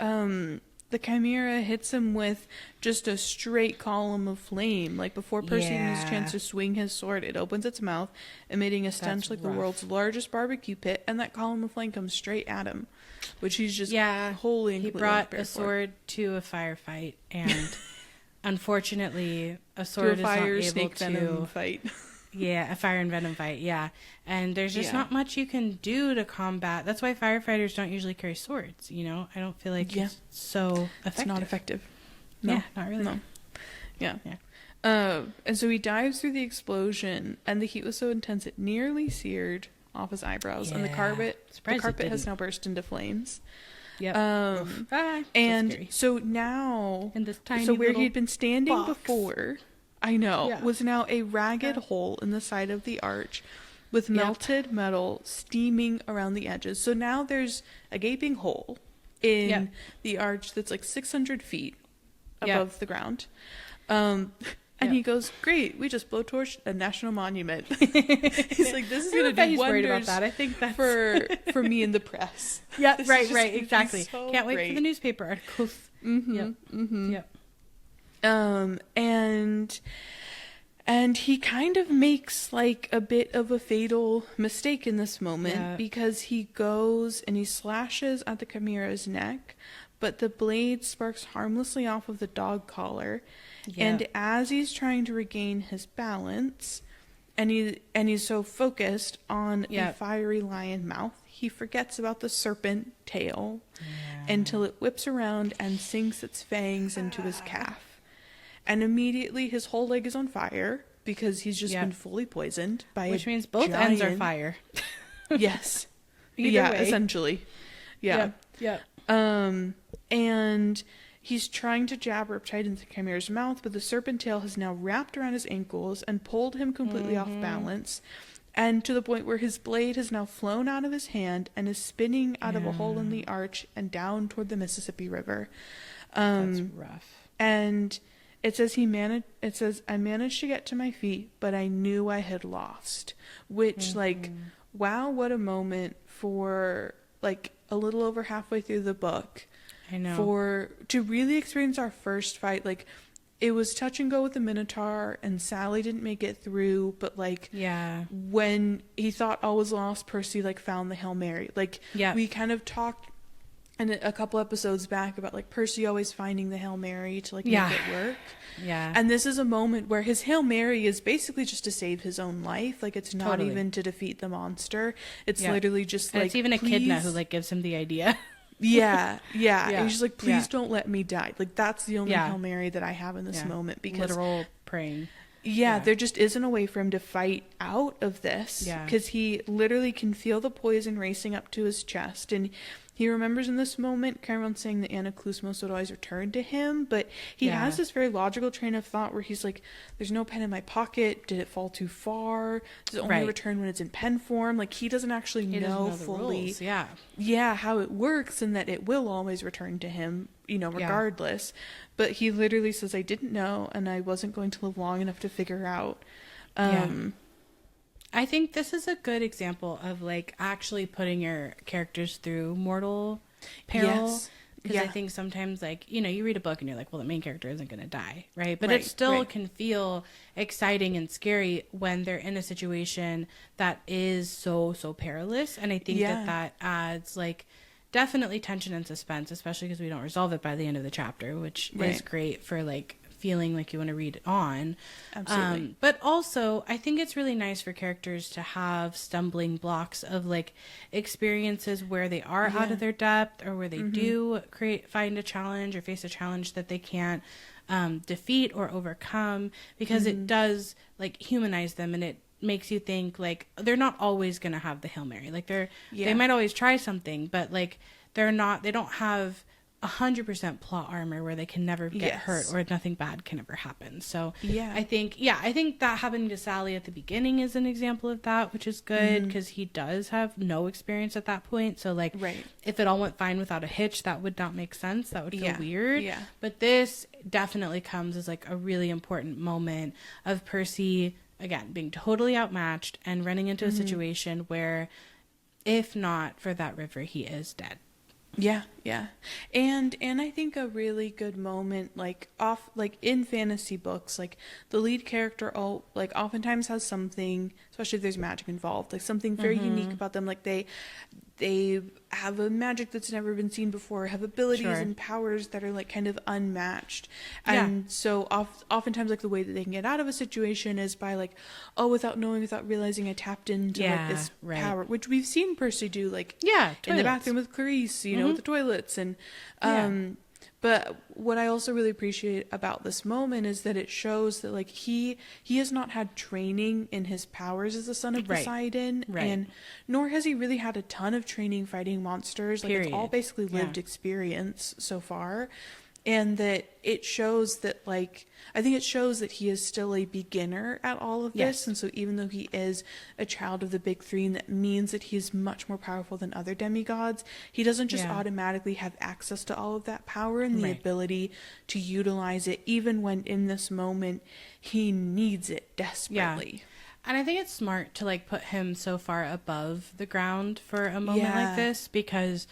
Chimera hits him with just a straight column of flame. Like, before Percy has a chance to swing his sword, it opens its mouth, emitting a stench like the world's largest barbecue pit, and that column of flame comes straight at him, which he's just wholly and he brought a sword to a firefight, and unfortunately a sword is not able to fight. A fire and venom fight. And there's just not much you can do to combat. That's why firefighters don't usually carry swords, you know. I don't feel like it's so effective. It's not effective. No, not really. No. And so he dives through the explosion, and the heat was so intense it nearly seared off his eyebrows, and the carpet has now burst into flames. And so now, in this tiny where he'd been standing box before, was now a ragged hole in the side of the arch with melted metal steaming around the edges. So now there's a gaping hole in the arch that's like 600 feet above the ground. And he goes, "Great, we just blowtorched a national monument." He's like, "This is going to do wonders about that. I think that's... for me in the press." Right, exactly. So can't wait for the newspaper articles. And he kind of makes, like, a bit of a fatal mistake in this moment because he goes and he slashes at the Chimera's neck, but the blade sparks harmlessly off of the dog collar. And as he's trying to regain his balance, and he's so focused on the fiery lion mouth, he forgets about the serpent tail until it whips around and sinks its fangs into his calf. And immediately his whole leg is on fire because he's just been fully poisoned by which means both ends are fire. Yes. Either way. Essentially. And he's trying to jab Riptide into the Chimera's mouth, but the serpent tail has now wrapped around his ankles and pulled him completely off balance, and to the point where his blade has now flown out of his hand and is spinning out of a hole in the arch and down toward the Mississippi River. That's rough. And it says I managed to get to my feet, but I knew I had lost. Which, like, wow, what a moment for, like, a little over halfway through the book. I know. To really experience our first fight. Like, it was touch and go with the Minotaur, and Sally didn't make it through, but, like, when he thought all was lost, Percy, like, found the Hail Mary. Like, we kind of talked in a couple episodes back about, like, Percy always finding the Hail Mary to, like, make it work. And this is a moment where his Hail Mary is basically just to save his own life. Like, it's not even to defeat the monster. It's literally just, and like, it's even a Echidna who, like, gives him the idea. And he's just like, please don't let me die. Like, that's the only Hail Mary that I have in this moment, because literal praying. There just isn't a way for him to fight out of this, because he literally can feel the poison racing up to his chest, and he remembers in this moment Chiron saying that Anna Klusmos would always return to him, but he has this very logical train of thought where he's like, there's no pen in my pocket. Did it fall too far? Does it only return when it's in pen form? Like, he doesn't actually know fully how it works, and that it will always return to him, you know, regardless. But he literally says, I didn't know, and I wasn't going to live long enough to figure out. I think this is a good example of, like, actually putting your characters through mortal peril. Because I think sometimes, like, you know, you read a book and you're like, well, the main character isn't going to die, right? But it still can feel exciting and scary when they're in a situation that is so perilous. And I think that adds, like, definitely tension and suspense, especially because we don't resolve it by the end of the chapter, which is great for, like, feeling like you want to read it on. Absolutely. But also, I think it's really nice for characters to have stumbling blocks of, like, experiences where they are out of their depth, or where they do find a challenge or face a challenge that they can't defeat or overcome, because it does, like, humanize them, and it makes you think, like, they're not always going to have the Hail Mary. Like, they might always try something, but, like, they don't have 100% plot armor where they can never get hurt or nothing bad can ever happen. So I think that happening to Sally at the beginning is an example of that, which is good, because he does have no experience at that point. So, like, if it all went fine without a hitch, that would not make sense. That would feel weird. But this definitely comes as, like, a really important moment of Percy, again, being totally outmatched and running into a situation where, if not for that river, he is dead. And I think a really good moment, like, in fantasy books, like, the lead character oftentimes has something, especially if there's magic involved, like, something very unique about them. Like, they have a magic that's never been seen before, have abilities and powers that are, like, kind of unmatched. And so oftentimes, like, the way that they can get out of a situation is by, like, without realizing I tapped into like this power, which we've seen Percy do, like, in the bathroom with Clarice, you know, with the toilets. And but what I also really appreciate about this moment is that it shows that, like, he has not had training in his powers as the son of Poseidon, and nor has he really had a ton of training fighting monsters. Like, it's all basically lived experience so far. And that it shows that, like, I think it shows that he is still a beginner at all of this. And so even though he is a child of the big three, and that means that he's much more powerful than other demigods, he doesn't just automatically have access to all of that power and the ability to utilize it, even when in this moment he needs it desperately. And I think it's smart to, like, put him so far above the ground for a moment like this, because,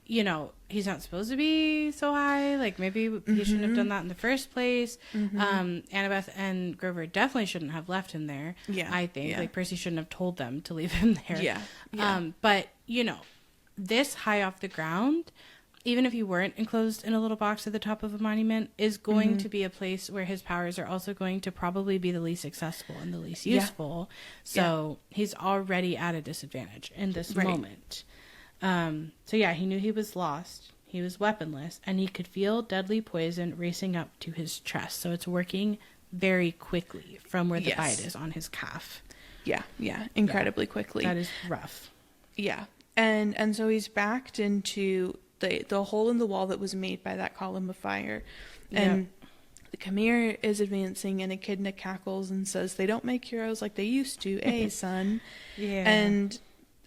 you know, he's not supposed to be so high. Like, maybe he shouldn't have done that in the first place. Annabeth and Grover definitely shouldn't have left him there. I think like, Percy shouldn't have told them to leave him there. But, you know, this high off the ground, even if he weren't enclosed in a little box at the top of a monument, is going to be a place where his powers are also going to probably be the least accessible and the least useful. So he's already at a disadvantage in this moment. So he knew he was lost, he was weaponless, and he could feel deadly poison racing up to his chest. So it's working very quickly from where the bite is on his calf. Incredibly quickly. That is rough. And so he's backed into the hole in the wall that was made by that column of fire. And the Chimera is advancing, and Echidna cackles and says, they don't make heroes like they used to, son? And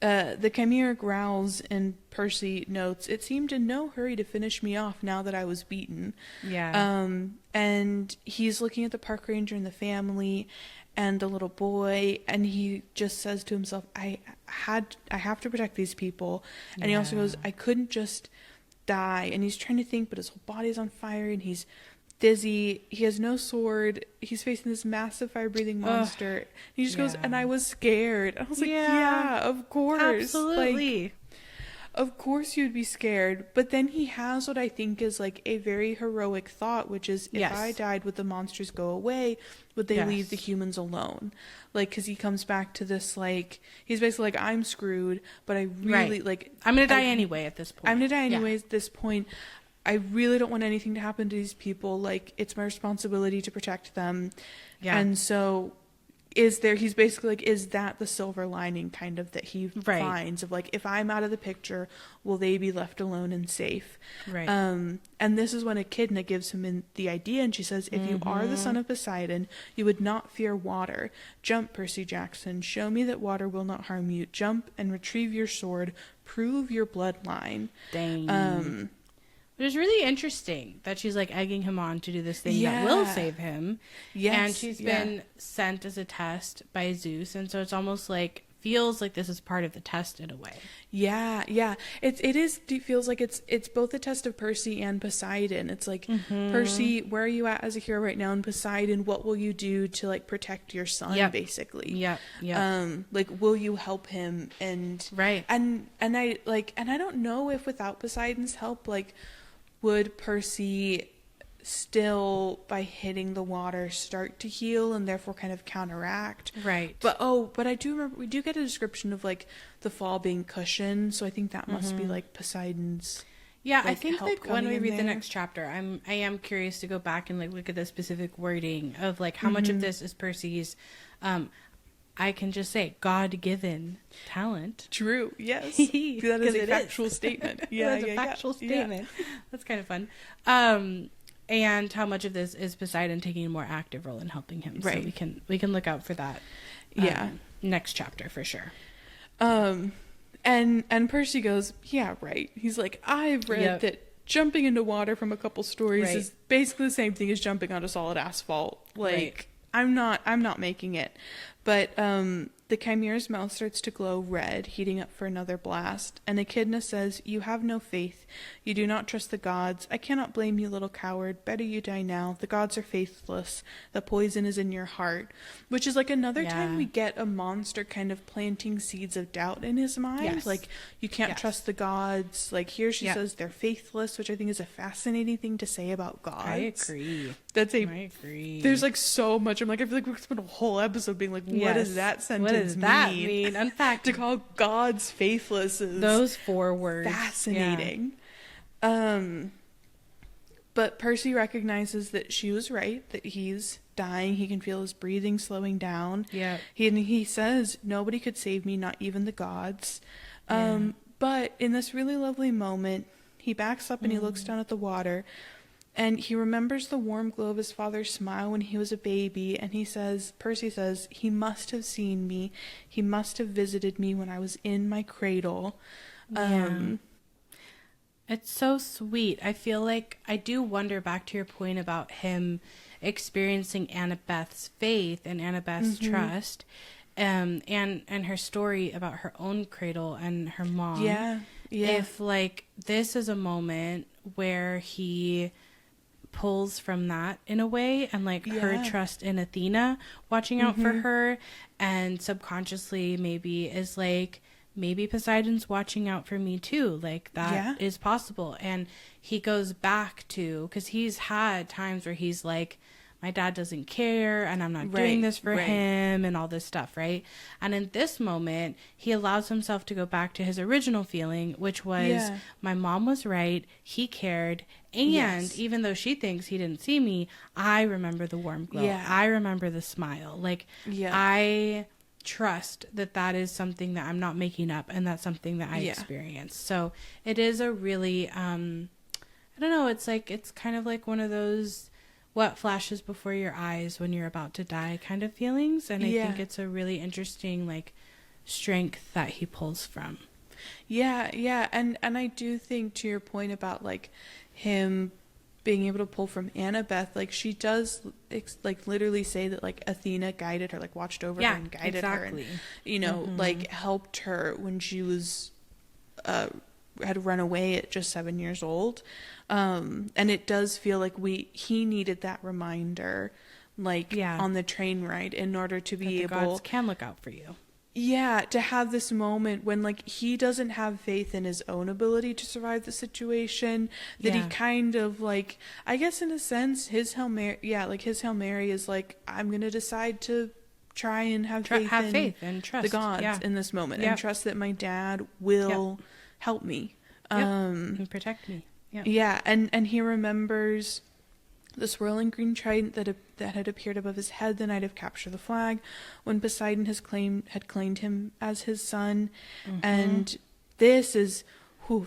the Chimera growls, and Percy notes, it seemed in no hurry to finish me off now that I was beaten. And he's looking at the park ranger and the family and the little boy, and he just says to himself, I have to protect these people. And he also goes, I couldn't just die. And he's trying to think, but his whole body's on fire, and he's dizzy. He has no sword. He's facing this massive fire-breathing monster. And he just goes, and I was scared. I was like, of course. Absolutely. Like, of course you'd be scared. But then he has what I think is, like, a very heroic thought, which is, if I died, would the monsters go away? Would they leave the humans alone? Like, because he comes back to this, like, he's basically like, I'm screwed, but I really, like... I'm going to die anyway at this point. I'm going to die anyways at this point. I really don't want anything to happen to these people. Like, it's my responsibility to protect them. And so he's basically like, is that the silver lining kind of that he finds of like, if I'm out of the picture, will they be left alone and safe? Right. And this is when Echidna gives him the idea, and she says, if you are the son of Poseidon, you would not fear water. Jump, Percy Jackson. Show me that water will not harm you. Jump and retrieve your sword. Prove your bloodline. Dang. Which is really interesting that she's like egging him on to do this thing that will save him. Yes. And she's been sent as a test by Zeus. And so it's almost like, feels like this is part of the test in a way. Yeah. It feels like it's both a test of Percy and Poseidon. It's like, Percy, where are you at as a hero right now? And Poseidon, what will you do to like protect your son, basically? Yeah. Like, will you help him? And and I don't know if without Poseidon's help, like, would Percy still, by hitting the water, start to heal and therefore kind of counteract? Right. But I do remember we do get a description of like the fall being cushioned, so I think that must be like Poseidon's. Yeah, like, I think like when we read the next chapter, I am curious to go back and like look at the specific wording of like how much of this is Percy's I can just say God-given talent. True. Yes. That is a factual statement. Yeah, that's a factual statement. Yeah. That's kind of fun. And how much of this is Poseidon taking a more active role in helping him? Right. So we can look out for that. Next chapter for sure. And Percy goes, yeah, right. He's like, I've read that jumping into water from a couple stories is basically the same thing as jumping onto solid asphalt. Like, I'm not making it. But the Chimera's mouth starts to glow red, heating up for another blast. And Echidna says, you have no faith. You do not trust the gods. I cannot blame you, little coward. Better you die now. The gods are faithless. The poison is in your heart. Which is like another time we get a monster kind of planting seeds of doubt in his mind. Yes. Like, you can't trust the gods. Like, here she says they're faithless, which I think is a fascinating thing to say about gods. I agree. I agree. There's like so much. I'm like, I feel like we could spend a whole episode being like, what does that sentence mean? In fact, to call gods faithless is those 4 words fascinating. Yeah. But Percy recognizes that she was right, that he's dying. He can feel his breathing slowing down. Yeah. He says, nobody could save me, not even the gods. But in this really lovely moment, he backs up and he looks down at the water. And he remembers the warm glow of his father's smile when he was a baby. And Percy says, he must have seen me. He must have visited me when I was in my cradle. It's so sweet. I feel like I do wonder, back to your point about him experiencing Annabeth's faith and Annabeth's trust, and her story about her own cradle and her mom. Yeah. If like this is a moment where he pulls from that in a way, and like her trust in Athena watching out for her, and subconsciously maybe is like, maybe Poseidon's watching out for me too. Like that is possible. And he goes back to, because he's had times where he's like, my dad doesn't care and I'm not doing this for him and all this stuff, right? And in this moment, he allows himself to go back to his original feeling, which was my mom was right, he cared, and even though she thinks he didn't see me, I remember the warm glow. I remember the smile. Like, I trust that is something that I'm not making up, and that's something that I experienced. So it is a really, I don't know, it's like, it's kind of like one of those what flashes before your eyes when you're about to die kind of feelings. And I think it's a really interesting, like, strength that he pulls from. Yeah. And I do think, to your point about, like, him being able to pull from Annabeth, like, she does, like, literally say that, like, Athena guided her, like, watched over her and guided her. And, you know, like, helped her when she was, had run away at just 7 years old. And it does feel like he needed that reminder, like, on the train ride, in order to be able, the gods can look out for you. Yeah, to have this moment when, like, he doesn't have faith in his own ability to survive the situation, that he kind of, like, I guess in a sense, his Hail Mary, his Hail Mary is like, I'm going to decide to try and have faith and trust the gods in this moment, and trust that my dad will help me. And protect me. Yeah, and he remembers the swirling green trident that had appeared above his head the night of capture the flag, when Poseidon had claimed him as his son. And this is,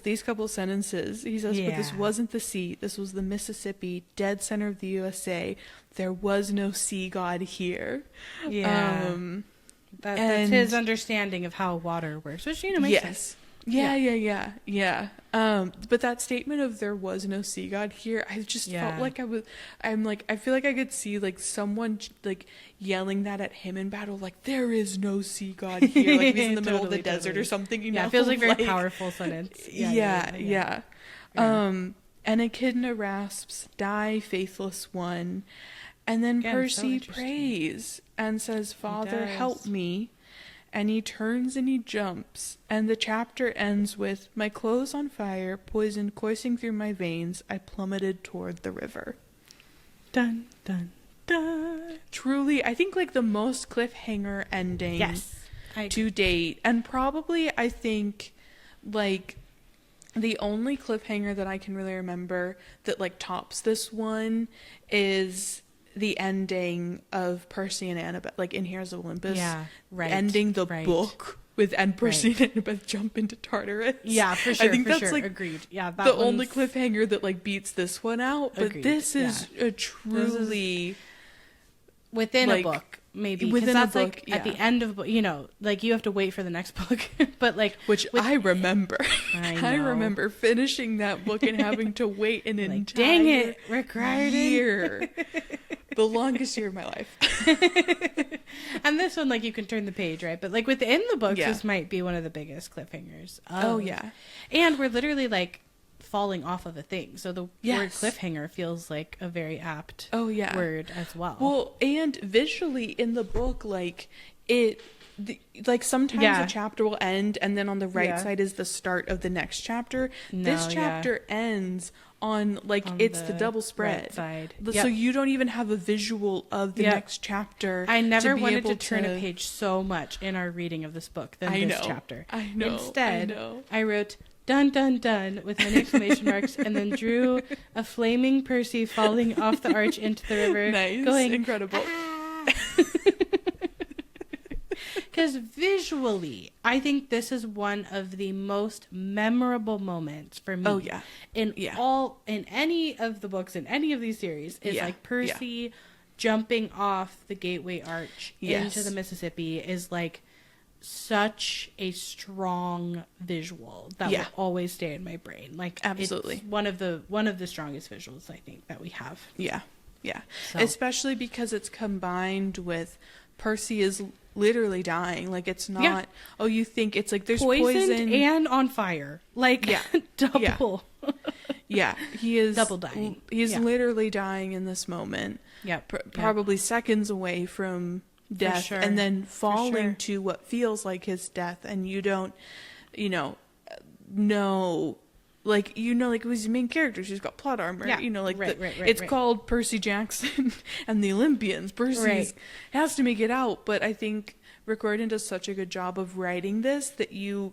these couple sentences. He says, but this wasn't the sea. This was the Mississippi, dead center of the USA. There was no sea god here. Yeah. That's his understanding of how water works, which, makes sense. Yeah. But that statement of there was no sea god here, I just felt like I feel like I could see like someone like yelling that at him in battle, like there is no sea god here, like he's in the middle of the desert or something, it feels like very powerful sentence. Yeah. And Echidna rasps, die, faithless one. And then Percy prays and says, Father, help me. And he turns and he jumps. And the chapter ends with, my clothes on fire, poison coursing through my veins, I plummeted toward the river. Dun, dun, dun. Truly, I think like the most cliffhanger ending to date. And probably, I think, like, the only cliffhanger that I can really remember that like tops this one is the ending of Percy and Annabeth, like in Heroes of Olympus, ending the book with Percy and Annabeth jump into Tartarus. Yeah, for sure. I think that's like agreed. Yeah, the only cliffhanger that like beats this one out. But agreed. This is a truly within a book, maybe within that's a book, like at the end of like you have to wait for the next book, but like I remember. I remember finishing that book and having to wait an entire dang it, Rick Riordan. year. The longest year of my life. And this one, like, you can turn the page, right? But like within the books, this might be one of the biggest cliffhangers. And we're literally like falling off of a thing, so the word cliffhanger feels like a very apt word as well. Well, and visually in the book, like like sometimes a chapter will end and then on the right side is the start of the next chapter. This chapter ends on like it's the double spread right side. So you don't even have a visual of the next chapter. I never wanted to turn a page so much in our reading of this book than this chapter. I know. Instead, I wrote dun dun dun with many exclamation marks and then drew a flaming Percy falling off the arch into the river. Nice. Going, incredible. Because visually, I think this is one of the most memorable moments for me. In any of the books, in any of these series, is like Percy jumping off the Gateway Arch into the Mississippi is like such a strong visual that will always stay in my brain. Like absolutely, it's one of the strongest visuals I think that we have. Yeah. So. Especially because it's combined with Percy is literally dying. Like it's not you think it's like there's poison and on fire, like double. He is double dying. He's literally dying in this moment. Probably seconds away from death, and then falling to what feels like his death, and you don't know like like it was the main character, she's got plot armor, it's called Percy Jackson and the Olympians. Percy has to make it out, but I think Rick Riordan does such a good job of writing this that you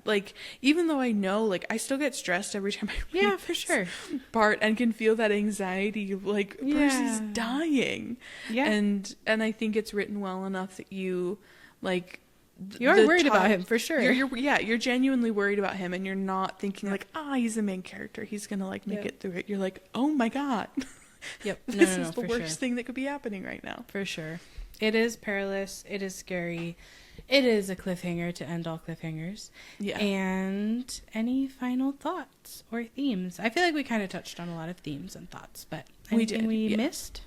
like, even though I know, like, I still get stressed every time I read for part and can feel that anxiety of like Percy's dying, and I think it's written well enough that you like you're worried about him for sure. You're genuinely worried about him, and you're not thinking like, he's the main character, he's gonna like make it through it. You're like, oh my god, this is the worst thing that could be happening right now. For sure, it is perilous. It is scary. It is a cliffhanger to end all cliffhangers. And any final thoughts or themes? I feel like we kind of touched on a lot of themes and thoughts, but anything we missed?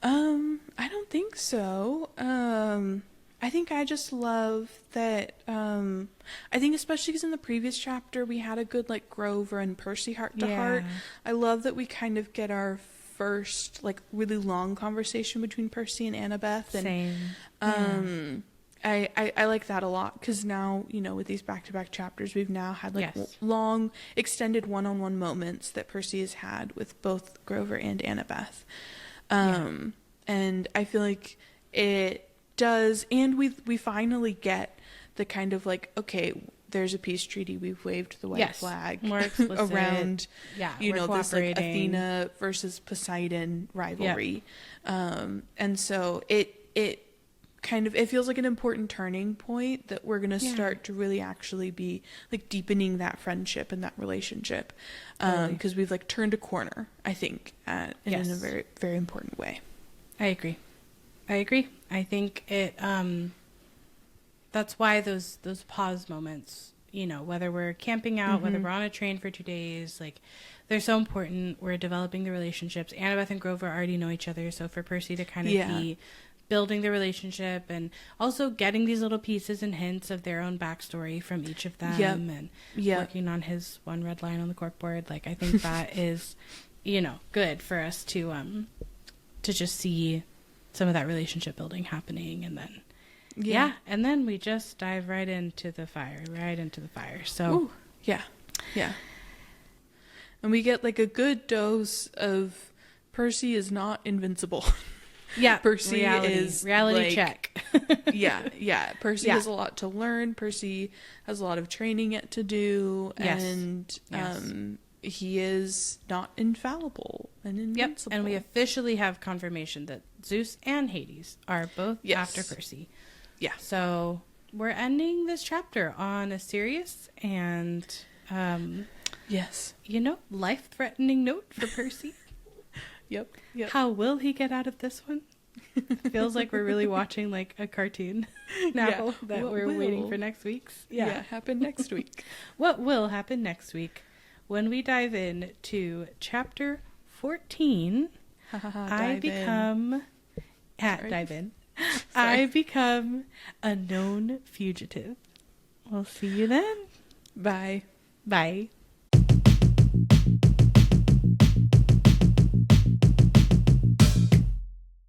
I don't think so. I think I just love that, I think especially because in the previous chapter we had a good like Grover and Percy heart to heart. I love that we kind of get our first like really long conversation between Percy and Annabeth. And I like that a lot, because now, with these back-to-back chapters, we've now had like long extended one-on-one moments that Percy has had with both Grover and Annabeth. And I feel like it does, and we finally get the kind of like, okay, there's a peace treaty. We've waved the white flag more explicit around. Yeah, you know, this like Athena versus Poseidon rivalry. And so it kind of, it feels like an important turning point that we're going to start to really actually be like deepening that friendship and that relationship. Because we've like turned a corner, I think, in a very, very important way. I agree. I think it, that's why those pause moments, you know, whether we're camping out, whether we're on a train for 2 days, like they're so important. We're developing the relationships. Annabeth and Grover already know each other. So for Percy to kind of be building the relationship and also getting these little pieces and hints of their own backstory from each of them and working on his one red line on the corkboard. Like, I think that is, you know, good for us to just see some of that relationship building happening. And then, and then we just dive right into the fire. So, and we get like a good dose of Percy is not invincible. Yeah, Percy is reality like, check. Percy has a lot to learn. Percy has a lot of training yet to do, and he is not infallible and invincible. And we officially have confirmation that Zeus and Hades are both after Percy. Yeah. So we're ending this chapter on a serious and you know, life-threatening note for Percy. Yep. How will he get out of this one? It feels like we're really watching like a cartoon now that we're waiting for next week's. Happen next week. What will happen next week when we dive in to chapter 14? I become a known fugitive. We'll see you then. Bye. Bye.